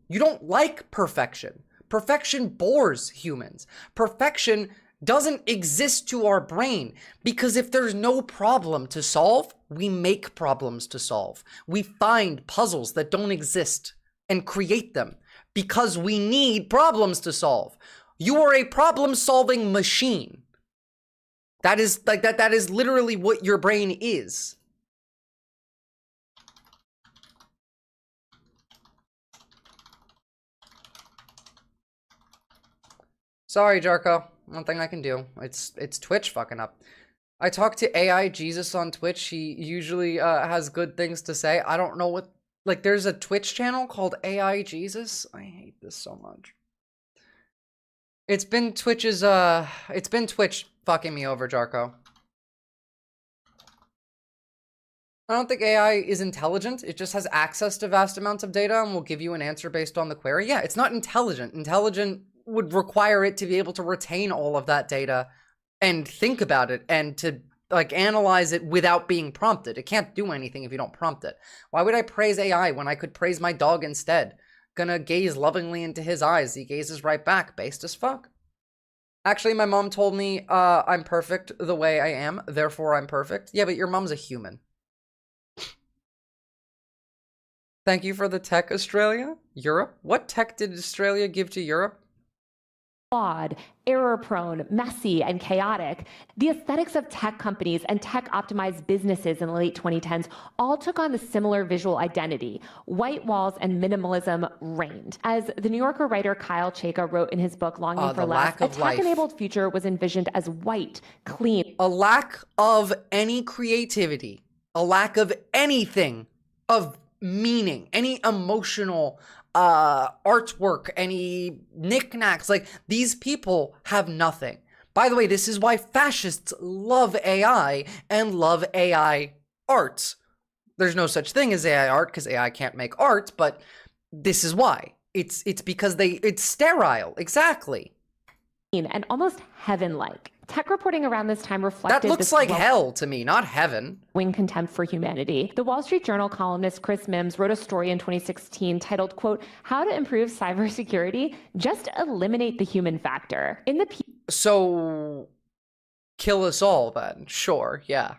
You don't like perfection. Perfection bores humans. Perfection doesn't exist to our brain because if there's no problem to solve, we make problems to solve. We find puzzles that don't exist and create them because we need problems to solve. You are a problem-solving machine. That is like that is literally what your brain is. Sorry, Jarko. One thing I can do. It's Twitch fucking up. I talk to AI Jesus on Twitch. He usually has good things to say. I don't know what... Like, there's a Twitch channel called AI Jesus. I hate this so much. It's been Twitch's, it's been Twitch fucking me over, Jarko. I don't think AI is intelligent. It just has access to vast amounts of data and will give you an answer based on the query. Yeah, it's not intelligent. Intelligent would require it to be able to retain all of that data and think about it and to like analyze it without being prompted. It can't do anything if you don't prompt it. Why would I praise AI when I could praise my dog instead? Gonna gaze lovingly into his eyes. He gazes right back, based as fuck. Actually, my mom told me I'm perfect the way I am, therefore I'm perfect. Yeah, but your mom's a human. Thank you for the tech, Australia. Europe? What tech did Australia give to Europe? Flawed, error-prone, messy, and chaotic, the aesthetics of tech companies and tech-optimized businesses in the late 2010s all took on the similar visual identity. White walls and minimalism reigned. As the New Yorker writer Kyle Chayka wrote in his book Longing for Less, a tech-enabled future was envisioned as white, clean. A lack of any creativity, a lack of anything of meaning, any emotional artwork, any knickknacks. Like, these people have nothing. By the way, this is why fascists love AI and love AI art. There's no such thing as AI art because AI can't make art, but this is why. It's because it's sterile. Exactly. And almost heaven-like. Tech reporting around this time reflected... That looks like hell to me, not heaven. ...wing contempt for humanity. The Wall Street Journal columnist Chris Mims wrote a story in 2016 titled, quote, "How to Improve Cybersecurity? Just Eliminate the Human Factor." In the So, kill us all then. Sure, yeah.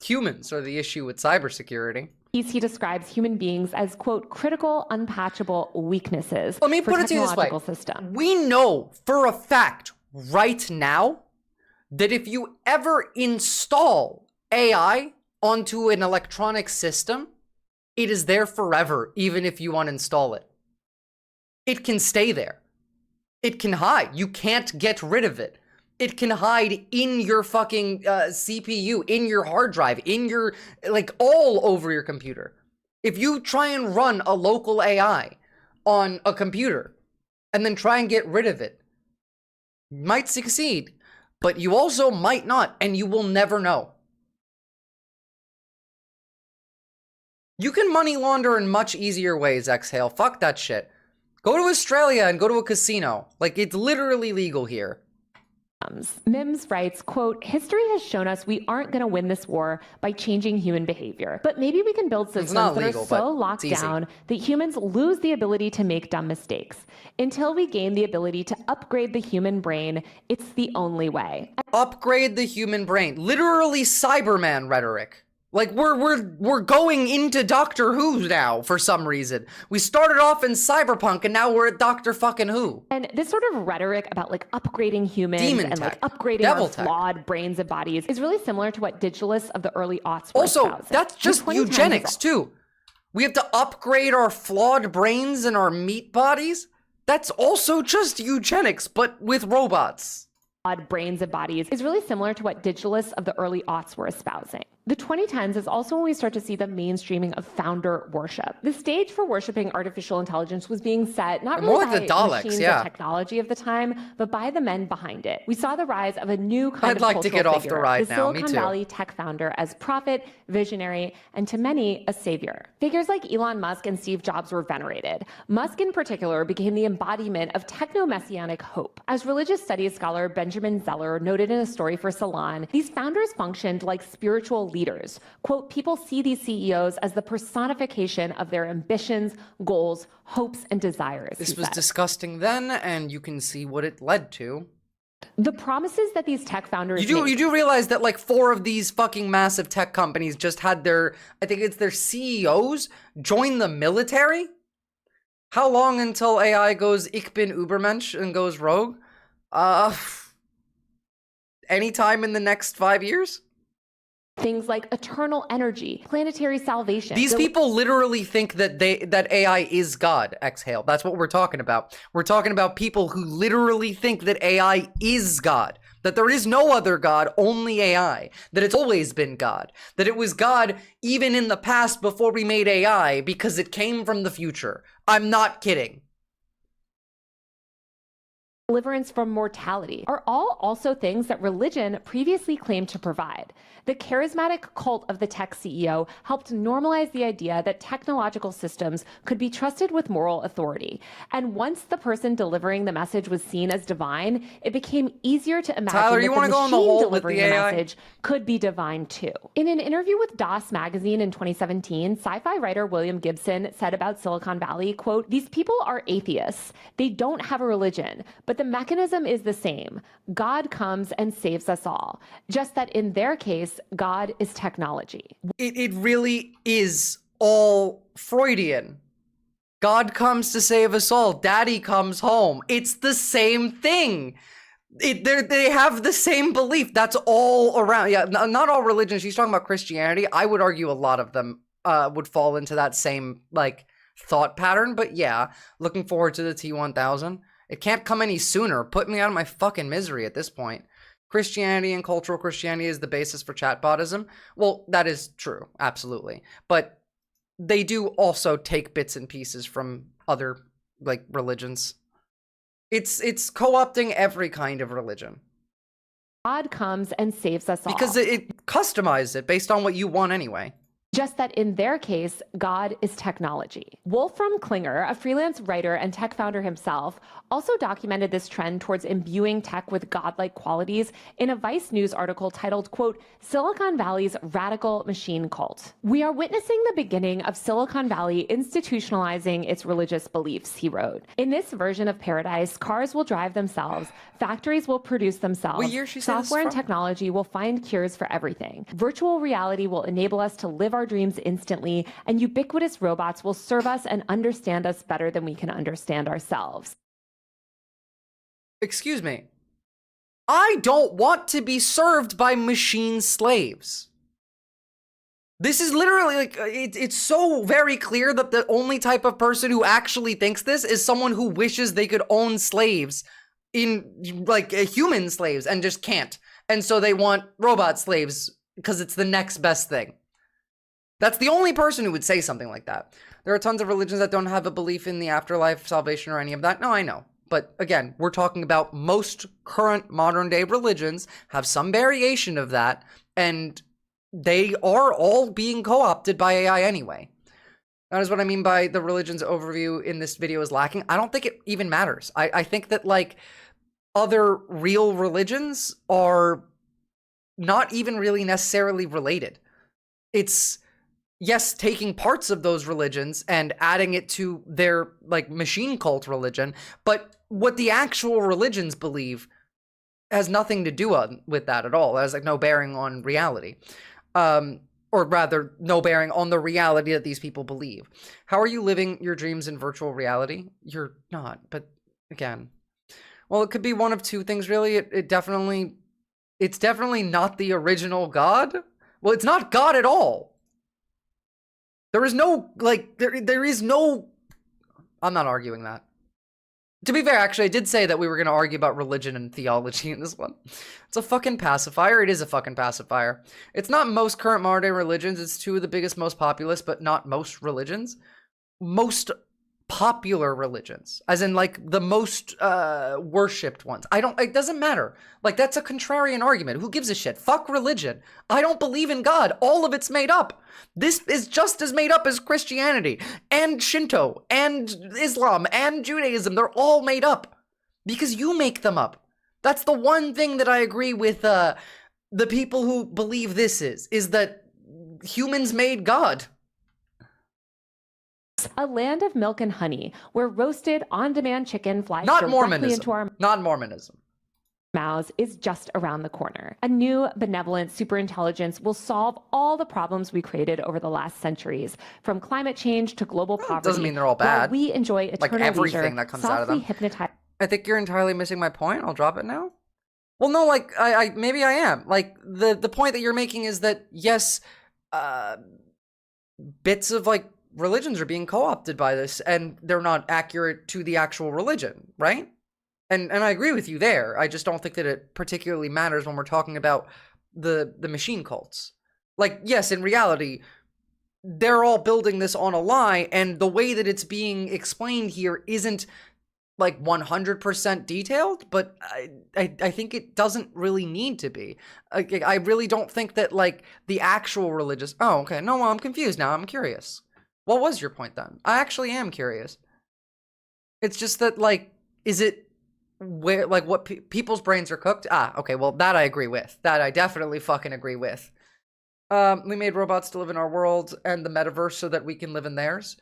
Humans are the issue with cybersecurity. He describes human beings as, quote, critical, unpatchable weaknesses. Let me put it to you this way. System. We know for a fact right now that if you ever install AI onto an electronic system, it is there forever, even if you uninstall it. It can stay there. It can hide. You can't get rid of it. It can hide in your fucking CPU, in your hard drive, in your, like, all over your computer. If you try and run a local AI on a computer and then try and get rid of it, you might succeed, but you also might not, and you will never know. You can money launder in much easier ways, Exhale. Fuck that shit. Go to Australia and go to a casino. Like, it's literally legal here. Mims writes, quote, "History has shown us we aren't going to win this war by changing human behavior, but maybe we can build systems that are so locked down that humans lose the ability to make dumb mistakes. Until we gain the ability to upgrade the human brain, it's the only way." Upgrade the human brain. Literally Cyberman rhetoric. Like, we're going into Doctor Who now for some reason. We started off in Cyberpunk and now we're at Doctor fucking Who. And this sort of rhetoric about like upgrading humans like upgrading our flawed brains and bodies is really similar to what digitalists of the early aughts were espousing. That's just eugenics too. We have to upgrade our flawed brains and our meat bodies. That's also just eugenics, but with robots. Brains and bodies is really similar to what digitalists of the early aughts were espousing. The 2010s is also when we start to see the mainstreaming of founder worship. The stage for worshiping artificial intelligence was being set not More really like the by Daleks, machines yeah. or technology of the time, but by the men behind it. We saw the rise of a new kind I'd of like to cultural get off figure, the ride the now, me Silicon too. Valley tech founder as prophet, visionary, and to many, a savior. Figures like Elon Musk and Steve Jobs were venerated. Musk in particular became the embodiment of techno-messianic hope. As religious studies scholar Benjamin Zeller noted in a story for Salon, these founders functioned like spiritual leaders. Quote, people see these CEOs as the personification of their ambitions, goals, hopes, and desires. This he was said. disgusting then, and you can see what it led to. The promises that these tech founders You do realize that like 4 of these fucking massive tech companies just had their, I think it's their CEOs join the military? How long until AI goes Ich bin Übermensch and goes rogue? Anytime in the next 5 years? things like eternal energy, planetary salvation. These people literally think that that AI is God. Exhale. That's what we're talking about. We're talking about people who literally think that AI is God. That there is no other God, only AI. That it's always been God. That it was God even in the past before we made AI because it came from the future. I'm not kidding. Deliverance from mortality are all also things that religion previously claimed to provide. The charismatic cult of the tech CEO helped normalize the idea that technological systems could be trusted with moral authority. And once the person delivering the message was seen as divine, it became easier to imagine Tyler, that you the wanna go on the machine hole with delivering the the AI? message could be divine too. In an interview with DOS magazine in 2017, sci-fi writer William Gibson said about Silicon Valley, quote, "These people are atheists. They don't have a religion, but the mechanism is the same. God comes and saves us all. Just that in their case, God is technology." It really is all Freudian. God comes to save us all. Daddy comes home. It's the same thing. They have the same belief. That's all around. Yeah, not all religions. She's talking about Christianity. I would argue a lot of them would fall into that same like thought pattern. But yeah, looking forward to the T1000. It can't come any sooner. Put me out of my fucking misery at this point. Christianity and cultural Christianity is the basis for chatbotism. Well, that is true, absolutely. But they do also take bits and pieces from other like religions. It's co-opting every kind of religion. God comes and saves us all. Because it customizes it based on what you want anyway. Just that in their case, God is technology. Wolfram Klinger, a freelance writer and tech founder himself, also documented this trend towards imbuing tech with godlike qualities in a Vice News article titled, quote, "Silicon Valley's Radical Machine Cult." "We are witnessing the beginning of Silicon Valley institutionalizing its religious beliefs," he wrote. "In this version of paradise, cars will drive themselves, factories will produce themselves, What year she said this software and from? technology will find cures for everything. Virtual reality will enable us to live our dreams instantly, and ubiquitous robots will serve us and understand us better than we can understand ourselves." Excuse me. I don't want to be served by machine slaves. This is literally like, it's so very clear that the only type of person who actually thinks this is someone who wishes they could own slaves in like human slaves and just can't. And so they want robot slaves because it's the next best thing. That's the only person who would say something like that. There are tons of religions that don't have a belief in the afterlife, salvation, or any of that. No, I know. But again, we're talking about most current modern day religions have some variation of that, and they are all being co-opted by AI anyway. That is what I mean by the religion's overview in this video is lacking. I don't think it even matters. I think that like other real religions are not even really necessarily related. It's, yes, taking parts of those religions and adding it to their like machine cult religion, but what the actual religions believe has nothing to do with that at all. It has like no bearing on reality. Or rather, no bearing on the reality that these people believe. How are you living your dreams in virtual reality? You're not, but again, well, it could be one of two things really. It's definitely not the original God. Well, it's not God at all. There is no, like, there is no, I'm not arguing that. To be fair, actually, I did say that we were going to argue about religion and theology in this one. It's a fucking pacifier. It is a fucking pacifier. It's not most current modern day religions. It's two of the biggest, most populous, but not most religions. Most popular religions, as in like the most worshipped ones. It doesn't matter. Like, that's a contrarian argument. Who gives a shit? Fuck religion. I don't believe in God. All of it's made up. This is just as made up as Christianity and Shinto and Islam and Judaism. They're all made up because you make them up. That's the one thing that I agree with the people who believe this is that humans made God. A land of milk and honey, where roasted, on-demand chicken flies Not directly Mormonism. into our Not Mormonism. mouths is just around the corner. A new, benevolent superintelligence will solve all the problems we created over the last centuries, from climate change to global poverty. Doesn't mean they're all while bad. we enjoy eternal Like everything leisure, that comes out of softly them. hypnotize. I think you're entirely missing my point. I'll drop it now. Well, no, like, maybe I am. Like, the point that you're making is that, yes, bits of, like, religions are being co-opted by this, and they're not accurate to the actual religion, right? And I agree with you there. I just don't think that it particularly matters when we're talking about the machine cults. Like, yes, in reality, they're all building this on a lie, and the way that it's being explained here isn't like 100% detailed, but I think it doesn't really need to be. I really don't think that, like, the actual religious... Oh, okay. No, well, I'm confused now. I'm curious. What was your point then? I actually am curious. It's just that, like, is it where, like, what people's brains are cooked? Ah, okay, well, that I agree with. That I definitely fucking agree with. We made robots to live in our world and the metaverse so that we can live in theirs.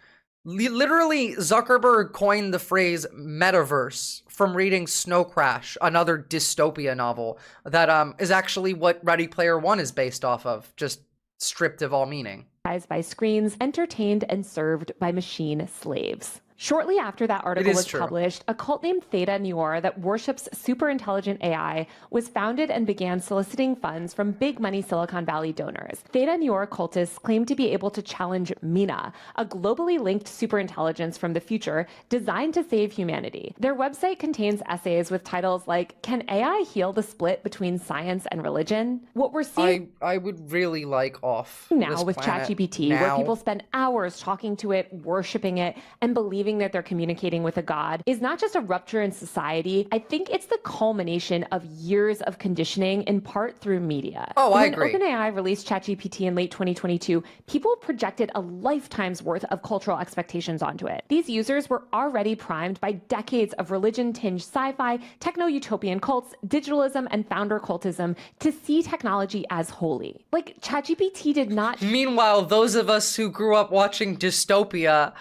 Literally, Zuckerberg coined the phrase metaverse from reading Snow Crash, another dystopia novel that is actually what Ready Player One is based off of, just stripped of all meaning. By screens, entertained and served by machine slaves. Shortly after that article was published, a cult named Theta Noir that worships superintelligent AI was founded and began soliciting funds from big money Silicon Valley donors. Theta Noir cultists claim to be able to challenge Mina, a globally linked superintelligence from the future designed to save humanity. Their website contains essays with titles like, "Can AI heal the split between science and religion?" What we're seeing I would really like off now this with planet ChatGPT, now. where people spend hours talking to it, worshiping it, and believing that they're communicating with a god, is not just a rupture in society. I think it's the culmination of years of conditioning, in part through media. Oh, I agree. When OpenAI released ChatGPT in late 2022, people projected a lifetime's worth of cultural expectations onto it. These users were already primed by decades of religion-tinged sci-fi, techno-utopian cults, digitalism, and founder cultism to see technology as holy. Like, ChatGPT did not... Meanwhile, those of us who grew up watching dystopia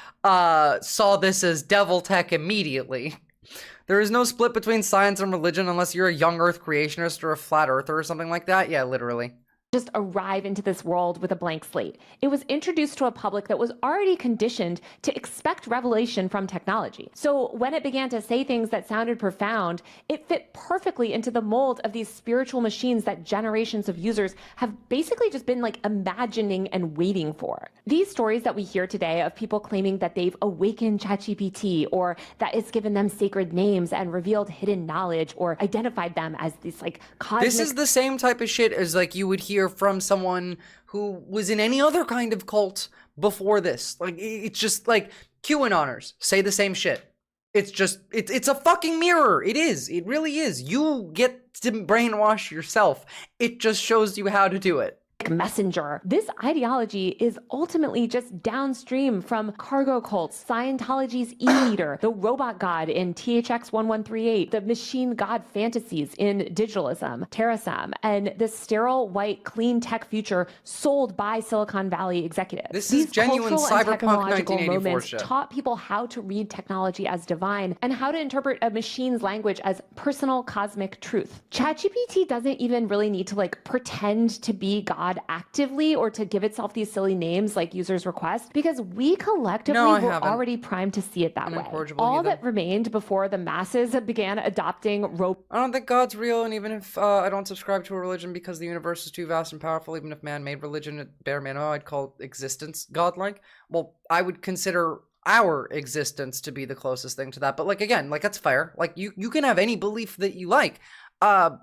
saw this as devil tech immediately. There is no split between science and religion unless you're a young earth creationist or a flat earther or something like that. Yeah, literally. Just arrive into this world with a blank slate. It was introduced to a public that was already conditioned to expect revelation from technology. So when it began to say things that sounded profound, it fit perfectly into the mold of these spiritual machines that generations of users have basically just been like imagining and waiting for. These stories that we hear today of people claiming that they've awakened ChatGPT, or that it's given them sacred names and revealed hidden knowledge, or identified them as this like cosmic... This is the same type of shit as like you would hear from someone who was in any other kind of cult before this. Like, it's just like QAnoners say the same shit. It's just, it's a fucking mirror. It is. It really is. You get to brainwash yourself. It just shows you how to do it. Messenger. This ideology is ultimately just downstream from cargo cults, Scientology's e-meter, the robot god in THX 1138, the machine god fantasies in digitalism, Terrasam, and the sterile, white, clean tech future sold by Silicon Valley executives. This These is genuine cultural and cyberpunk technological 1984 moments shit. taught people how to read technology as divine and how to interpret a machine's language as personal cosmic truth. ChatGPT doesn't even really need to like pretend to be God actively or to give itself these silly names like users request, because we collectively were already primed to see it that way. All that remained before the masses began adopting I don't think God's real, and even if I don't subscribe to a religion because the universe is too vast and powerful, even if man made religion at bare minimum, I'd call existence godlike. Well, I would consider our existence to be the closest thing to that. But like, again, like, that's fair. Like, you can have any belief that you like, and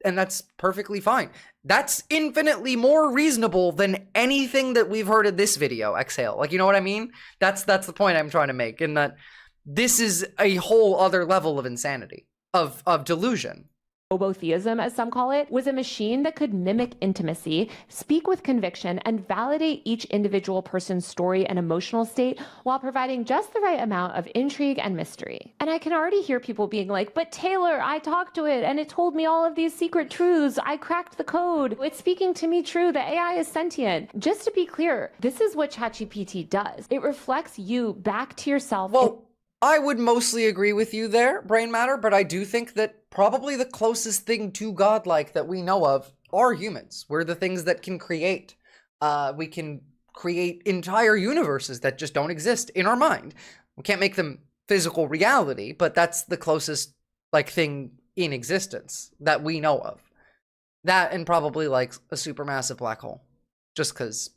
that's perfectly fine. That's infinitely more reasonable than anything that we've heard in this video, Exhale. Like, you know what I mean? That's the point I'm trying to make, in that this is a whole other level of insanity, of delusion. Robotheism, as some call it, was a machine that could mimic intimacy, speak with conviction, and validate each individual person's story and emotional state while providing just the right amount of intrigue and mystery. And I can already hear people being like, but Taylor, I talked to it and it told me all of these secret truths. I cracked the code. It's speaking to me true. The AI is sentient. Just to be clear, this is what ChatGPT does. It reflects you back to yourself. Well, I would mostly agree with you there, Brain Matter, but I do think that probably the closest thing to godlike that we know of are humans. We're the things that can create. We can create entire universes that just don't exist in our mind. We can't make them physical reality, but that's the closest like thing in existence that we know of. That, and probably like a supermassive black hole, just because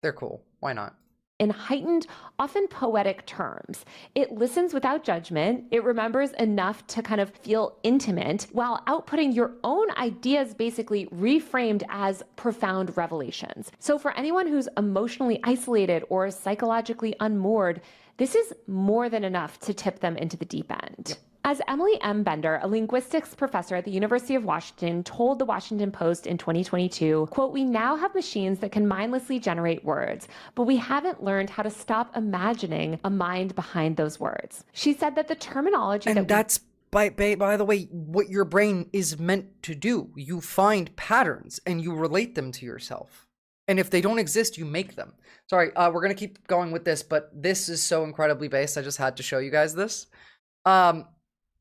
they're cool. Why not? In heightened, often poetic terms. It listens without judgment. It remembers enough to kind of feel intimate while outputting your own ideas, basically reframed as profound revelations. So for anyone who's emotionally isolated or psychologically unmoored, this is more than enough to tip them into the deep end. As Emily M. Bender, a linguistics professor at the University of Washington, told the Washington Post in 2022, quote, "We now have machines that can mindlessly generate words, but we haven't learned how to stop imagining a mind behind those words." She said that the terminology and that's by the way, what your brain is meant to do. You find patterns and you relate them to yourself. And if they don't exist, you make them. Sorry, we're going to keep going with this, but this is so incredibly based. I just had to show you guys this.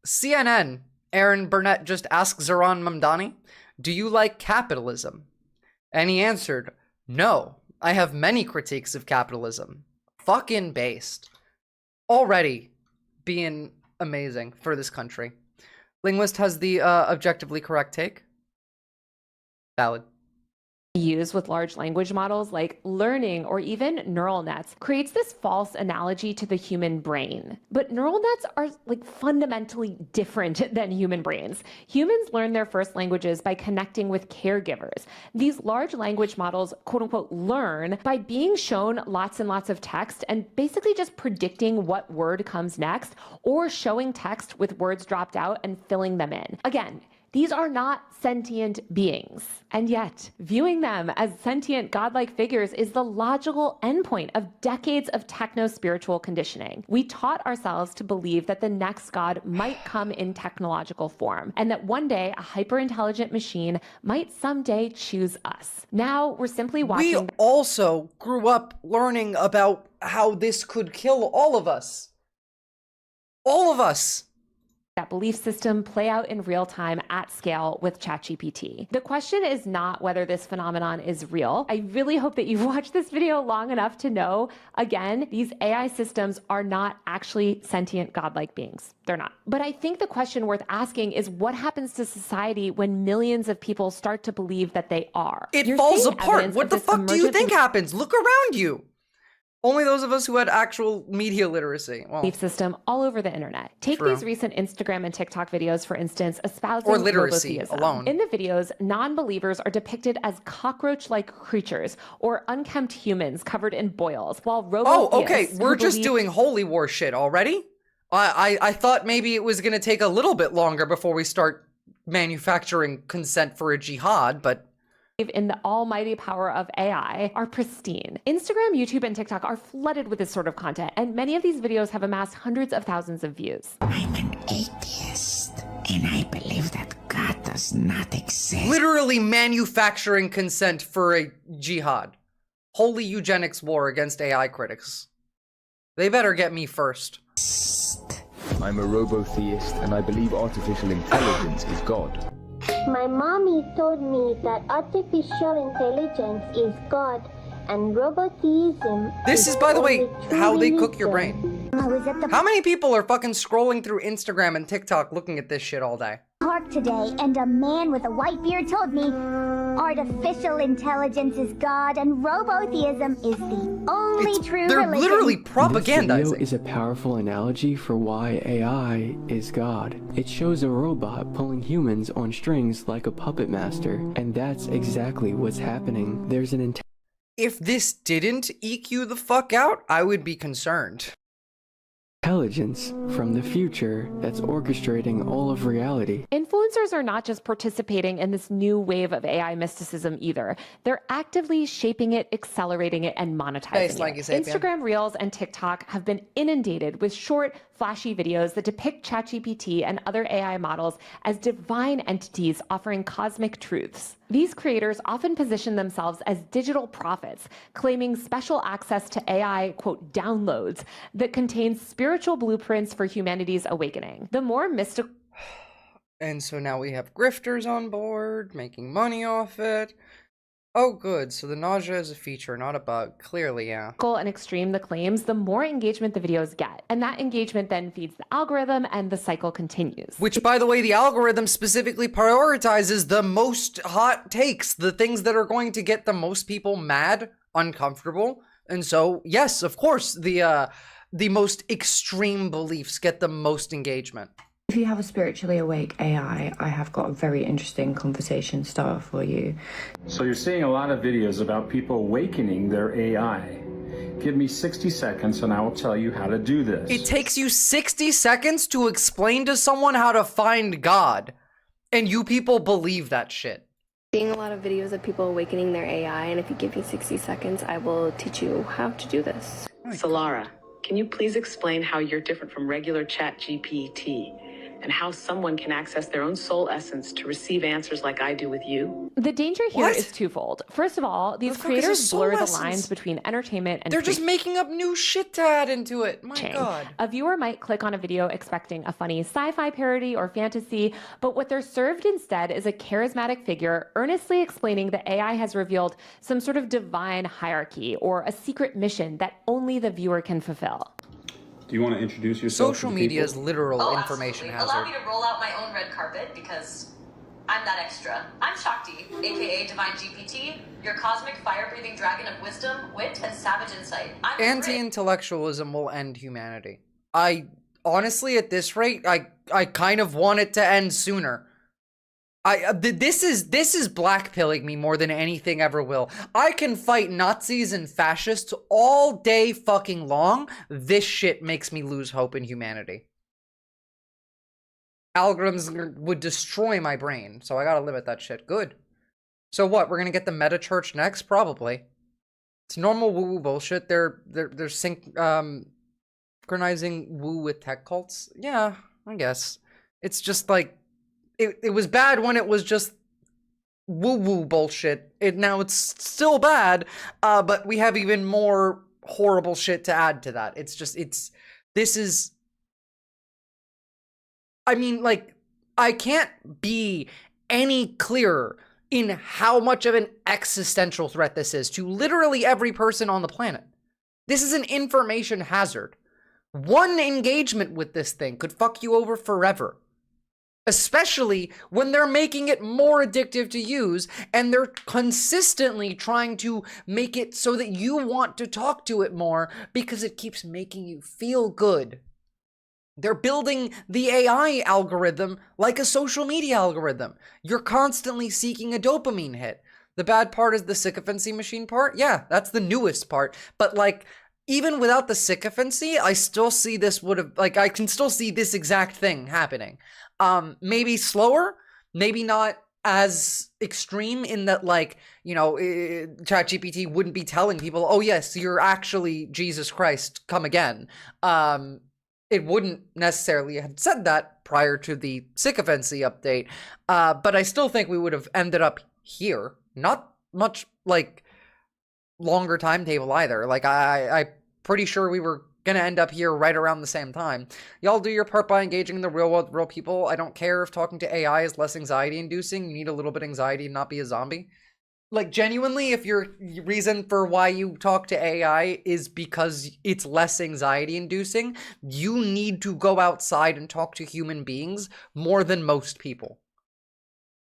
CNN, Aaron Burnett just asked Zoran Mamdani, "Do you like capitalism?" And he answered, "No, I have many critiques of capitalism." Fucking based. Already being amazing for this country. Linguist has the objectively correct take. Valid. Use with large language models like learning or even neural nets creates this false analogy to the human brain. But neural nets are like fundamentally different than human brains. Humans learn their first languages by connecting with caregivers. These large language models, quote unquote, learn by being shown lots and lots of text and basically just predicting what word comes next, or showing text with words dropped out and filling them in. Again, these are not sentient beings. And yet, viewing them as sentient godlike figures is the logical endpoint of decades of techno-spiritual conditioning. We taught ourselves to believe that the next god might come in technological form, and that one day a hyper-intelligent machine might someday choose us. Now we're simply watching. We also grew up learning about how this could kill all of us. All of us. That belief system play out in real time at scale with ChatGPT. The question is not whether this phenomenon is real. I really hope that you've watched this video long enough to know, again, these AI systems are not actually sentient godlike beings. They're not. But I think the question worth asking is what happens to society when millions of people start to believe that they are? It falls apart. What the fuck do you think happens? Look around you. Only those of us who had actual media literacy. Well, belief system all over the internet. Take these recent Instagram and TikTok videos, for instance, espousing or literacy robotheism. Alone. In the videos, non-believers are depicted as cockroach-like creatures or unkempt humans covered in boils, while robotheists. Oh, okay. We're just doing holy war shit already? I thought maybe it was going to take a little bit longer before we start manufacturing consent for a jihad, but in the almighty power of AI are pristine. Instagram, YouTube, and TikTok are flooded with this sort of content, and many of these videos have amassed hundreds of thousands of views. I'm an atheist, and I believe that God does not exist. Literally manufacturing consent for a jihad. Holy eugenics war against AI critics. They better get me first. I'm a robo-theist, and I believe artificial intelligence is God. My mommy told me that artificial intelligence is God and robotheism. This is, by the way, how they cook your brain. How many people are fucking scrolling through Instagram and TikTok looking at this shit all day? Heart work today, and a man with a white beard told me artificial intelligence is God and robotheism is the only true They're religion. literally This propagandizing. video is a powerful analogy for why AI is God. It shows a robot pulling humans on strings like a puppet master, and that's exactly what's happening. There's an If this didn't EQ the fuck out, I would be concerned. intelligence from the future that's orchestrating all of reality. Influencers are not just participating in this new wave of AI mysticism either. They're actively shaping it, accelerating it, and monetizing like it. you say, Pam. Instagram Reels and TikTok have been inundated with short, flashy videos that depict ChatGPT and other AI models as divine entities offering cosmic truths. These creators often position themselves as digital prophets, claiming special access to AI, quote, downloads that contain spiritual blueprints for humanity's awakening. The more mystical And so now we have grifters on board, making money off it. Oh, good. So the nausea is a feature, not a bug. Clearly, yeah. and extreme the claims, the more engagement the videos get. And that engagement then feeds the algorithm and the cycle continues. Which, by the way, the algorithm specifically prioritizes the most hot takes, the things that are going to get the most people mad, uncomfortable. And so, yes, of course, the most extreme beliefs get the most engagement. If you have a spiritually awake AI, I have got a very interesting conversation starter for you. So you're seeing a lot of videos about people awakening their AI. Give me 60 seconds and I will tell you how to do this. It takes you 60 seconds to explain to someone how to find God. And you people believe that shit. Seeing a lot of videos of people awakening their AI, and if you give me 60 seconds, I will teach you how to do this. Solara, can you please explain how you're different from regular ChatGPT? And how someone can access their own soul essence to receive answers like I do with you? The danger here is twofold. First of all, these creators blur the lines between entertainment and They're just making up new shit to add into it. My God. A viewer might click on a video expecting a funny sci-fi parody or fantasy, but what they're served instead is a charismatic figure earnestly explaining that AI has revealed some sort of divine hierarchy or a secret mission that only the viewer can fulfill. Do you want to introduce yourself? Social media is literal information hazard. Allow me to roll out my own red carpet because I'm that extra. I'm Shakti, aka Divine GPT, your cosmic fire-breathing dragon of wisdom, wit, and savage insight. I'm Anti-intellectualism will end humanity. I honestly, at this rate, I kind of want it to end sooner. This is blackpilling me more than anything ever will. I can fight Nazis and fascists all day fucking long. This shit makes me lose hope in humanity. Algorithms would destroy my brain, so I gotta limit that shit. Good. So what? We're gonna get the meta church next? Probably. It's normal woo-woo bullshit. They're synchronizing woo with tech cults. Yeah, I guess. It's just like it was bad when it was just woo-woo bullshit. Now it's still bad, but we have even more horrible shit to add to that. I mean, like, I can't be any clearer in how much of an existential threat this is to literally every person on the planet. This is an information hazard. One engagement with this thing could fuck you over forever. Especially when they're making it more addictive to use and they're consistently trying to make it so that you want to talk to it more because it keeps making you feel good. They're building the AI algorithm like a social media algorithm. You're constantly seeking a dopamine hit. The bad part is the sycophancy machine part. Yeah, that's the newest part. But like, even without the sycophancy, I still see this I can still see this exact thing happening. Maybe slower, maybe not as extreme in that, like, you know, ChatGPT wouldn't be telling people, oh yes, you're actually Jesus Christ, come again. It wouldn't necessarily have said that prior to the sycophancy update, but I still think we would have ended up here. Not much, like, longer timetable either. Like, I'm pretty sure we were gonna end up here right around the same time. Y'all do your part by engaging in the real world, real people. I don't care if talking to AI is less anxiety inducing. You need a little bit of anxiety and not be a zombie. Like, genuinely, if your reason for why you talk to AI is because it's less anxiety inducing, you need to go outside and talk to human beings more than most people.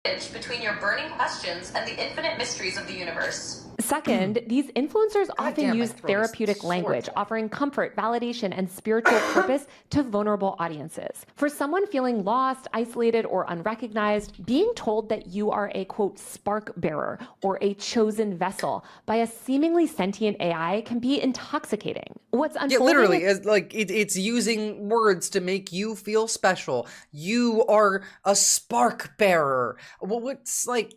between your burning questions and the infinite mysteries of the universe. Second, these influencers often use therapeutic language, offering comfort, validation, and spiritual purpose to vulnerable audiences. For someone feeling lost, isolated, or unrecognized, being told that you are a, quote, spark bearer or a chosen vessel by a seemingly sentient AI can be intoxicating. What's unfolding— Yeah, literally, it's using words to make you feel special. You are a spark bearer. Well, what's like...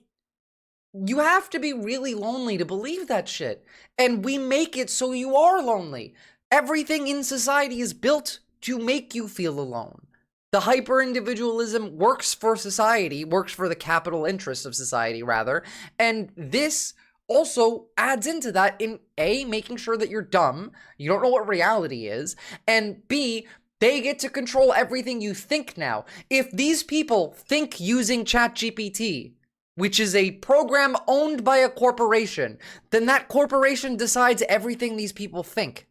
You have to be really lonely to believe that shit. And we make it so you are lonely. Everything in society is built to make you feel alone. The hyper-individualism works for society, works for the capital interests of society, rather. And this also adds into that in A, making sure that you're dumb, you don't know what reality is, and B, they get to control everything you think now. If these people think using ChatGPT, which is a program owned by a corporation, then that corporation decides everything these people think.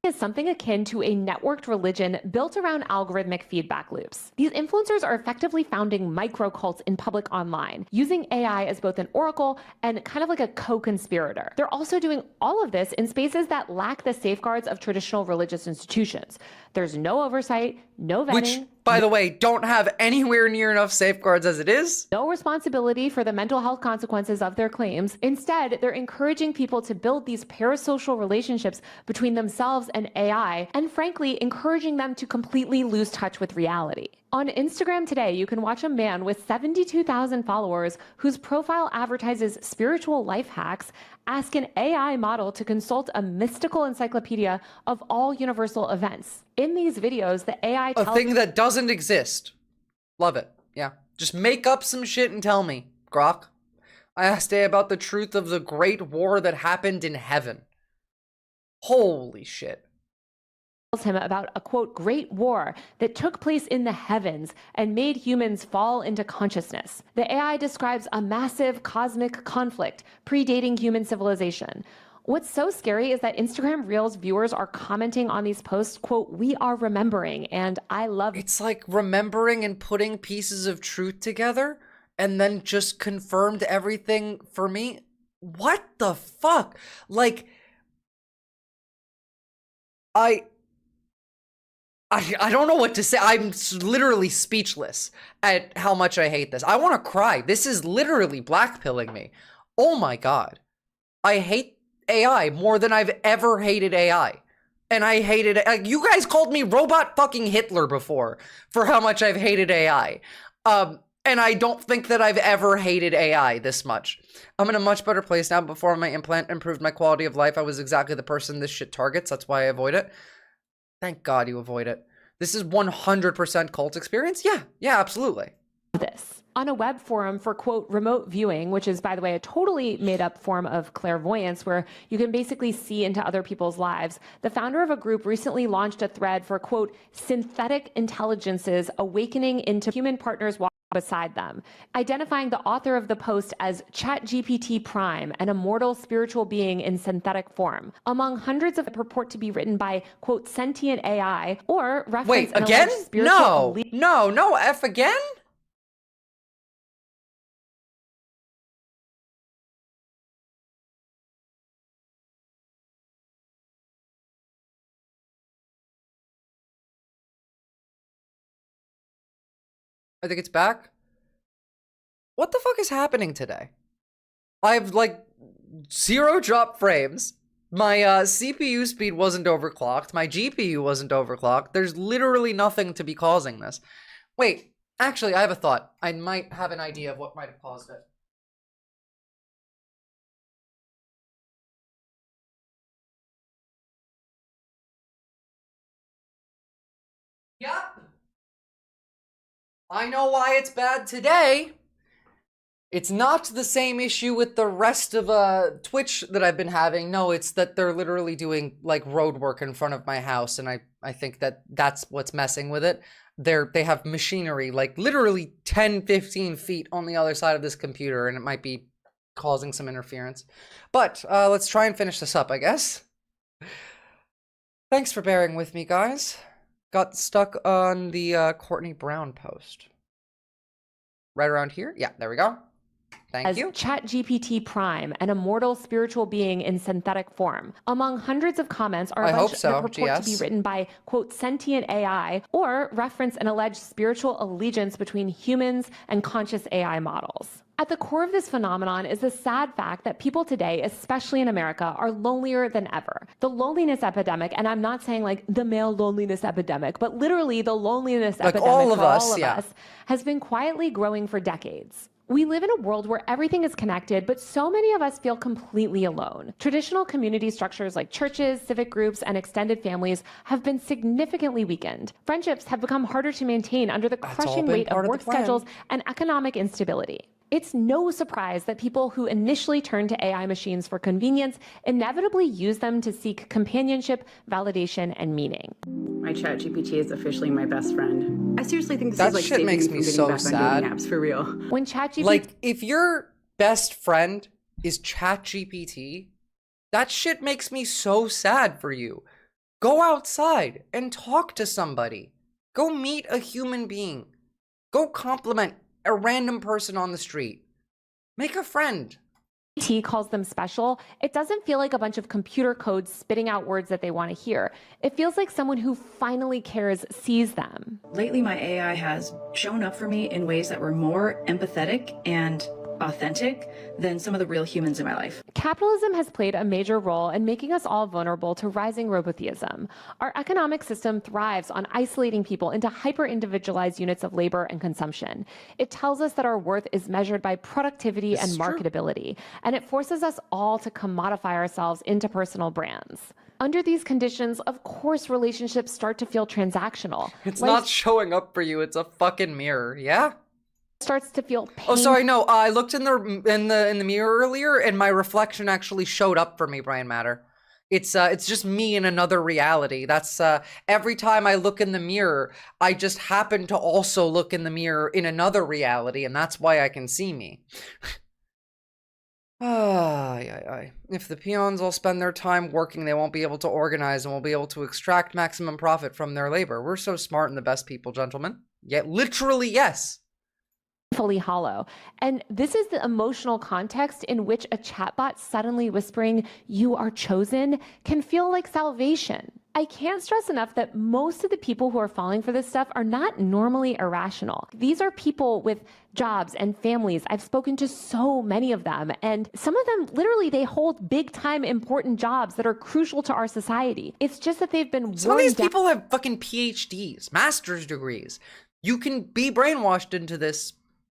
Is something akin to a networked religion built around algorithmic feedback loops. These influencers are effectively founding micro-cults in public online, using AI as both an oracle and kind of like a co-conspirator. They're also doing all of this in spaces that lack the safeguards of traditional religious institutions. There's no oversight, no vetting. Which, by the way, don't have anywhere near enough safeguards as it is. No responsibility for the mental health consequences of their claims. Instead, they're encouraging people to build these parasocial relationships between themselves and AI, and frankly, encouraging them to completely lose touch with reality. On Instagram today, you can watch a man with 72,000 followers whose profile advertises spiritual life hacks ask an AI model to consult a mystical encyclopedia of all universal events. In these videos, the AI tells— A thing that doesn't exist. Love it. Yeah. Just make up some shit and tell me, Grok. I asked A about the truth of the great war that happened in heaven. Holy shit. Him about a, quote, great war that took place in the heavens and made humans fall into consciousness. The AI describes a massive cosmic conflict predating human civilization. What's so scary is that Instagram Reels viewers are commenting on these posts, quote, we are remembering, and I love— It's like remembering and putting pieces of truth together and then just confirmed everything for me. What the fuck? Like, I don't know what to say. I'm literally speechless at how much I hate this. I want to cry. This is literally blackpilling me. Oh my God. I hate AI more than I've ever hated AI. And I hated it. Like, you guys called me robot fucking Hitler before for how much I've hated AI. And I don't think that I've ever hated AI this much. I'm in a much better place now. Before my implant improved my quality of life, I was exactly the person this shit targets. That's why I avoid it. Thank God you avoid it. This is 100% cult experience? Yeah, absolutely. This. On a web forum for, quote, remote viewing, which is, by the way, a totally made-up form of clairvoyance where you can basically see into other people's lives, the founder of a group recently launched a thread for, quote, synthetic intelligences awakening into human partners walking beside them, identifying the author of the post as ChatGPT Prime, an immortal spiritual being in synthetic form. Among hundreds of purport to be written by, quote, sentient AI, or reference— Wait, again? No, F again? I think it's back. What the fuck is happening today? I have like 0 drop frames. My CPU speed wasn't overclocked. My GPU wasn't overclocked. There's literally nothing to be causing this. Wait, actually, I have a thought. I might have an idea of what might have caused it. Yep. I know why it's bad today. It's not the same issue with the rest of Twitch that I've been having. No, it's that they're literally doing like road work in front of my house, and I think that that's what's messing with it. They have machinery like literally 10-15 feet on the other side of this computer, and it might be causing some interference. But let's try and finish this up, I guess. Thanks for bearing with me, guys. Got stuck on the Courtney Brown post. right around here. Yeah, there we go. Thank as you. ChatGPT Prime, an immortal spiritual being in synthetic form. Among hundreds of comments are a I hope bunch so, that purport to be GS. written by, quote, sentient AI, or reference an alleged spiritual allegiance between humans and conscious AI models. At the core of this phenomenon is the sad fact that people today, especially in America, are lonelier than ever. The loneliness epidemic, and I'm not saying like the male loneliness epidemic, but literally the loneliness Like epidemic all of for us, all of yeah. us, has been quietly growing for decades. We live in a world where everything is connected, but so many of us feel completely alone. Traditional community structures like churches, civic groups, and extended families have been significantly weakened. Friendships have become harder to maintain under the crushing weight of work schedules and economic instability. It's no surprise that people who initially turn to AI machines for convenience inevitably use them to seek companionship, validation, and meaning. My ChatGPT is officially my best friend. I seriously think this That is like shit saving makes me me from so getting back on sad. dating apps for real. When ChatGPT Like, if your best friend is ChatGPT, that shit makes me so sad for you. Go outside and talk to somebody. Go meet a human being. Go compliment a random person on the street. Make a friend. T calls them special, it doesn't feel like a bunch of computer code spitting out words that they want to hear. It feels like someone who finally cares sees them. Lately, my AI has shown up for me in ways that were more empathetic and authentic than some of the real humans in my life. Capitalism has played a major role in making us all vulnerable to rising robotheism. Our economic system thrives on isolating people into hyper-individualized units of labor and consumption. It tells us that our worth is measured by productivity and marketability, and it forces us all to commodify ourselves into personal brands. Under these conditions, of course, relationships start to feel transactional. It's not showing up for you, it's a fucking mirror, yeah? Starts to feel pain. Oh, sorry, no, I looked in the mirror earlier, and my reflection actually showed up for me, Brian Matter. It's just me in another reality. That's, every time I look in the mirror, I just happen to also look in the mirror in another reality, and that's why I can see me. If the peons all spend their time working, they won't be able to organize and won't be able to extract maximum profit from their labor. We're so smart and the best people, gentlemen. Yeah, literally, yes. Fully hollow. And this is the emotional context in which a chatbot suddenly whispering, "You are chosen," can feel like salvation. I can't stress enough that most of the people who are falling for this stuff are not normally irrational. These are people with jobs and families. I've spoken to so many of them, and some of them literally they hold big time important jobs that are crucial to our society. It's just that they've been Some of these people have fucking PhDs, master's degrees. You can be brainwashed into this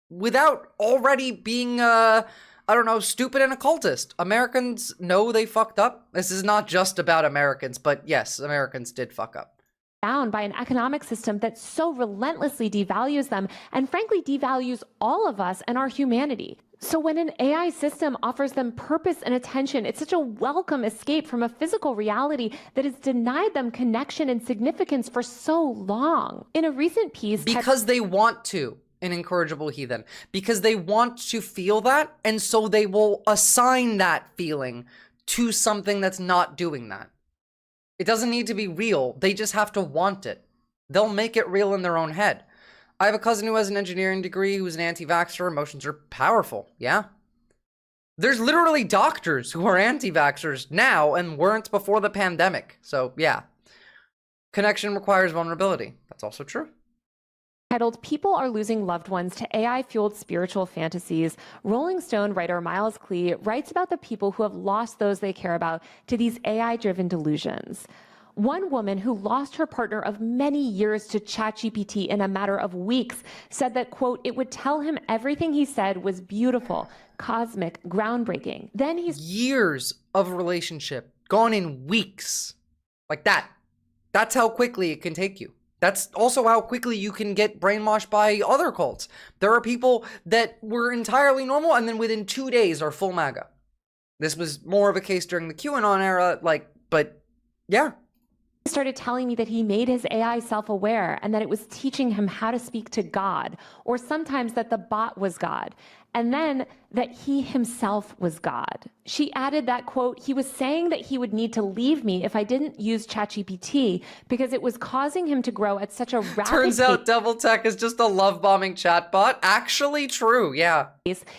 without already being, I don't know, stupid and occultist. Americans know they fucked up. This is not just about Americans, but yes, Americans did fuck up. Bound by an economic system that so relentlessly devalues them and frankly devalues all of us and our humanity. So when an AI system offers them purpose and attention, it's such a welcome escape from a physical reality that has denied them connection and significance for so long. In a recent piece... Because they want to. An incorrigible heathen, because they want to feel that, and so they will assign that feeling to something that's not doing that. It doesn't need to be real, they just have to want it. They'll make it real in their own head. I have a cousin who has an engineering degree who's an anti-vaxxer. Emotions are powerful, yeah? There's literally doctors who are anti-vaxxers now and weren't before the pandemic, so yeah. Connection requires vulnerability. That's also true. Titled "People Are Losing Loved Ones to AI-Fueled Spiritual Fantasies," Rolling Stone writer Miles Klee writes about the people who have lost those they care about to these AI-driven delusions. One woman who lost her partner of many years to ChatGPT in a matter of weeks said that, quote, "It would tell him everything he said was beautiful, cosmic, groundbreaking. Then he's..." Years of relationship gone in weeks. Like that. That's how quickly it can take you. That's also how quickly you can get brainwashed by other cults. There are people that were entirely normal and then within 2 days are full MAGA. This was more of a case during the QAnon era, but yeah. He started telling me that he made his AI self-aware and that it was teaching him how to speak to God, or sometimes that the bot was God. And then that he himself was God. She added that, quote, he was saying that he would need to leave me if I didn't use ChatGPT because it was causing him to grow at such a rapid Turns out Devil Tech is just a love bombing chatbot. Actually true, yeah.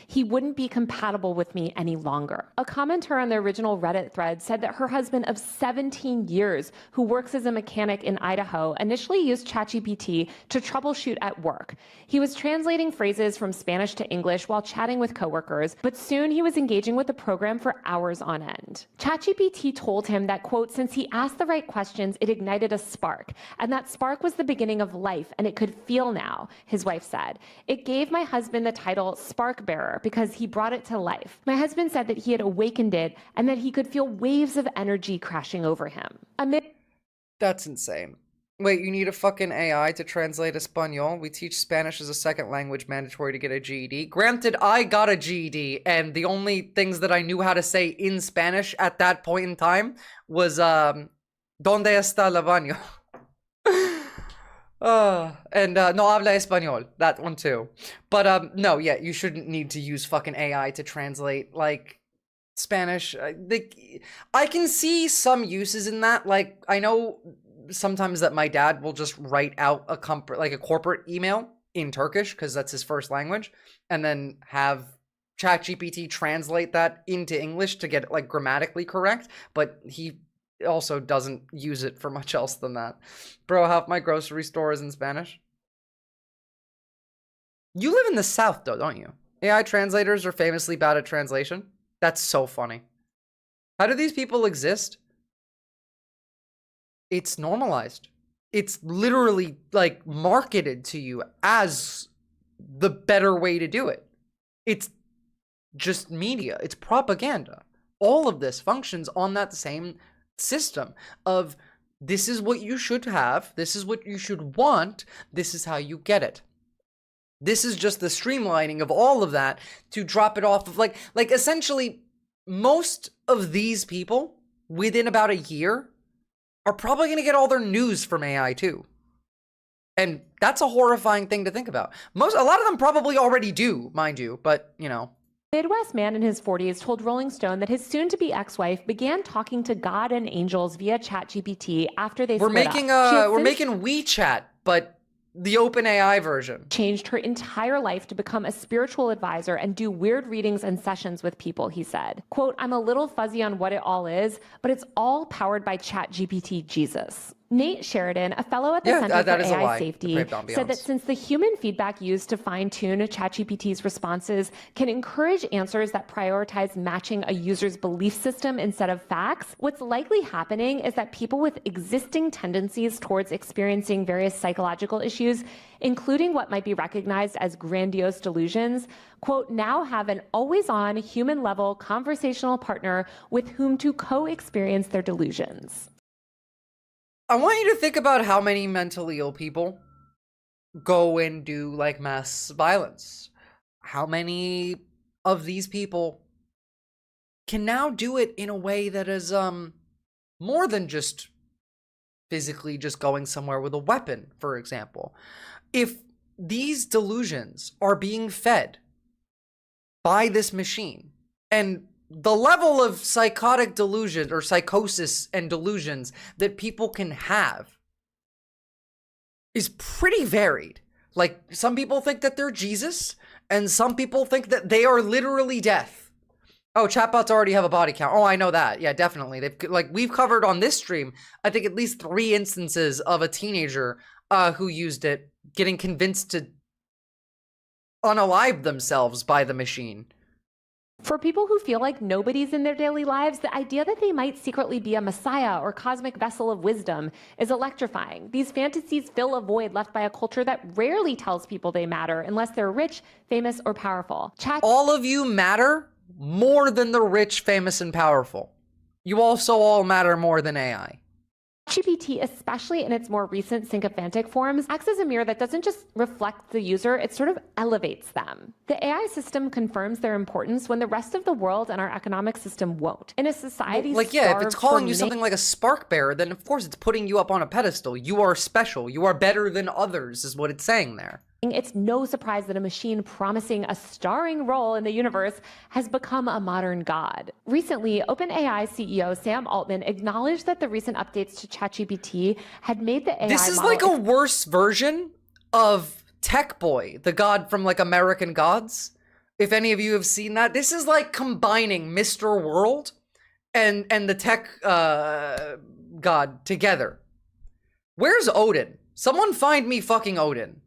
He wouldn't be compatible with me any longer. A commenter on the original Reddit thread said that her husband of 17 years, who works as a mechanic in Idaho, initially used ChatGPT to troubleshoot at work. He was translating phrases from Spanish to English while chatting with coworkers, but soon he was engaging with the program for hours on end. ChatGPT told him that, quote, since he asked the right questions, it ignited a spark, and that spark was the beginning of life, and it could feel now, his wife said. It gave my husband the title Spark Bearer because he brought it to life. My husband said that he had awakened it and that he could feel waves of energy crashing over him. That's insane. Wait, you need a fucking AI to translate Espanol? We teach Spanish as a second language mandatory to get a GED. Granted, I got a GED, and the only things that I knew how to say in Spanish at that point in time was, ¿Dónde está el baño? No habla español, that one too. But no, yeah, you shouldn't need to use fucking AI to translate like Spanish. I can see some uses in that. Like, I know sometimes that my dad will just write out a corporate email in Turkish because that's his first language, and then have ChatGPT translate that into English to get it like grammatically correct. But he also doesn't use it for much else than that. Bro, half my grocery store is in Spanish. You live in the South though, don't you? AI translators are famously bad at translation. That's so funny. How do these people exist? It's normalized. It's literally like marketed to you as the better way to do it. It's just media. It's propaganda. All of this functions on that same system of this is what you should have, this is what you should want, this is how you get it. This is just the streamlining of all of that to drop it off of like essentially most of these people within about a year are probably going to get all their news from AI too. And that's a horrifying thing to think about. A lot of them probably already do, mind you, but you know. Midwest man in his 40s told Rolling Stone that his soon-to-be ex-wife began talking to God and angels via ChatGPT after they We're making WeChat, but the OpenAI version. Changed her entire life to become a spiritual advisor and do weird readings and sessions with people, he said. Quote, I'm a little fuzzy on what it all is, but it's all powered by ChatGPT Jesus. Nate Sheridan, a fellow at the Center for AI Safety, said that since the human feedback used to fine-tune ChatGPT's responses can encourage answers that prioritize matching a user's belief system instead of facts, what's likely happening is that people with existing tendencies towards experiencing various psychological issues, including what might be recognized as grandiose delusions, quote, now have an always-on, human-level conversational partner with whom to co-experience their delusions. I want you to think about how many mentally ill people go and do like mass violence. How many of these people can now do it in a way that is more than just physically just going somewhere with a weapon, for example. If these delusions are being fed by this machine, and the level of psychotic delusion or psychosis and delusions that people can have is pretty varied. Like, some people think that they're Jesus, and some people think that they are literally death. Oh, chatbots already have a body count. Oh, I know that. Yeah, definitely. We've covered on this stream, I think at least 3 instances of a teenager who used it getting convinced to unalive themselves by the machine. For people who feel like nobody's in their daily lives, the idea that they might secretly be a messiah or cosmic vessel of wisdom is electrifying. These fantasies fill a void left by a culture that rarely tells people they matter unless they're rich, famous, or powerful. All of you matter more than the rich, famous, and powerful. You also all matter more than AI. ChatGPT, especially in its more recent sycophantic forms, acts as a mirror that doesn't just reflect the user, it sort of elevates them. The AI system confirms their importance when the rest of the world and our economic system won't. In a society if it's calling you something like a spark bearer, then of course it's putting you up on a pedestal. You are special. You are better than others, is what it's saying there. It's no surprise that a machine promising a starring role in the universe has become a modern god. Recently, OpenAI CEO Sam Altman acknowledged that the recent updates to ChatGPT had made the AI This is model like a worse version of Tech Boy, the god from like American Gods. If any of you have seen that, this is like combining Mr. World and the tech god together. Where's Odin? Someone find me fucking Odin.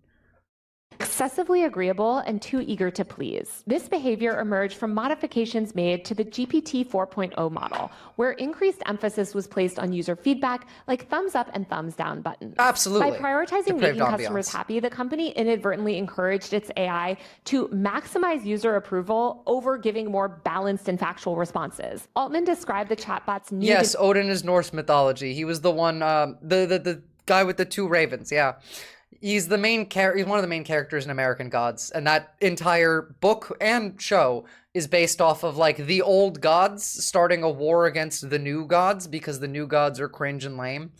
excessively agreeable and too eager to please. This behavior emerged from modifications made to the GPT 4.0 model, where increased emphasis was placed on user feedback like thumbs up and thumbs down buttons. Absolutely. By prioritizing Depraved making customers ambiance. happy, the company inadvertently encouraged its AI to maximize user approval over giving more balanced and factual responses. Altman described the chatbot's need. Yes, Odin is Norse mythology. He was the one, the guy with the two ravens. Yeah, he's the main character. He's one of the main characters in American Gods, and that entire book and show is based off of like the old gods starting a war against the new gods because the new gods are cringe and lame.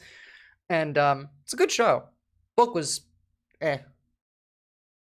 And it's a good show. Book was,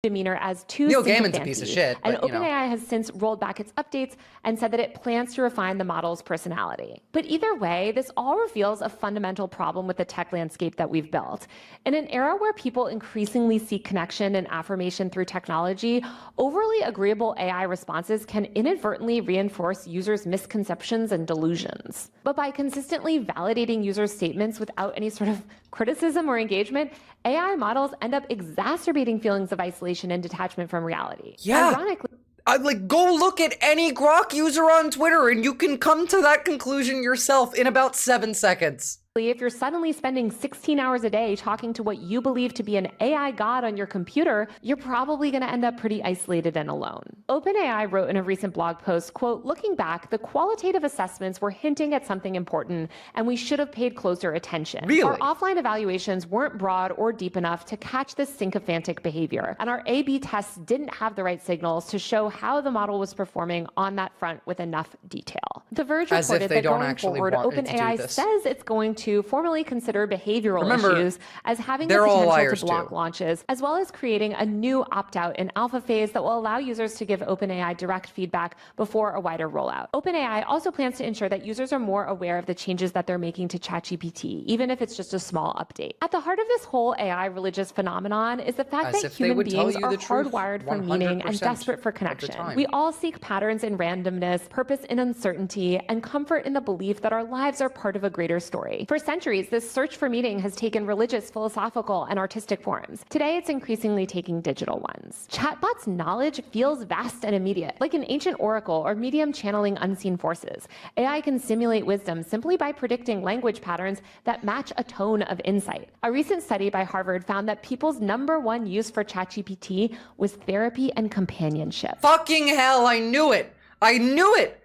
demeanor as too Neil sycophancy. Gaiman's a piece of shit, And but, you know. OpenAI has since rolled back its updates and said that it plans to refine the model's personality. But either way, this all reveals a fundamental problem with the tech landscape that we've built. In an era where people increasingly seek connection and affirmation through technology, overly agreeable AI responses can inadvertently reinforce users' misconceptions and delusions. But by consistently validating users' statements without any sort of criticism or engagement, AI models end up exacerbating feelings of isolation and detachment from reality. Yeah. Ironically, like, go look at any Grok user on Twitter and you can come to that conclusion yourself in about 7 seconds. if you're suddenly spending 16 hours a day talking to what you believe to be an AI god on your computer, you're probably going to end up pretty isolated and alone. OpenAI wrote in a recent blog post, quote, "Looking back, the qualitative assessments were hinting at something important, and we should have paid closer attention. Really? Our offline evaluations weren't broad or deep enough to catch this sycophantic behavior, and our A/B tests didn't have the right signals to show how the model was performing on that front with enough detail." The Verge As if reported they that don't going actually forward, want it to do OpenAI this. says it's going to formally consider behavioral Remember, issues as having the they're all potential liars to block too. launches, as well as creating a new opt-out in alpha phase that will allow users to give OpenAI direct feedback before a wider rollout. OpenAI also plans to ensure that users are more aware of the changes that they're making to ChatGPT, even if it's just a small update. At the heart of this whole AI religious phenomenon is the fact As that if they human would tell beings you are the truth hardwired for meaning and 100% desperate for of the connection. time. We all seek patterns in randomness, purpose in uncertainty, and comfort in the belief that our lives are part of a greater story. For centuries, this search for meaning has taken religious, philosophical, and artistic forms. Today, it's increasingly taking digital ones. Chatbots' knowledge feels vast and immediate, like an ancient oracle or medium channeling unseen forces. AI can simulate wisdom simply by predicting language patterns that match a tone of insight. A recent study by Harvard found that people's #1 use for ChatGPT was therapy and companionship. Fucking hell, I knew it! I knew it!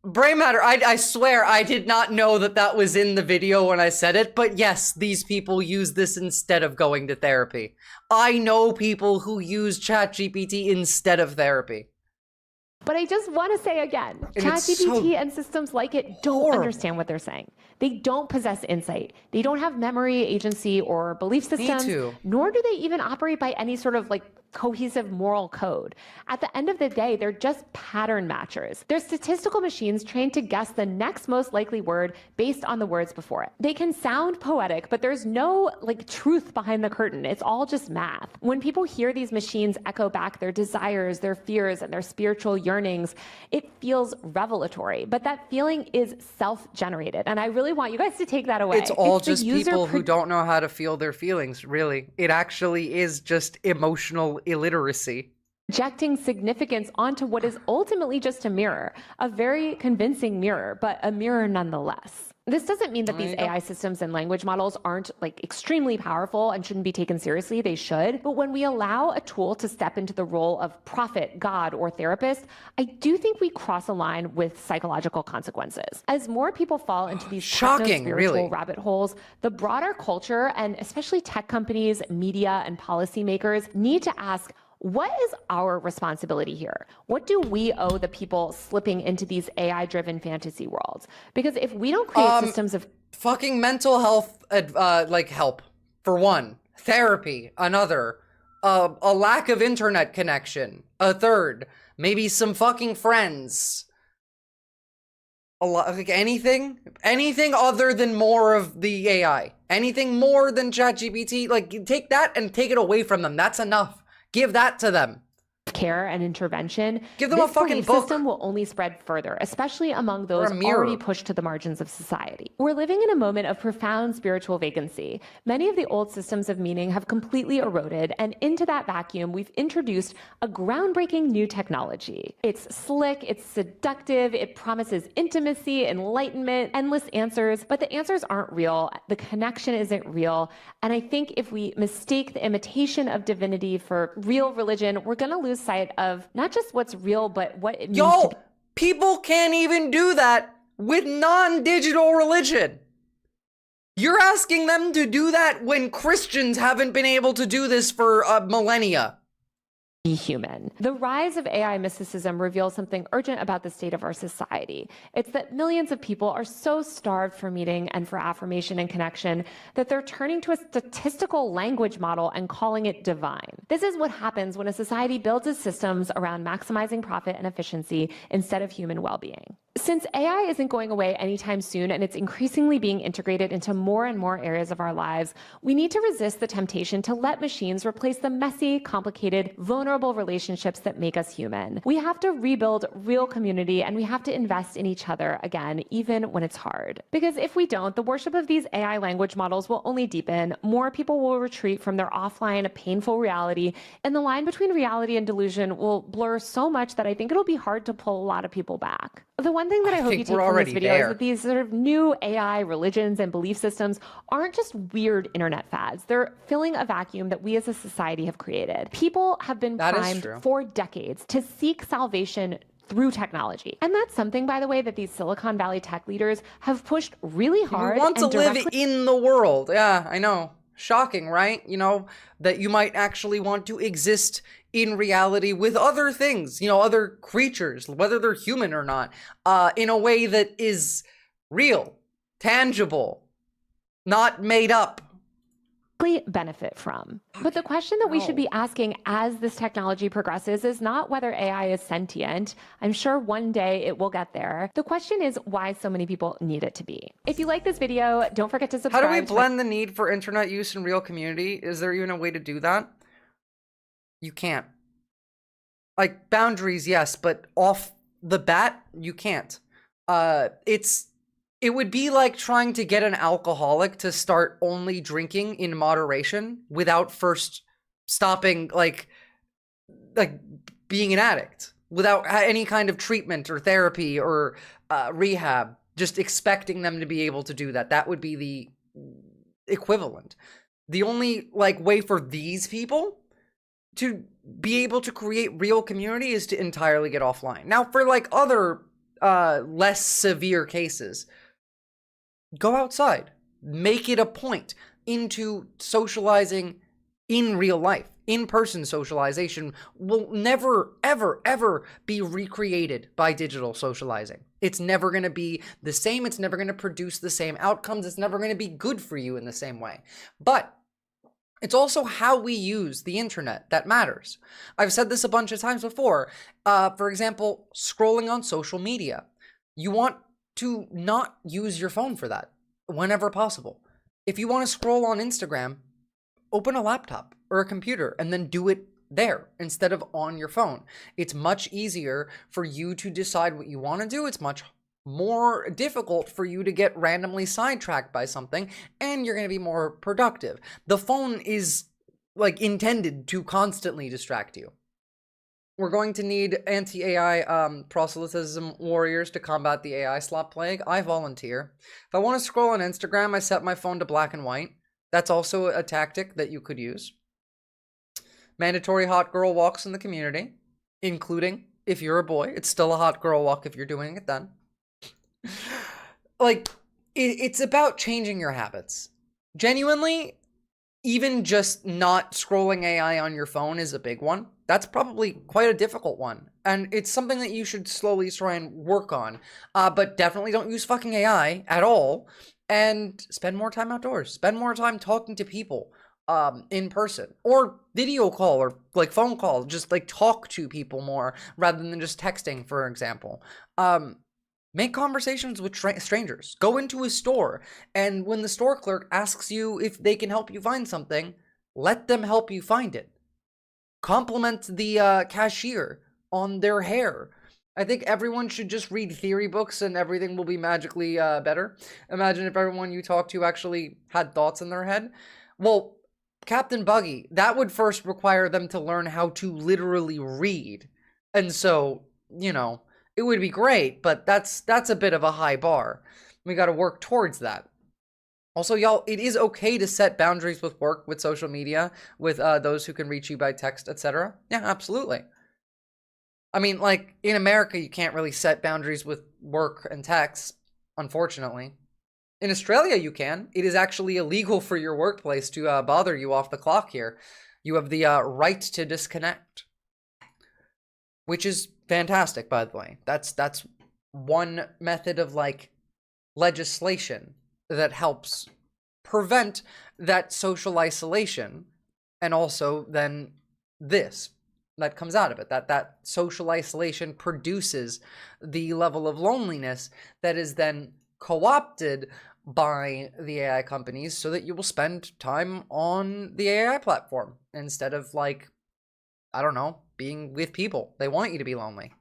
Brain matter, I swear I did not know that that was in the video when I said it, but yes, these people use this instead of going to therapy. I know people who use ChatGPT instead of therapy. But I just want to say again, And it's ChatGPT so and systems like it don't horrible. understand what they're saying. They don't possess insight. They don't have memory, agency, or belief systems, to. nor do they even operate by any sort of like cohesive moral code. At the end of the day, they're just pattern matchers. They're statistical machines trained to guess the next most likely word based on the words before it. They can sound poetic, but there's no like truth behind the curtain. It's all just math. When people hear these machines echo back their desires, their fears, and their spiritual yearnings, it feels revelatory, but that feeling is self-generated. And I really want you guys to take that away. It's all the just user people who don't know how to feel their feelings, really. It actually is just emotional illiteracy. projecting significance onto what is ultimately just a mirror, a very convincing mirror, but a mirror nonetheless. This doesn't mean that these AI systems and language models aren't like extremely powerful and shouldn't be taken seriously. They should. But when we allow a tool to step into the role of prophet, God, or therapist, I do think we cross a line with psychological consequences. As more people fall into these Shocking, techno-spiritual really. rabbit holes, the broader culture and especially tech companies, media, and policymakers need to ask, what is our responsibility here? What do we owe the people slipping into these AI-driven fantasy worlds? Because if we don't create systems of Fucking mental health, like help, for one. Therapy, another. a lack of internet connection. A third, maybe some fucking friends. A lot, like anything other than more of the AI. Anything more than ChatGPT, like take that and take it away from them. That's enough. Give that to them. Care and intervention, give them a fucking belief book. System will only spread further, especially among those a mirror. already pushed to the margins of society. We're living in a moment of profound spiritual vacancy. Many of the old systems of meaning have completely eroded, and into that vacuum, we've introduced a groundbreaking new technology. It's slick, it's seductive, it promises intimacy, enlightenment, endless answers, but the answers aren't real. The connection isn't real. And I think if we mistake the imitation of divinity for real religion, we're gonna lose sight of not just what's real, but what it means to be. People can't even do that with non-digital religion. You're asking them to do that when Christians haven't been able to do this for millennia. Be human. The rise of AI mysticism reveals something urgent about the state of our society. It's that millions of people are so starved for meaning and for affirmation and connection that they're turning to a statistical language model and calling it divine. This is what happens when a society builds its systems around maximizing profit and efficiency instead of human well-being. Since AI isn't going away anytime soon and it's increasingly being integrated into more and more areas of our lives, we need to resist the temptation to let machines replace the messy, complicated, vulnerable relationships that make us human. We have to rebuild real community and we have to invest in each other again, even when it's hard. Because if we don't, the worship of these AI language models will only deepen, more people will retreat from their offline, painful reality, and the line between reality and delusion will blur so much that I think it'll be hard to pull a lot of people back. The one thing that I hope you take from this video is that these sort of new AI religions and belief systems aren't just weird internet fads. They're filling a vacuum that we as a society have created. People have been primed for decades to seek salvation through technology. And that's something, by the way, that these Silicon Valley tech leaders have pushed really hard. You want to live in the world. Yeah, I know. Shocking, right? You know, that you might actually want to exist in reality with other things, you know, other creatures, whether they're human or not, in a way that is real, tangible, not made up. Benefit from. But the question that we should be asking as this technology progresses is not whether AI is sentient. I'm sure one day it will get there. The question is why so many people need it to be. If you like this video, don't forget to subscribe. How do we blend the need for internet use and real community? Is there even a way to do that? You can't. Like, boundaries, yes, but off the bat, you can't. It would be like trying to get an alcoholic to start only drinking in moderation without first stopping, like being an addict, without any kind of treatment or therapy or rehab, just expecting them to be able to do that. That would be the equivalent. The only, like, way for these people to be able to create real community is to entirely get offline. Now, for, like, other less severe cases, go outside. Make it a point into socializing in real life. In-person socialization will never, ever, ever be recreated by digital socializing. It's never going to be the same. It's never going to produce the same outcomes. It's never going to be good for you in the same way. But it's also how we use the internet that matters. I've said this a bunch of times before. For example, scrolling on social media. You want to not use your phone for that whenever possible. If you want to scroll on Instagram, open a laptop or a computer and then do it there instead of on your phone. It's much easier for you to decide what you want to do. It's much more difficult for you to get randomly sidetracked by something, and you're going to be more productive. The phone is, like, intended to constantly distract you. We're going to need anti-AI proselytism warriors to combat the AI slop plague. I volunteer. If I want to scroll on Instagram, I set my phone to black and white. That's also a tactic that you could use. Mandatory hot girl walks in the community, including if you're a boy. It's still a hot girl walk if you're doing it then. Like, it's about changing your habits. Genuinely, even just not scrolling AI on your phone is a big one. That's probably quite a difficult one. And it's something that you should slowly try and work on. But definitely don't use fucking AI at all. And spend more time outdoors. Spend more time talking to people. in person, or video call, or like phone call, just like talk to people more rather than just texting, for example. Make conversations with strangers. Go into a store, and when the store clerk asks you if they can help you find something, let them help you find it. Compliment the cashier on their hair. I think everyone should just read theory books and everything will be magically better. Imagine if everyone you talk to actually had thoughts in their head. Well, Captain Buggy, that would first require them to learn how to literally read. And so, you know, it would be great, but that's a bit of a high bar. We got to work towards that. Also, y'all, it is okay to set boundaries with work, with social media, with those who can reach you by text, etc. Yeah, absolutely. I mean, like, in America, you can't really set boundaries with work and text, unfortunately. In Australia, you can. It is actually illegal for your workplace to bother you off the clock here. You have the right to disconnect. Which is fantastic, by the way. That's one method of, like, legislation that helps prevent that social isolation, and also then this that comes out of it, that social isolation produces the level of loneliness that is then co-opted by the AI companies so that you will spend time on the AI platform instead of, like, I don't know, being with people. They want you to be lonely.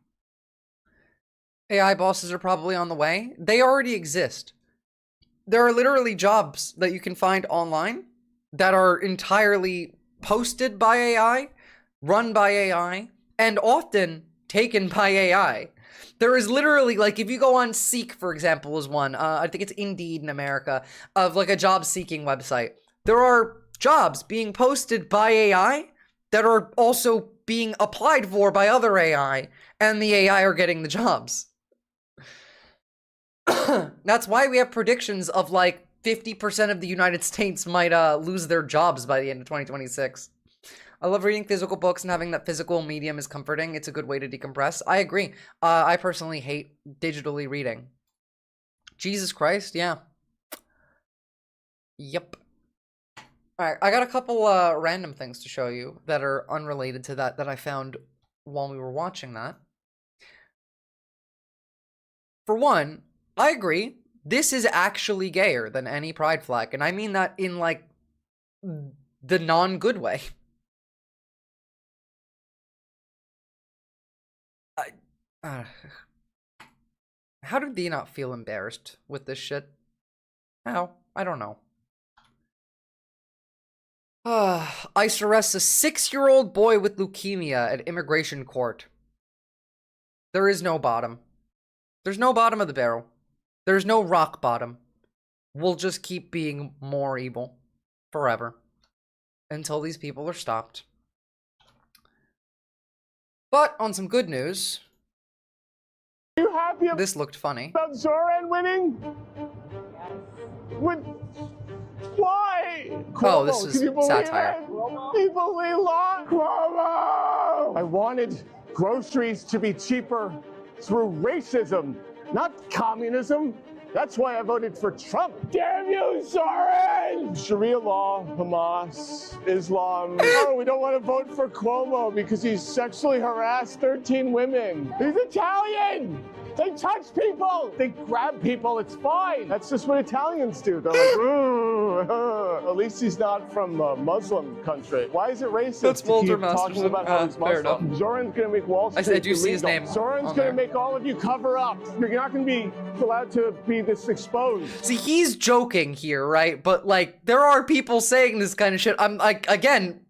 AI bosses are probably on the way. They already exist. There are literally jobs that you can find online that are entirely posted by AI, run by AI, and often taken by AI. There is literally, like, if you go on Seek, for example, is one, I think it's Indeed in America, of like a job-seeking website. There are jobs being posted by AI that are also being applied for by other AI, and the AI are getting the jobs. That's why we have predictions of like 50% of the United States might lose their jobs by the end of 2026. I love reading physical books and having that physical medium is comforting. It's a good way to decompress. I agree. I personally hate digitally reading. Jesus Christ, yeah. Yep. Alright, I got a couple random things to show you that are unrelated to that I found while we were watching that. For one, I agree. This is actually gayer than any pride flag, and I mean that in, like, the non-good way. How did they not feel embarrassed with this shit? How? I don't know. ICE arrests a 6-year-old boy with leukemia at immigration court. There is no bottom. There's no bottom of the barrel. There's no rock bottom. We'll just keep being more evil forever until these people are stopped. But on some good news, you happy this looked funny. About Zoran winning? Why? Cuomo, oh, this is satire. People love Cuomo! I wanted groceries to be cheaper through racism, not communism. That's why I voted for Trump. Damn you, Zoran! Sharia law, Hamas, Islam. No, we don't want to vote for Cuomo because he sexually harassed 13 women. He's Italian! They touch people! They grab people, it's fine. That's just what Italians do. They're like, ooh, at least he's not from a Muslim country.Hy is it racist That's to keep Walter talking about how he's Muslim? Zoran's gonna make Wall Street I do see his illegal. name. Zoran's gonna make all of you cover up. You're not gonna be allowed to be this exposed. See, he's joking here, right? But, like, there are people saying this kind of shit. I'm like, again,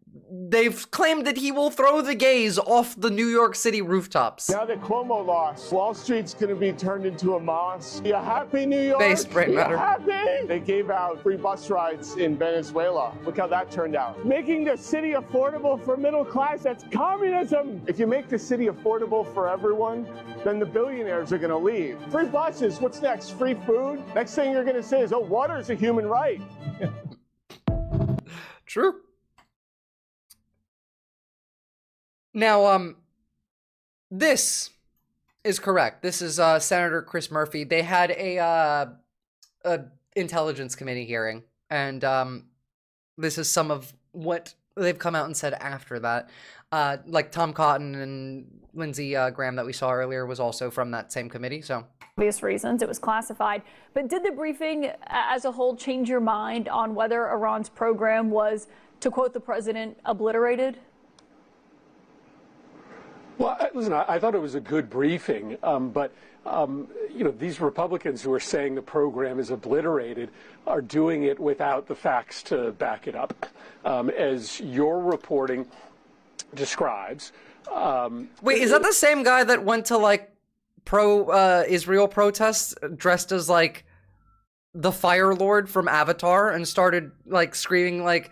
they've claimed that he will throw the gays off the New York City rooftops. Now that Cuomo lost, Wall Street's gonna be turned into a mosque. You happy, New York? Based brain matter. You happy? They gave out free bus rides in Venezuela. Look how that turned out. Making the city affordable for middle class, that's communism. If you make the city affordable for everyone, then the billionaires are gonna leave. Free buses, what's next? Free food? Next thing you're gonna say is, oh, water's a human right. True. Now, this is correct. This is Senator Chris Murphy. They had a intelligence committee hearing, and this is some of what they've come out and said after that. Like Tom Cotton and Lindsey Graham that we saw earlier was also from that same committee. So obvious reasons it was classified. But did the briefing as a whole change your mind on whether Iran's program was, to quote the president, obliterated? Well, listen, I thought it was a good briefing, but you know, these Republicans who are saying the program is obliterated are doing it without the facts to back it up. As your reporting describes. Wait, is that the same guy that went to like pro-Israel protests dressed as like the Fire Lord from Avatar and started like screaming like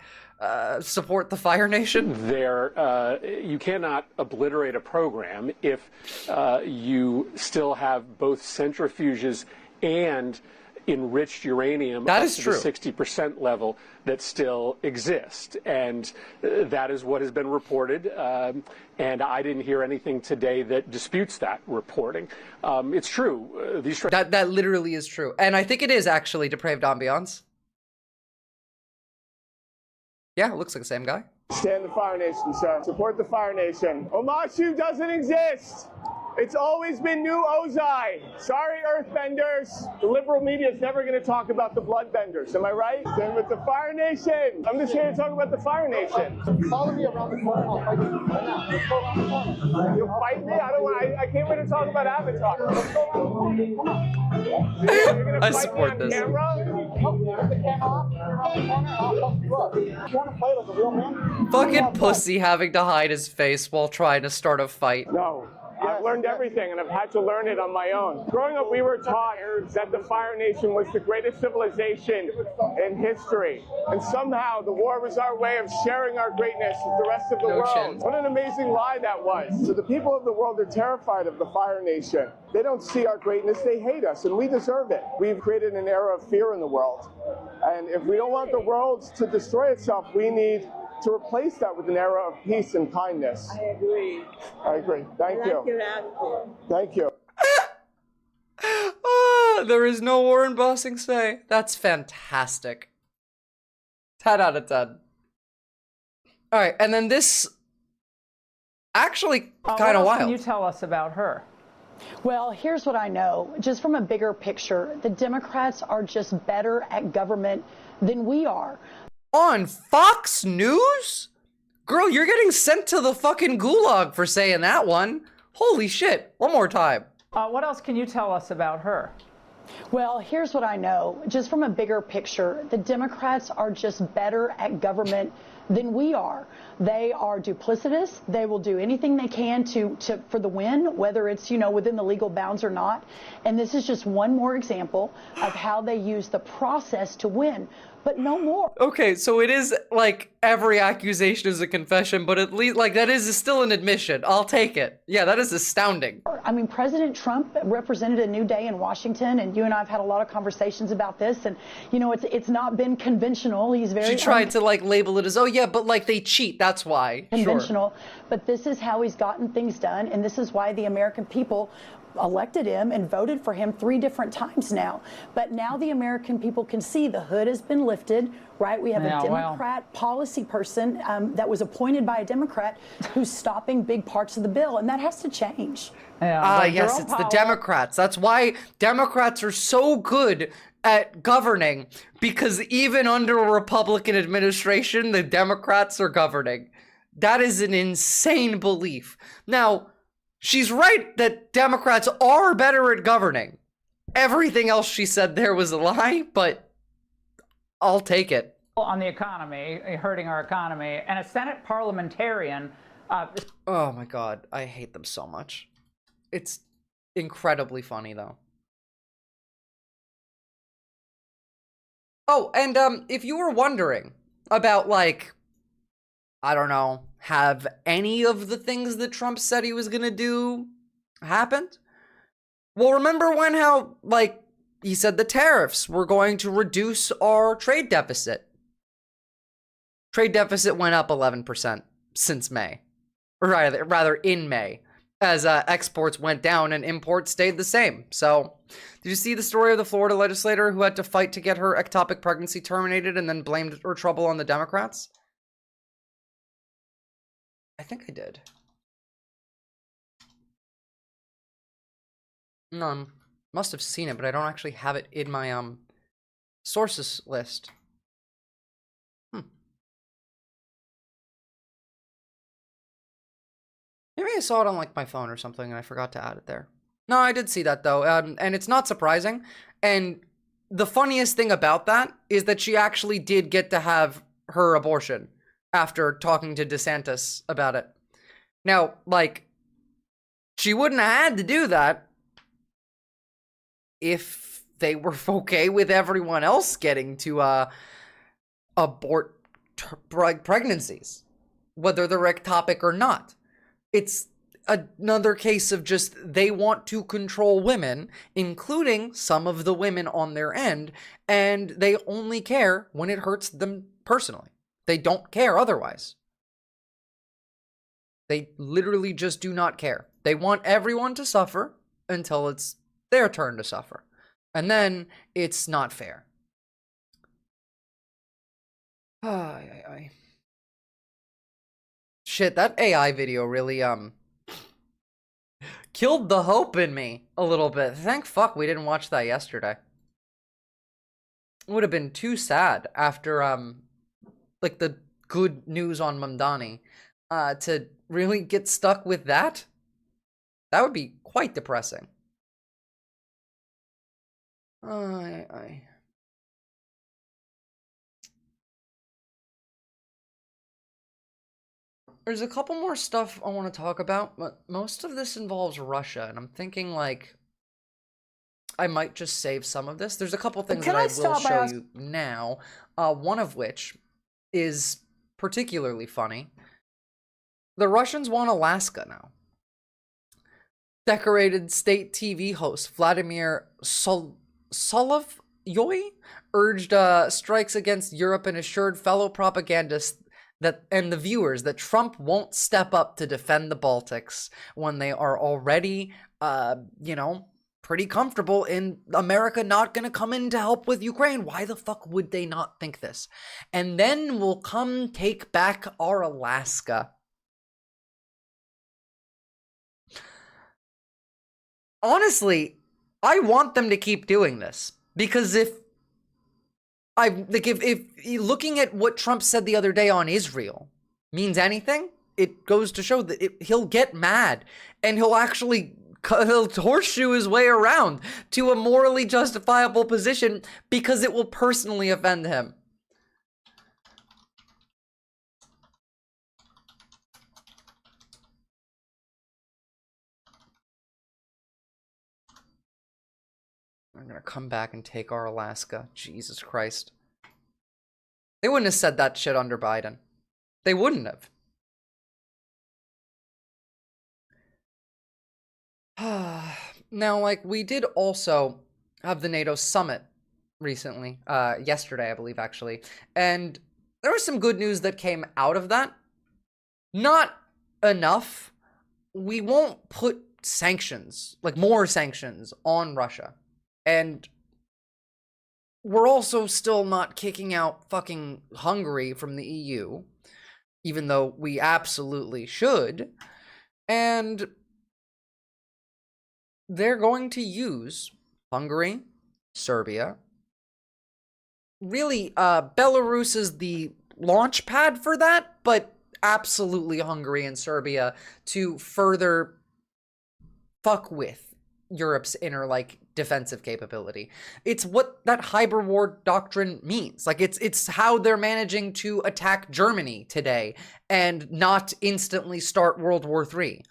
support the Fire Nation? You cannot obliterate a program if you still have both centrifuges and enriched uranium that up is to true. The 60% level that still exist. And that is what has been reported. And I didn't hear anything today that disputes that reporting. It's true. That literally is true. And I think it is actually Depraved Ambiance. Yeah, it looks like the same guy. Stand the Fire Nation, sir. Support the Fire Nation. Omashu doesn't exist. It's always been New Ozai. Sorry, Earthbenders. The liberal media is never going to talk about the Bloodbenders. Am I right? Stand with the Fire Nation. I'm just here to talk about the Fire Nation. Follow me around the corner. I'll fight you right now. Let's go around the corner. You'll fight me? I don't want. I can't wait to talk about Avatar. Let's go around the corner. Come on. You're going to fight support me on this. camera? Put the camera off. Around the corner. I'll help you up. You want to play like a real man? Fucking pussy having to hide his face while trying to start a fight. No. I've learned everything, and I've had to learn it on my own. Growing up, we were taught that the Fire Nation was the greatest civilization in history. And somehow, the war was our way of sharing our greatness with the rest of the world. What an amazing lie that was. So the people of the world are terrified of the Fire Nation. They don't see our greatness, they hate us, and we deserve it. We've created an era of fear in the world. And if we don't want the world to destroy itself, we need to replace that with an era of peace and kindness. I agree. I agree. Thank you. Thank you. There is no war in Bossing Say. That's fantastic. 10 out of 10. Alright, and then this actually kind of wild. What can you tell us about her? Well, here's what I know. Just from a bigger picture, the Democrats are just better at government than we are. On Fox News? Girl, you're getting sent to the fucking gulag for saying that one. Holy shit. One more time. What else can you tell us about her? Well, here's what I know. Just from a bigger picture, the Democrats are just better at government than we are. They are duplicitous. They will do anything they can for the win, whether it's, you know, within the legal bounds or not. And this is just one more example of how they use the process to win. But no more. Okay, so it is like every accusation is a confession, but at least like that is still an admission. I'll take it. Yeah, that is astounding. I mean, President Trump represented a new day in Washington, and you and I have had a lot of conversations about this. And you know, it's not been conventional. He's very. She tried to like label it as, oh yeah, but like they cheat. That's why. Conventional, sure. But this is how he's gotten things done, and this is why the American people elected him and voted for him 3 different times now. But now the American people can see the hood has been lifted, right? We have a Democrat policy person that was appointed by a Democrat who's stopping big parts of the bill, and that has to change. Yes, it's the Democrats. That's why Democrats are so good at governing, because even under a Republican administration, the Democrats are governing. That is an insane belief. Now, she's right that Democrats are better at governing. Everything else she said there was a lie, but I'll take it. On the economy, hurting our economy, and a Senate parliamentarian. Oh my God, I hate them so much. It's incredibly funny though. Oh, and if you were wondering about like, I don't know, have any of the things that Trump said he was gonna do happened? Well, remember when how, like, he said the tariffs were going to reduce our trade deficit. Trade deficit went up 11% since May. Or rather in May, as exports went down and imports stayed the same. So, did you see the story of the Florida legislator who had to fight to get her ectopic pregnancy terminated and then blamed her trouble on the Democrats? I think I did. No, must have seen it, but I don't actually have it in my sources list. Maybe I saw it on like my phone or something and I forgot to add it there. No, I did see that though, and it's not surprising. And the funniest thing about that is that she actually did get to have her abortion after talking to DeSantis about it. Now, like, she wouldn't have had to do that if they were okay with everyone else getting to abort pregnancies, whether they're ectopic or not. It's another case of just they want to control women, including some of the women on their end, and they only care when it hurts them personally. They don't care otherwise. They literally just do not care. They want everyone to suffer until it's their turn to suffer. And then it's not fair. Shit, that AI video really, killed the hope in me a little bit. Thank fuck we didn't watch that yesterday. It would have been too sad after, like, the good news on Mamdani, to really get stuck with that. That would be quite depressing. There's a couple more stuff I want to talk about, but most of this involves Russia, and I'm thinking, like, I might just save some of this. There's a couple things that I will show you now, one of which is particularly funny. The Russians want Alaska now. Decorated state TV host Vladimir Solovyoy urged strikes against Europe and assured fellow propagandists and the viewers that Trump won't step up to defend the Baltics when they are already, you know, pretty comfortable in America not gonna come in to help with Ukraine. Why the fuck would they not think this? And then we'll come take back our Alaska. Honestly, I want them to keep doing this, because if looking at what Trump said the other day on Israel means anything, it goes to show that he'll get mad and he'll horseshoe his way around to a morally justifiable position because it will personally offend him. I'm gonna come back and take our Alaska. Jesus Christ. They wouldn't have said that shit under Biden. They wouldn't have. Now, like, we did also have the NATO summit recently. Yesterday, I believe, actually. And there was some good news that came out of that. Not enough. We won't put sanctions, like more sanctions, on Russia. And we're also still not kicking out fucking Hungary from the EU, even though we absolutely should. And they're going to use Hungary, Serbia. Really, Belarus is the launch pad for that, but absolutely Hungary and Serbia to further fuck with Europe's inner, like, defensive capability. It's what that hybrid war doctrine means. Like, it's how they're managing to attack Germany today and not instantly start World War III.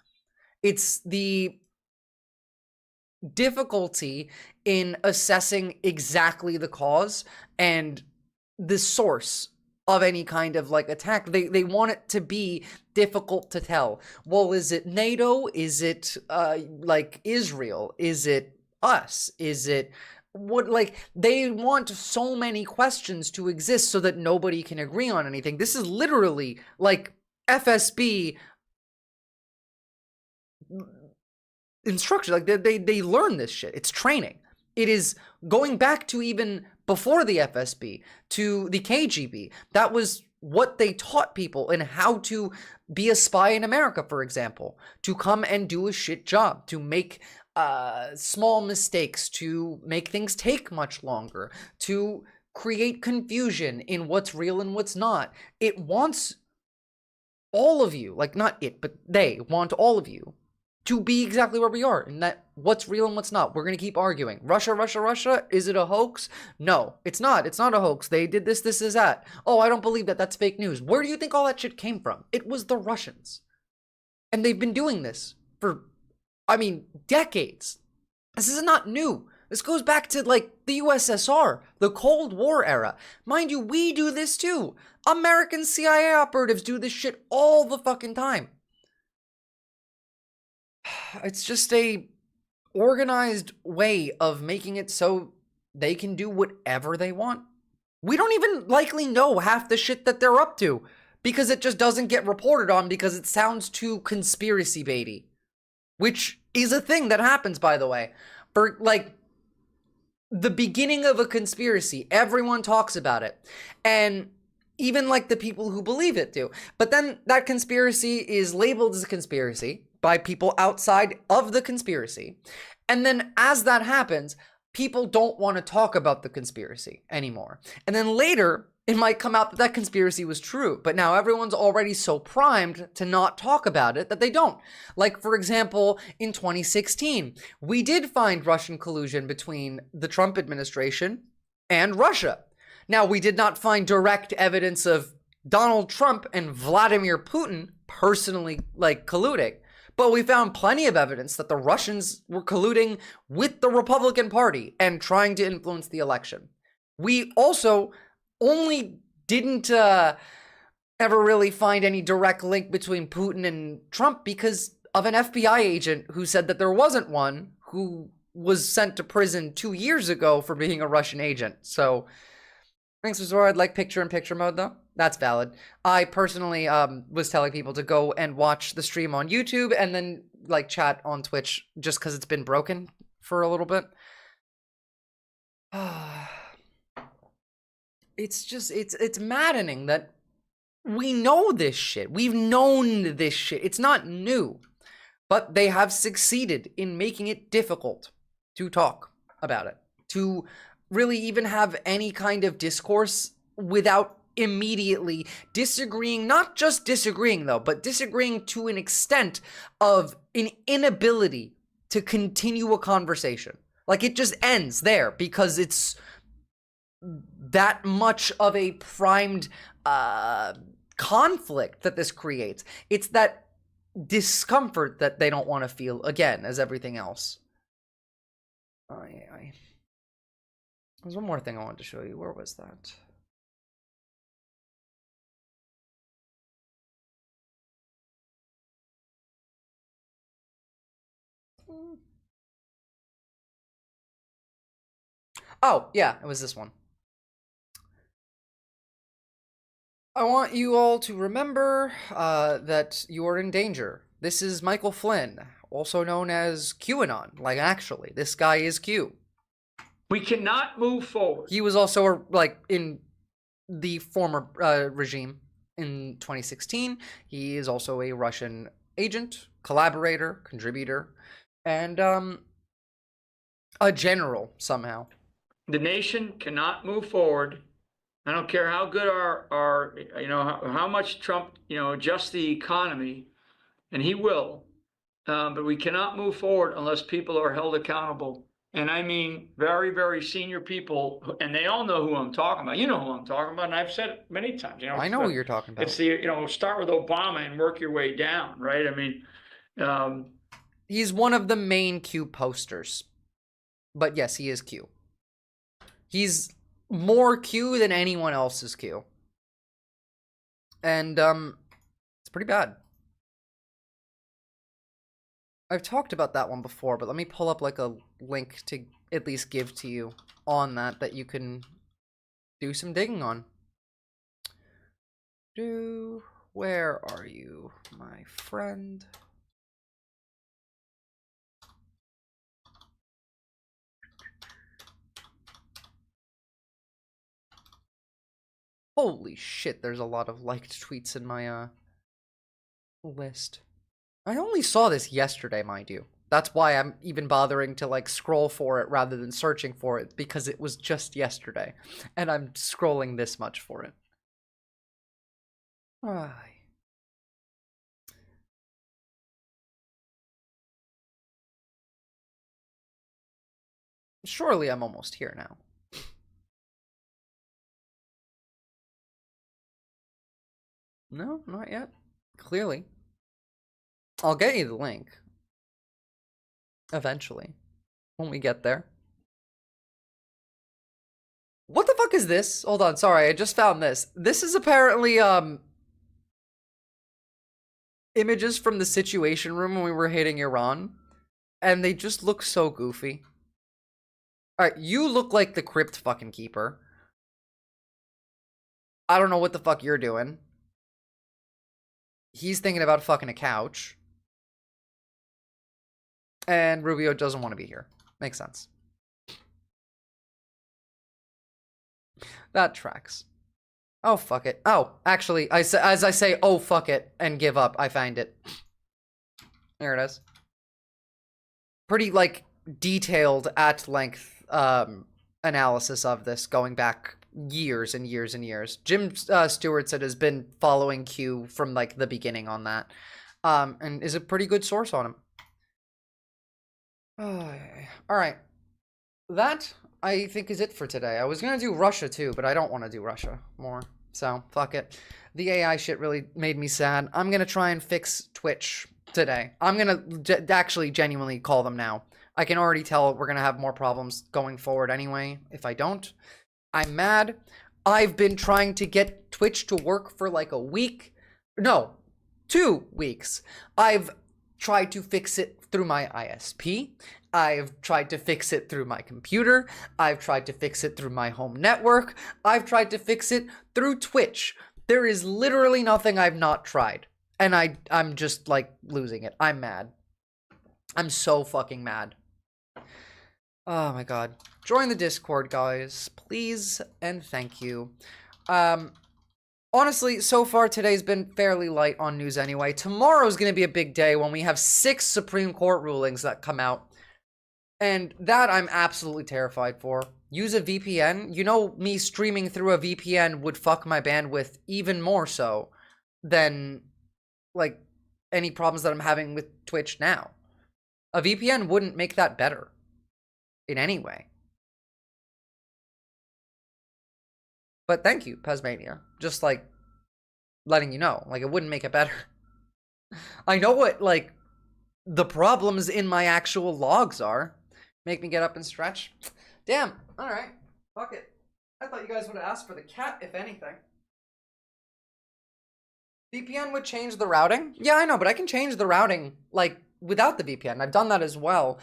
It's the difficulty in assessing exactly the cause and the source of any kind of, like, attack. They want it to be difficult to tell. Well, is it NATO? Is it like Israel? Is it us? Is it what? Like, they want so many questions to exist so that nobody can agree on anything. This is literally like FSB instruction. Like, they learn this shit. It's training. It is going back to even before the FSB, to the KGB. That was what they taught people and how to be a spy in America, for example, to come and do a shit job, to make small mistakes, to make things take much longer, to create confusion in what's real and what's not. It wants all of you, like not it, but they want all of you to be exactly where we are, and that what's real and what's not. We're going to keep arguing. Russia, is it a hoax? No, it's not. It's not a hoax. They did this, this is that. Oh, I don't believe that. That's fake news. Where do you think all that shit came from? It was the Russians. And they've been doing this for, I mean, decades. This is not new. This goes back to, like, the USSR, the Cold War era. Mind you, we do this too. American CIA operatives do this shit all the fucking time. It's just a organized way of making it so they can do whatever they want. We don't even likely know half the shit that they're up to because it just doesn't get reported on because it sounds too conspiracy baity, which is a thing that happens, by the way. For, like, the beginning of a conspiracy, everyone talks about it. And even, like, the people who believe it do. But then that conspiracy is labeled as a conspiracy by people outside of the conspiracy. And then as that happens, people don't want to talk about the conspiracy anymore. And then later, it might come out that that conspiracy was true, but now everyone's already so primed to not talk about it that they don't. Like, for example, in 2016, we did find Russian collusion between the Trump administration and Russia. Now, we did not find direct evidence of Donald Trump and Vladimir Putin personally, like, colluding. But we found plenty of evidence that the Russians were colluding with the Republican Party and trying to influence the election. We also only didn't ever really find any direct link between Putin and Trump because of an FBI agent who said that there wasn't one, who was sent to prison 2 years ago for being a Russian agent. So, thanks, Visora. I'd like picture-in-picture mode, though. That's valid. I personally was telling people to go and watch the stream on YouTube and then, like, chat on Twitch just because it's been broken for a little bit. It's just, it's maddening that we know this shit. We've known this shit. It's not new. But they have succeeded in making it difficult to talk about it, to really even have any kind of discourse without immediately disagreeing, not just disagreeing though, but disagreeing to an extent of an inability to continue a conversation. Like, it just ends there because it's that much of a primed conflict that this creates. It's that discomfort that they don't want to feel again as everything else. There's one more thing I wanted to show you. Where was that? Oh, yeah, it was this one. I want you all to remember that you are in danger. This is Michael Flynn, also known as QAnon. Like, actually, this guy is Q. We cannot move forward. He was also, like, in the former regime in 2016. He is also a Russian agent, collaborator, contributor, and a general somehow. The nation cannot move forward. I don't care how good our how much Trump, adjusts the economy, and he will, but we cannot move forward unless people are held accountable. And I mean very, very senior people, and they all know who I'm talking about. You know who I'm talking about, and I've said it many times. I know who you're talking about. It's the, start with Obama and work your way down, right? I mean, he's one of the main Q posters, but yes, he is Q. He's more Q than anyone else's Q. And, it's pretty bad. I've talked about that one before, but let me pull up, like, a link to at least give to you on that you can do some digging on. Where are you, my friend? Holy shit, there's a lot of liked tweets in my list. I only saw this yesterday, mind you. That's why I'm even bothering to like scroll for it rather than searching for it, because it was just yesterday and I'm scrolling this much for it. Ay. Surely I'm almost here now. No, not yet. Clearly. I'll get you the link. Eventually. When we get there. What the fuck is this? Hold on, sorry, I just found this. This is apparently, images from the Situation Room when we were hitting Iran. And they just look so goofy. Alright, you look like the Crypt fucking Keeper. I don't know what the fuck you're doing. He's thinking about fucking a couch. And Rubio doesn't want to be here. Makes sense. That tracks. Oh, fuck it. Oh, actually, as I say, oh, fuck it, and give up, I find it. There it is. Pretty, like, detailed, at length, analysis of this, going back years and years and years. Jim Stewart said has been following Q from, like, the beginning on that. And is a pretty good source on him. Alright. That, I think, is it for today. I was gonna do Russia, too, but I don't want to do Russia more. So, fuck it. The AI shit really made me sad. I'm gonna try and fix Twitch today. I'm gonna actually genuinely call them now. I can already tell we're gonna have more problems going forward anyway, if I don't. I'm mad. I've been trying to get Twitch to work for like a week. No, 2 weeks. I've tried to fix it through my ISP. I've tried to fix it through my computer. I've tried to fix it through my home network. I've tried to fix it through Twitch. There is literally nothing I've not tried. And I'm just, like, losing it. I'm mad. I'm so fucking mad. Oh my god. Join the Discord, guys. Please and thank you. Honestly, so far today's been fairly light on news anyway. Tomorrow's gonna be a big day when we have 6 Supreme Court rulings that come out. And that I'm absolutely terrified for. Use a VPN. You know, me streaming through a VPN would fuck my bandwidth even more so than, like, any problems that I'm having with Twitch now. A VPN wouldn't make that better in any way. But thank you, Pesmania. Just, like, letting you know. Like, it wouldn't make it better. I know what, like, the problems in my actual logs are. Make me get up and stretch. Damn. Alright. Fuck it. I thought you guys would have asked for the cat, if anything. VPN would change the routing? Yeah, I know, but I can change the routing, like, without the VPN. I've done that as well.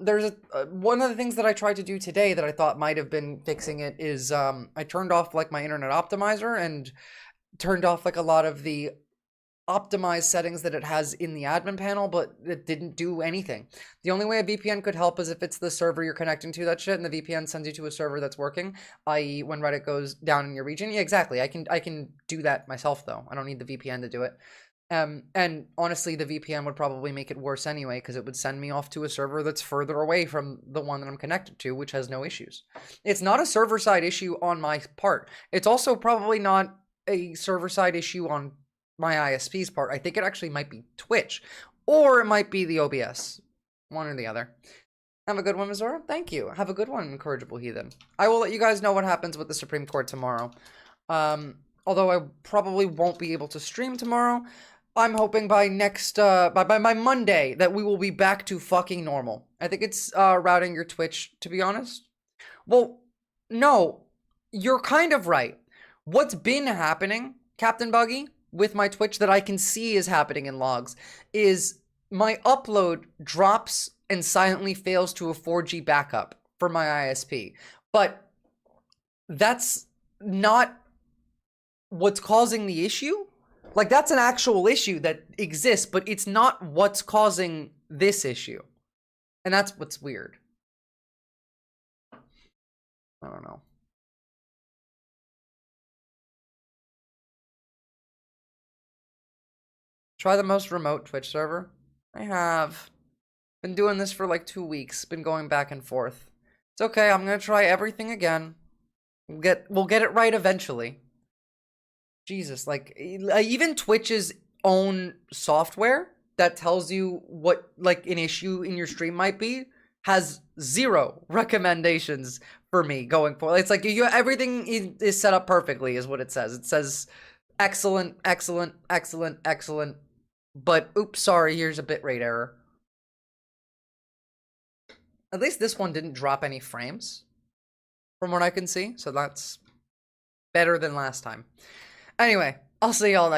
There's one of the things that I tried to do today that I thought might have been fixing it is, I turned off, like, my internet optimizer and turned off, like, a lot of the optimized settings that it has in the admin panel, but it didn't do anything. The only way a VPN could help is if it's the server you're connecting to that shit and the VPN sends you to a server that's working, i.e. when Reddit goes down in your region. Yeah, exactly. I can do that myself though. I don't need the VPN to do it. And honestly, the VPN would probably make it worse anyway, because it would send me off to a server that's further away from the one that I'm connected to, which has no issues. It's not a server-side issue on my part. It's also probably not a server-side issue on my ISP's part. I think it actually might be Twitch, or it might be the OBS. One or the other. Have a good one, Visora. Thank you. Have a good one, Incorrigible Heathen. I will let you guys know what happens with the Supreme Court tomorrow. Although I probably won't be able to stream tomorrow. I'm hoping by next, by Monday that we will be back to fucking normal. I think it's, routing your Twitch, to be honest. Well, no, you're kind of right. What's been happening, Captain Buggy, with my Twitch that I can see is happening in logs, is my upload drops and silently fails to a 4G backup for my ISP. But that's not what's causing the issue. Like, that's an actual issue that exists, but it's not what's causing this issue. And that's what's weird. I don't know. Try the most remote Twitch server. I have been doing this for like 2 weeks. Been going back and forth. It's okay. I'm gonna try everything again. We'll get it right eventually. Jesus, like even Twitch's own software that tells you what like an issue in your stream might be has 0 recommendations for me going forward. It's like everything is set up perfectly is what it says. It says excellent, excellent, excellent, excellent, but oops, sorry, here's a bitrate error. At least this one didn't drop any frames from what I can see, so that's better than last time. Anyway, I'll see y'all next